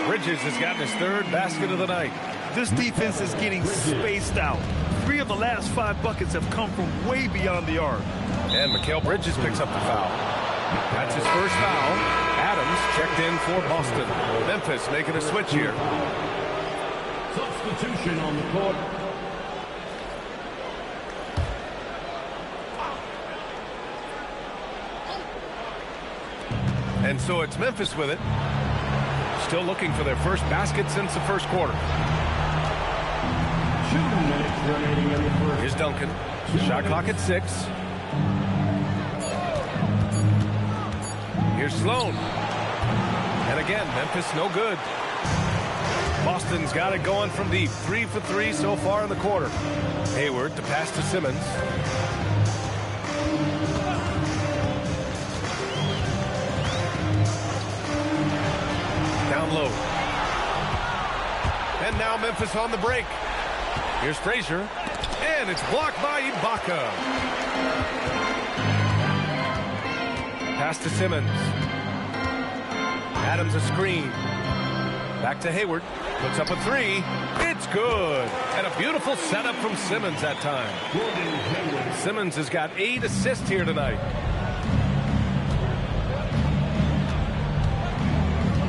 Bridges has gotten his 3rd basket of the night. This defense is getting spaced out. 3 of the last 5 buckets have come from way beyond the arc. And Mikal Bridges picks up the foul. That's his first foul. Adams checked in for Boston. Memphis making a switch here. Substitution on the court. And so it's Memphis with it. Still looking for their first basket since the first quarter. 2 minutes remaining in the first. Here's Duncan. Shot clock at 6. Here's Sloan. And again, Memphis no good. Boston's got it going from deep. 3 for 3 so far in the quarter. Hayward to pass to Simmons. Down low. And now Memphis on the break. Here's Frazier. And it's blocked by Ibaka. Pass to Simmons. Adams a screen. Back to Hayward. Puts up a 3. It's good. And a beautiful setup from Simmons that time. Simmons has got 8 assists here tonight.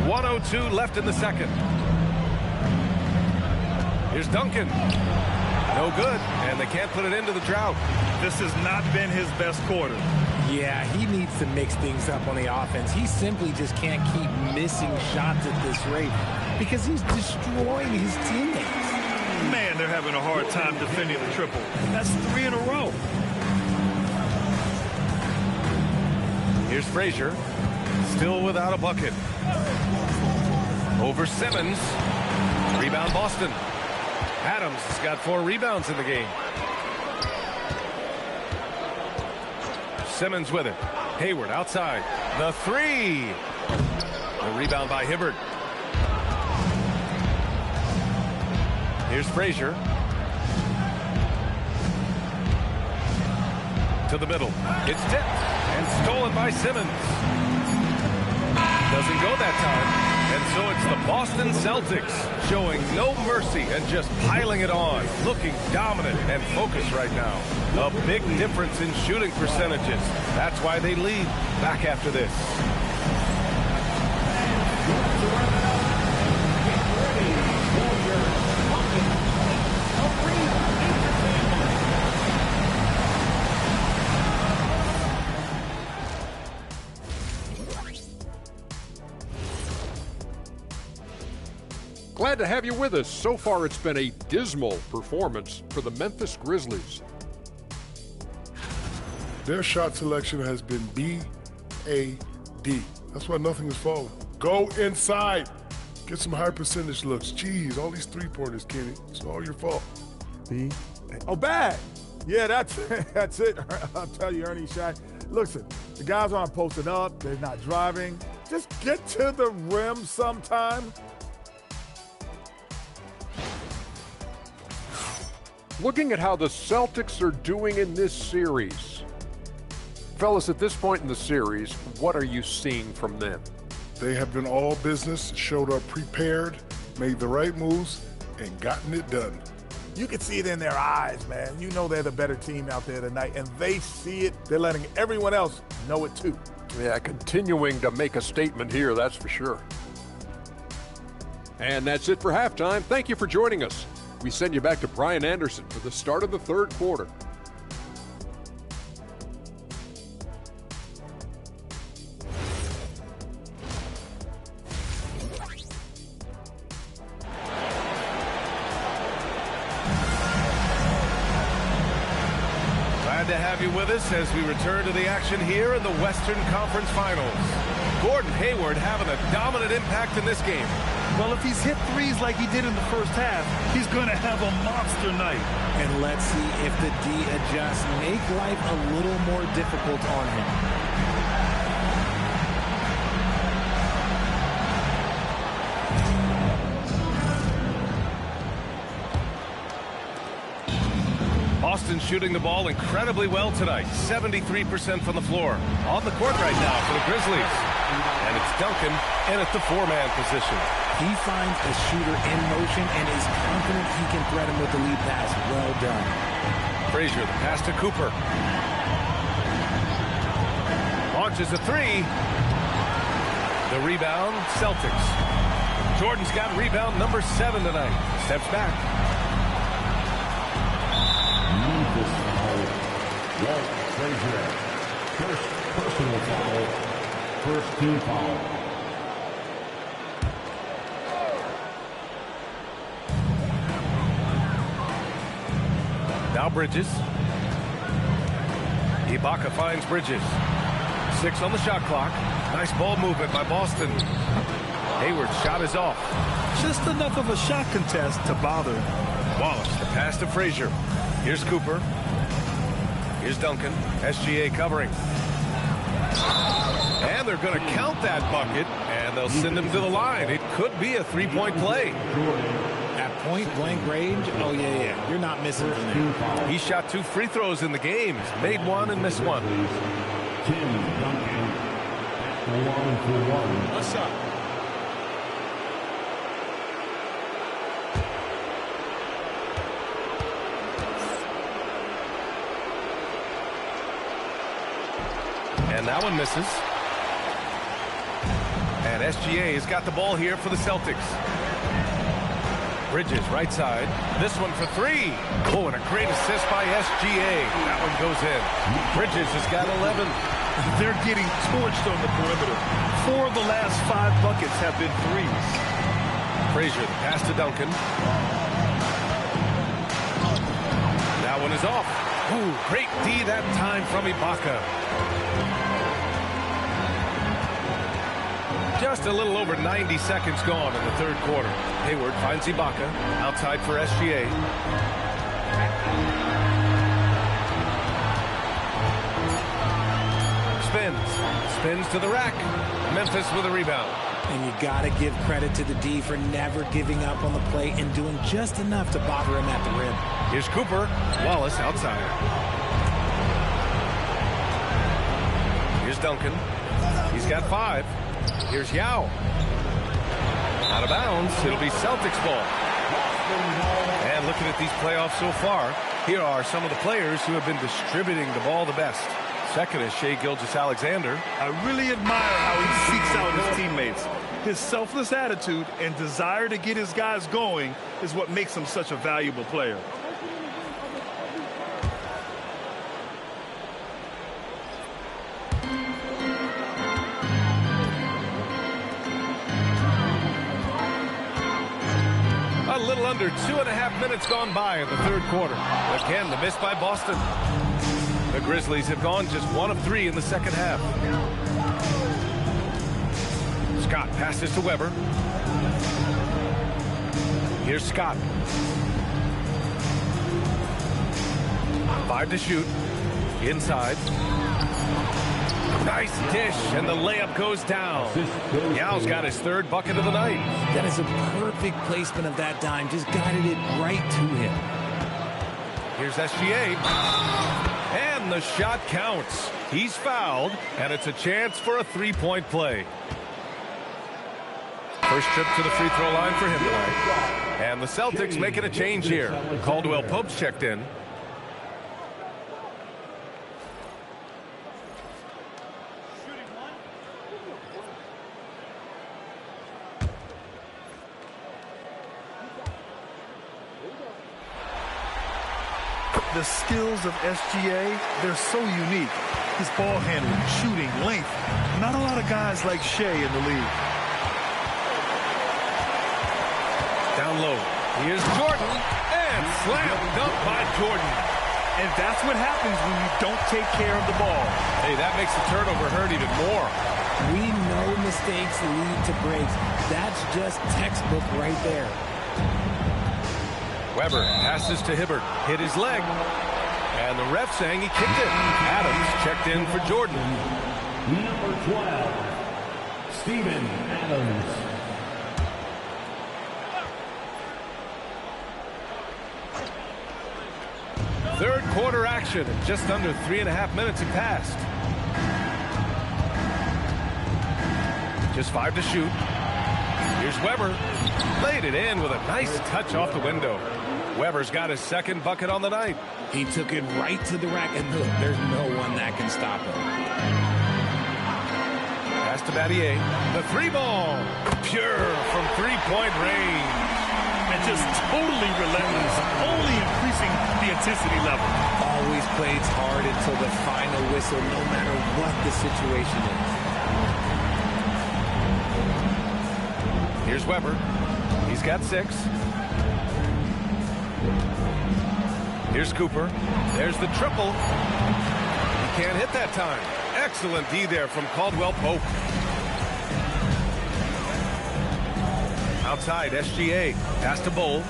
1:02 left in the second. Here's Duncan. No good. And they can't put it into the drought. This has not been his best quarter. Yeah, he needs to mix things up on the offense. He simply just can't keep missing shots at this rate because he's destroying his teammates. Man, they're having a hard time defending the triple. That's 3 in a row. Here's Frazier. Still without a bucket. Over Simmons. Rebound Boston. Adams has got 4 rebounds in the game. Simmons with it. Hayward outside. The 3. The rebound by Hibbert. Here's Frazier. To the middle. It's tipped and stolen by Simmons. Doesn't go that time. And so it's the Boston Celtics showing no mercy and just piling it on, looking dominant and focused right now. A big difference in shooting percentages. That's why they lead back after this. Glad to have you with us. So far, it's been a dismal performance for the Memphis Grizzlies. Their shot selection has been B-A-D. That's why nothing is falling. Go inside. Get some high percentage looks. Jeez, all these three-pointers, Kenny. It's all your fault. Oh, bad. Yeah, that's it. I'll tell you, Ernie Shaq. Listen, the guys aren't posted up. They're not driving. Just get to the rim sometime. Looking at how the Celtics are doing in this series. Fellas, at this point in the series, what are you seeing from them? They have been all business, showed up prepared, made the right moves, and gotten it done. You can see it in their eyes, man. You know they're the better team out there tonight, and they see it. They're letting everyone else know it too. Yeah, continuing to make a statement here, that's for sure. And that's it for halftime. Thank you for joining us. We send you back to Brian Anderson for the start of the third quarter. Glad to have you with us as we return to the action here in the Western Conference Finals. Gordon Hayward having a dominant impact in this game. Well, if he's hit threes like he did in the first half, he's going to have a monster night. And let's see if the D adjusts, make life a little more difficult on him. Boston shooting the ball incredibly well tonight. 73% from the floor. On the court right now for the Grizzlies. And it's Duncan in at the four-man position. He finds a shooter in motion and is confident he can thread him with the lead pass. Well done. Frazier, the pass to Cooper. Launches a three. The rebound, Celtics. Jordan's got rebound number 7 tonight. Steps back. Walt Frazier. First personal foul. First team foul. Now Bridges. Ibaka finds Bridges. 6 on the shot clock. Nice ball movement by Boston. Hayward's shot is off. Just enough of a shot contest to bother him. Wallace, the pass to Frazier. Here's Cooper. Here's Duncan. SGA covering. And they're going to count that bucket, and they'll send him to the line. It could be a three-point play. At point-blank range, oh, yeah. You're not missing from there. He shot 2 free throws in the game. Made 1 and missed 1. Tim Duncan. 1 for 1. What's up? And that one misses. And SGA has got the ball here for the Celtics. Bridges, right side. This one for 3. Oh, and a great assist by SGA. That one goes in. Bridges has got 11. They're getting torched on the perimeter. 4 of the last 5 buckets have been threes. Frazier, the pass to Duncan. That one is off. Ooh, great D that time from Ibaka. Just a little over 90 seconds gone in the third quarter. Hayward finds Ibaka outside for SGA. Spins to the rack. Memphis with a rebound. And you got to give credit to the D for never giving up on the play and doing just enough to bother him at the rim. Here's Cooper. Wallace outside. Here's Duncan. He's got 5. Here's Yao. Out of bounds. It'll be Celtics ball. And looking at these playoffs so far, here are some of the players who have been distributing the ball the best. Second is Shai Gilgeous-Alexander. I really admire how he seeks out his teammates. His selfless attitude and desire to get his guys going is what makes him such a valuable player. A little under 2.5 minutes gone by in the third quarter. Again, the miss by Boston. The Grizzlies have gone just 1 of 3 in the second half. Scott passes to Weber. Here's Scott. 5 to shoot. Inside. Nice dish, and the layup goes down. Yao's got his 3rd bucket of the night. That is a perfect placement of that dime. Just guided it right to him. Here's SGA. And the shot counts. He's fouled, and it's a chance for a 3-point play. First trip to the free throw line for him tonight. And the Celtics making a change here. Caldwell Pope's checked in. The skills of SGA, they're so unique. His ball handling, shooting, length. Not a lot of guys like Shai in the league. Down low. Here's Jordan. And slam dunk by Jordan. And that's what happens when you don't take care of the ball. Hey, that makes the turnover hurt even more. We know mistakes lead to breaks. That's just textbook right there. Weber passes to Hibbert. Hit his leg. And the ref saying he kicked it. Adams checked in for Jordan. Number 12, Steven Adams. Third quarter action. Just under 3.5 minutes have passed. Just 5 to shoot. Here's Weber. Laid it in with a nice touch off the window. Weber's got his 2nd bucket on the night. He took it right to the rack, and look, there's no one that can stop him. Pass to Battier. The 3-ball. Pure from 3-point range. And just totally relentless, only increasing the intensity level. Always plays hard until the final whistle, no matter what the situation is. Here's Weber. He's got 6. Here's Cooper. There's the triple. He can't hit that time. Excellent D there from Caldwell Pope. Outside, SGA. Pass to Bull.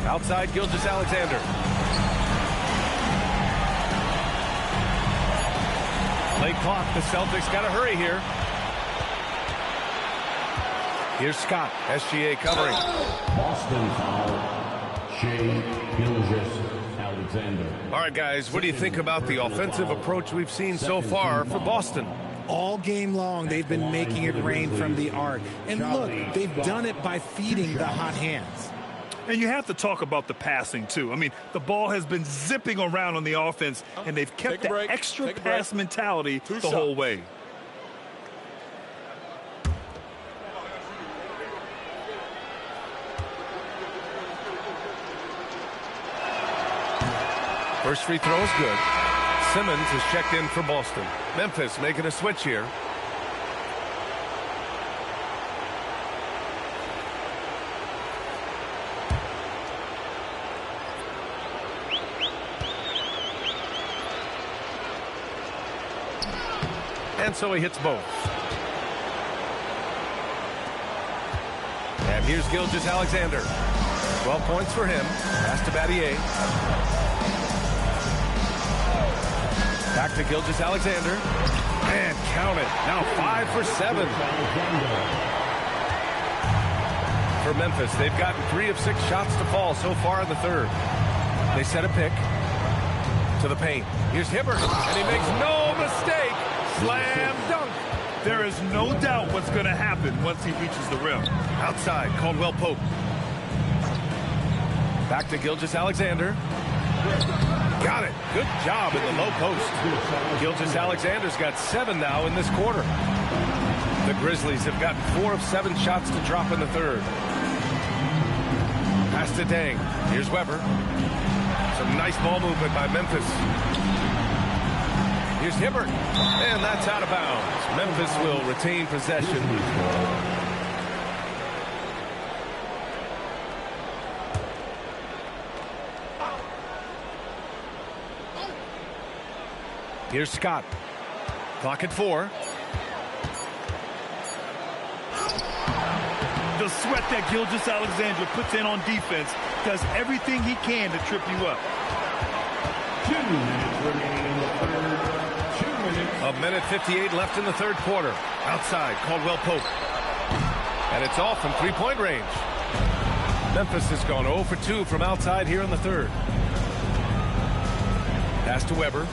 Outside, Gilgeous-Alexander. Late clock. The Celtics got to hurry here. Here's Scott. SGA covering. Boston foul. Shai Gilgeous-Alexander. All right, guys, what do you think about the offensive approach we've seen so far for Boston? All game long, they've been making it rain from the arc. And look, they've done it by feeding the hot hands. And you have to talk about the passing, too. I mean, the ball has been zipping around on the offense, and they've kept the extra pass mentality the whole way. First free throw is good. Simmons is checked in for Boston. Memphis making a switch here. And so he hits both. And here's Gilgeous-Alexander. 12 points for him. Pass to Battier. Back to Gilgeous-Alexander. And count it. Now 5 for 7. For Memphis, they've gotten 3 of 6 shots to fall so far in the third. They set a pick to the paint. Here's Hibbert, and he makes no mistake. Slam dunk. There is no doubt what's going to happen once he reaches the rim. Outside, Caldwell Pope. Back to Gilgeous-Alexander. Got it. Good job in the low post. Gilgeous-Alexander's got 7 now in this quarter. The Grizzlies have gotten 4 of 7 shots to drop in the third. Pass to Dang. Here's Weber. Some nice ball movement by Memphis. Here's Hibbert. And that's out of bounds. Memphis will retain possession. Here's Scott. Clock at 4. The sweat that Gilgeous-Alexander puts in on defense does everything he can to trip you up. 2 minutes remaining in the third. 2 minutes. A minute 58 left in the third quarter. Outside, Caldwell Pope. And it's off from three-point range. Memphis has gone 0 for 2 from outside here in the third. Pass to Weber.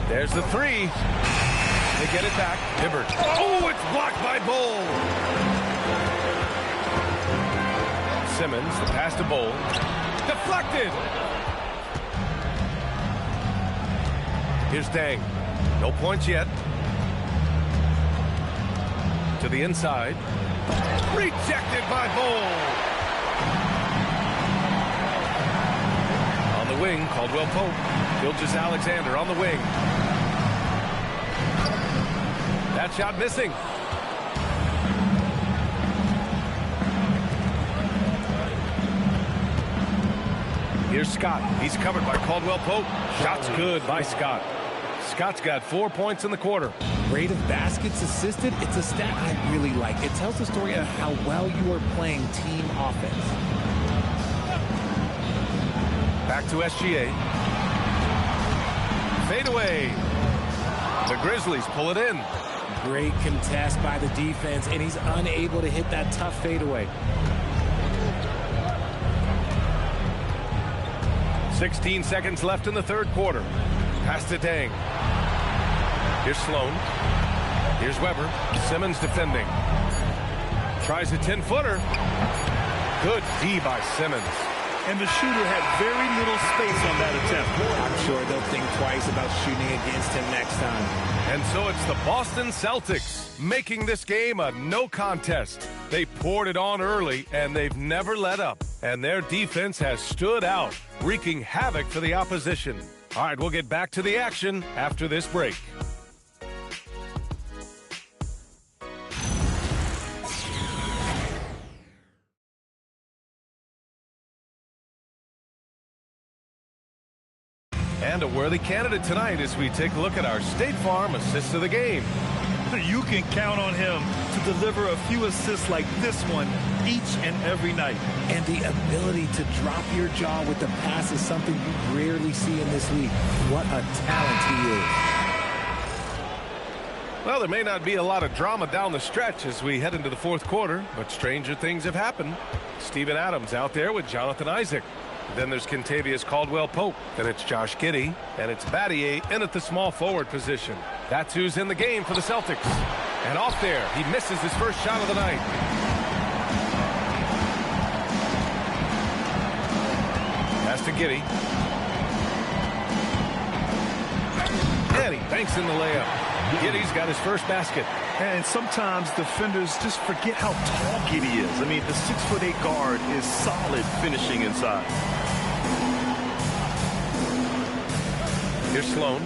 There's the 3. They get it back. Hibbert. Oh, it's blocked by Bull. Simmons, the pass to Bull. Deflected. Here's Dang. No points yet. To the inside. Rejected by Bull. On the wing, Caldwell Pope. Gilgeous-Alexander on the wing. That shot missing. Here's Scott. He's covered by Caldwell Pope. Shot's good by Scott. Scott's got 4 points in the quarter. Rate of baskets assisted, it's a stat I really like. It tells the story of how well you are playing team offense. Back to SGA. Fade away. The Grizzlies pull it in. Great contest by the defense, and he's unable to hit that tough fadeaway. 16 seconds left in the third quarter. Pass to Dang. Here's Sloan. Here's Weber. Simmons defending. Tries a 10-footer. Good D by Simmons. And the shooter had very little space on that attempt. I'm sure they'll think twice about shooting against him next time. And so it's the Boston Celtics making this game a no contest. They poured it on early, and they've never let up. And their defense has stood out, wreaking havoc for the opposition. All right, we'll get back to the action after this break. And a worthy candidate tonight as we take a look at our State Farm assist of the game. You can count on him to deliver a few assists like this one each and every night. And the ability to drop your jaw with the pass is something you rarely see in this league. What a talent he is. Well, there may not be a lot of drama down the stretch as we head into the fourth quarter, but stranger things have happened. Steven Adams out there with Jonathan Isaac. Then there's Kentavious Caldwell-Pope. Then it's Josh Giddey. And it's Battier in at the small forward position. That's who's in the game for the Celtics. And off there, he misses his first shot of the night. Pass to Giddey. And he banks in the layup. Giddey's got his first basket. And sometimes defenders just forget how tall Giddey is. I mean, the 6'8" guard is solid finishing inside. Here's Sloan.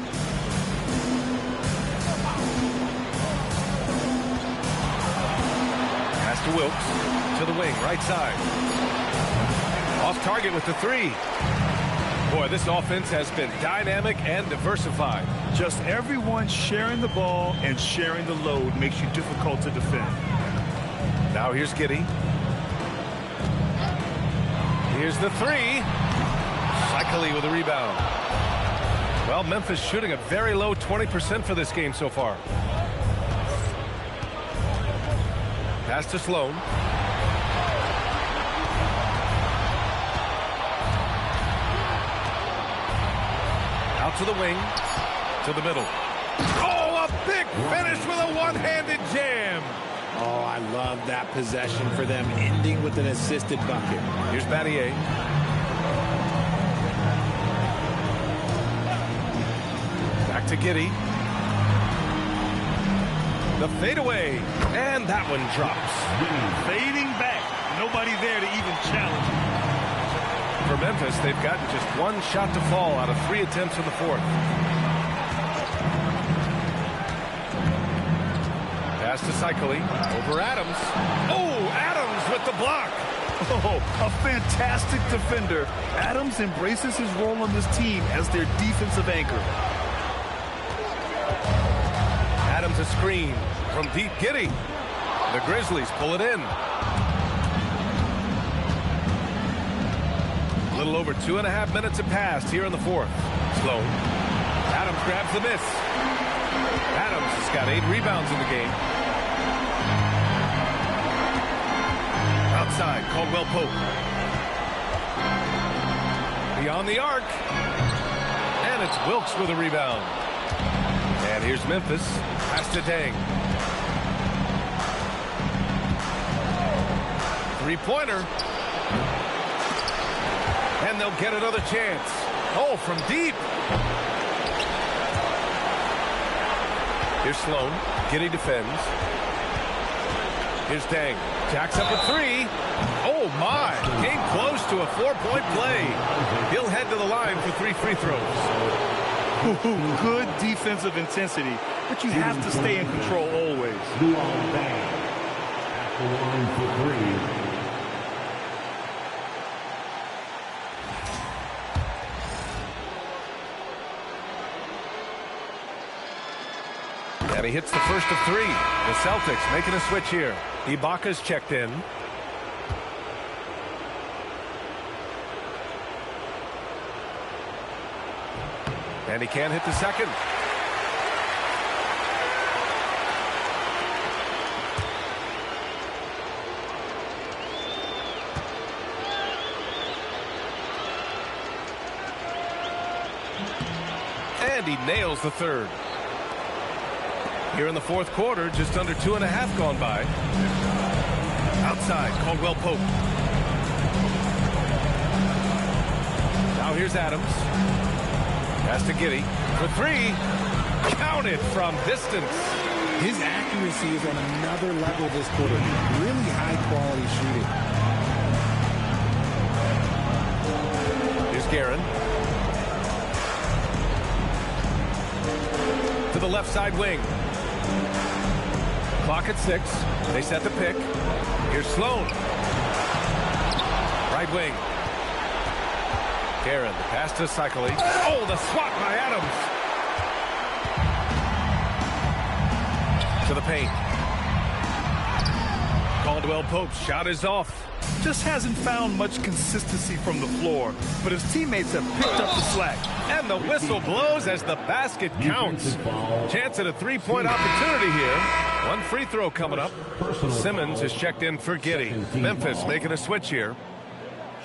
Pass to Wilkes. To the wing, right side. Off target with the 3. Boy, this offense has been dynamic and diversified. Just everyone sharing the ball and sharing the load makes you difficult to defend. Now here's Giddey. Here's the 3. Shikely with a rebound. Well, Memphis shooting a very low 20% for this game so far. Pass to Sloan. Out to the wing. To the middle. Oh, a big finish with a one-handed jam. Oh, I love that possession for them, ending with an assisted bucket. Here's Battier. Back to Giddey. The fadeaway, and that one drops. Fading back. Nobody there to even challenge him. For Memphis, they've gotten just one shot to fall out of 3 attempts in the fourth. Pass to Cycli. Over Adams. Oh, Adams with the block. Oh, a fantastic defender. Adams embraces his role on this team as their defensive anchor. Adams a screen from deep. Giddey. The Grizzlies pull it in. A little over 2.5 minutes have passed here in the fourth. Sloan. Adams grabs the miss. Adams has got 8 rebounds in the game. Outside, Caldwell Pope. Beyond the arc. And it's Wilkes with a rebound. And here's Memphis. Pass to Dang. Three-pointer. And they'll get another chance. Oh, from deep. Here's Sloan. Giddey defends. Here's Dang. Jacks up a 3. Oh, my. Came close to a 4-point play. He'll head to the line for 3 free throws. Good defensive intensity, but you have to stay in control always. At the line for 3. And he hits the first of 3. The Celtics making a switch here. Ibaka's checked in. And he can't hit the second. And he nails the third. Here in the fourth quarter, just under 2.5 gone by. Outside, Caldwell Pope. Now here's Adams. Pass to Giddey for 3. Counted from distance. His accuracy is on another level this quarter. Really high-quality shooting. Here's Guerin. To the left side wing. Clock at 6. They set the pick. Here's Sloan. Right wing. Guerin, the pass to Cycli. Oh, the swat by Adams. To the paint. Caldwell Pope's shot is off. Just hasn't found much consistency from the floor, but his teammates have picked up the slack. And the whistle blows as the basket counts. Chance at a 3-point opportunity here. 1 free throw coming up. Simmons is checked in for Giddey. Memphis making a switch here.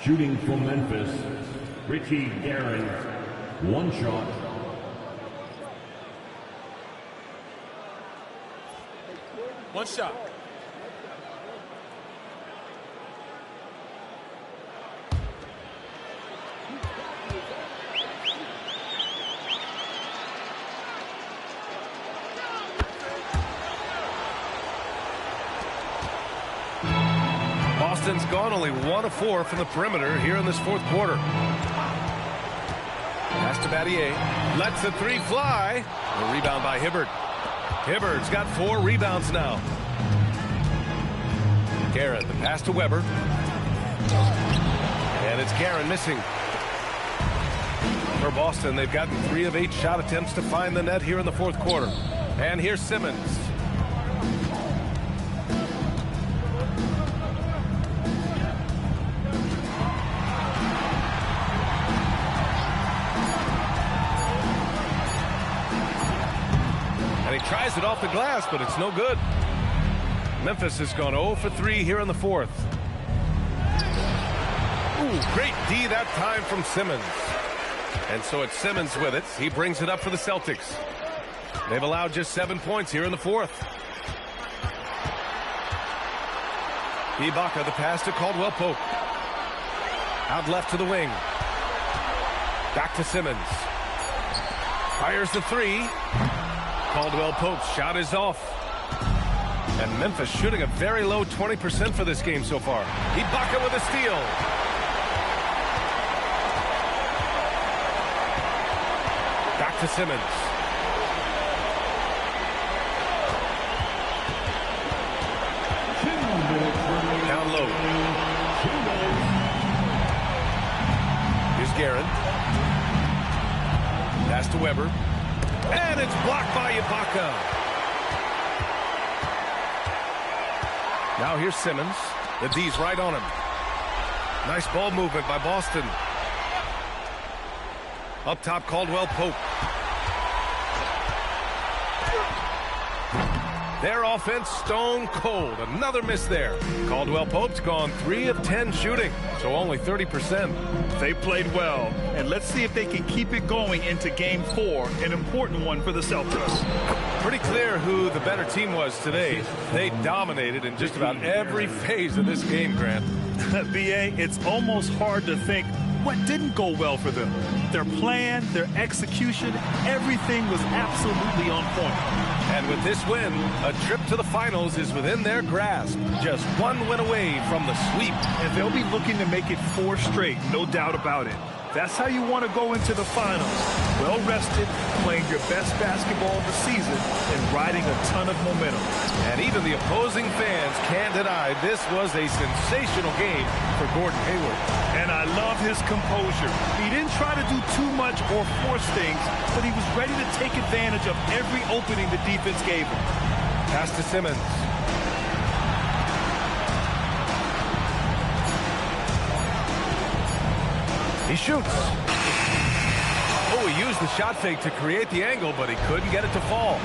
Shooting for Memphis, Richie Guerin, 1 shot. One shot. Boston's gone only 1 of 4 from the perimeter here in this fourth quarter. Pass to Battier. Lets the 3 fly. A rebound by Hibbert. Hibbert's got 4 rebounds now. Guerin, the pass to Weber. And it's Guerin missing. For Boston, they've gotten 3 of 8 shot attempts to find the net here in the fourth quarter. And here's Simmons. And he tries it off the glass, but it's no good. Memphis has gone 0 for 3 here in the fourth. Ooh, great D that time from Simmons. And so it's Simmons with it. He brings it up for the Celtics. They've allowed just 7 points here in the fourth. Ibaka, the pass to Caldwell Pope. Out left to the wing. Back to Simmons. Fires the three. Caldwell Pope's shot is off. And Memphis shooting a very low 20% for this game so far. Ibaka with a steal. Back to Simmons. Down low. Here's Guerin. Pass to Weber. And it's blocked by Ibaka. Now here's Simmons. The D's right on him. Nice ball movement by Boston. Up top, Caldwell Pope. Their offense stone cold. Another miss there. Caldwell Pope's gone 3 of 10 shooting, so only 30%. They played well, and let's see if they can keep it going into Game 4, an important one for the Celtics. Pretty clear who the better team was today. They dominated in just about every phase of this game, Grant. B.A., it's almost hard to think what didn't go well for them. Their plan, their execution, everything was absolutely on point. And with this win, a trip to the finals is within their grasp. Just one win away from the sweep. And they'll be looking to make it 4 straight, no doubt about it. That's how you want to go into the finals. Well rested, playing your best basketball of the season, and riding a ton of momentum. And even the opposing fans can't deny this was a sensational game for Gordon Hayward. And I love his composure. He didn't try to do too much or force things, but he was ready to take advantage of every opening the defense gave him. Pass to Simmons. He shoots. Oh, he used the shot fake to create the angle, but he couldn't get it to fall.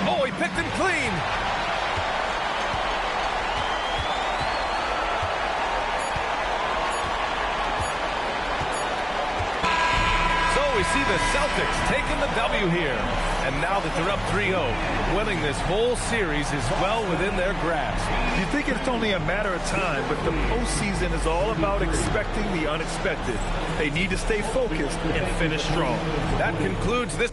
Oh, he picked him clean. So we see the Celtics taking the W here. And now that they're up 3-0, winning this whole series is well within their grasp. You think it's only a matter of time, but the postseason is all about expecting the unexpected. They need to stay focused and finish strong. That concludes this.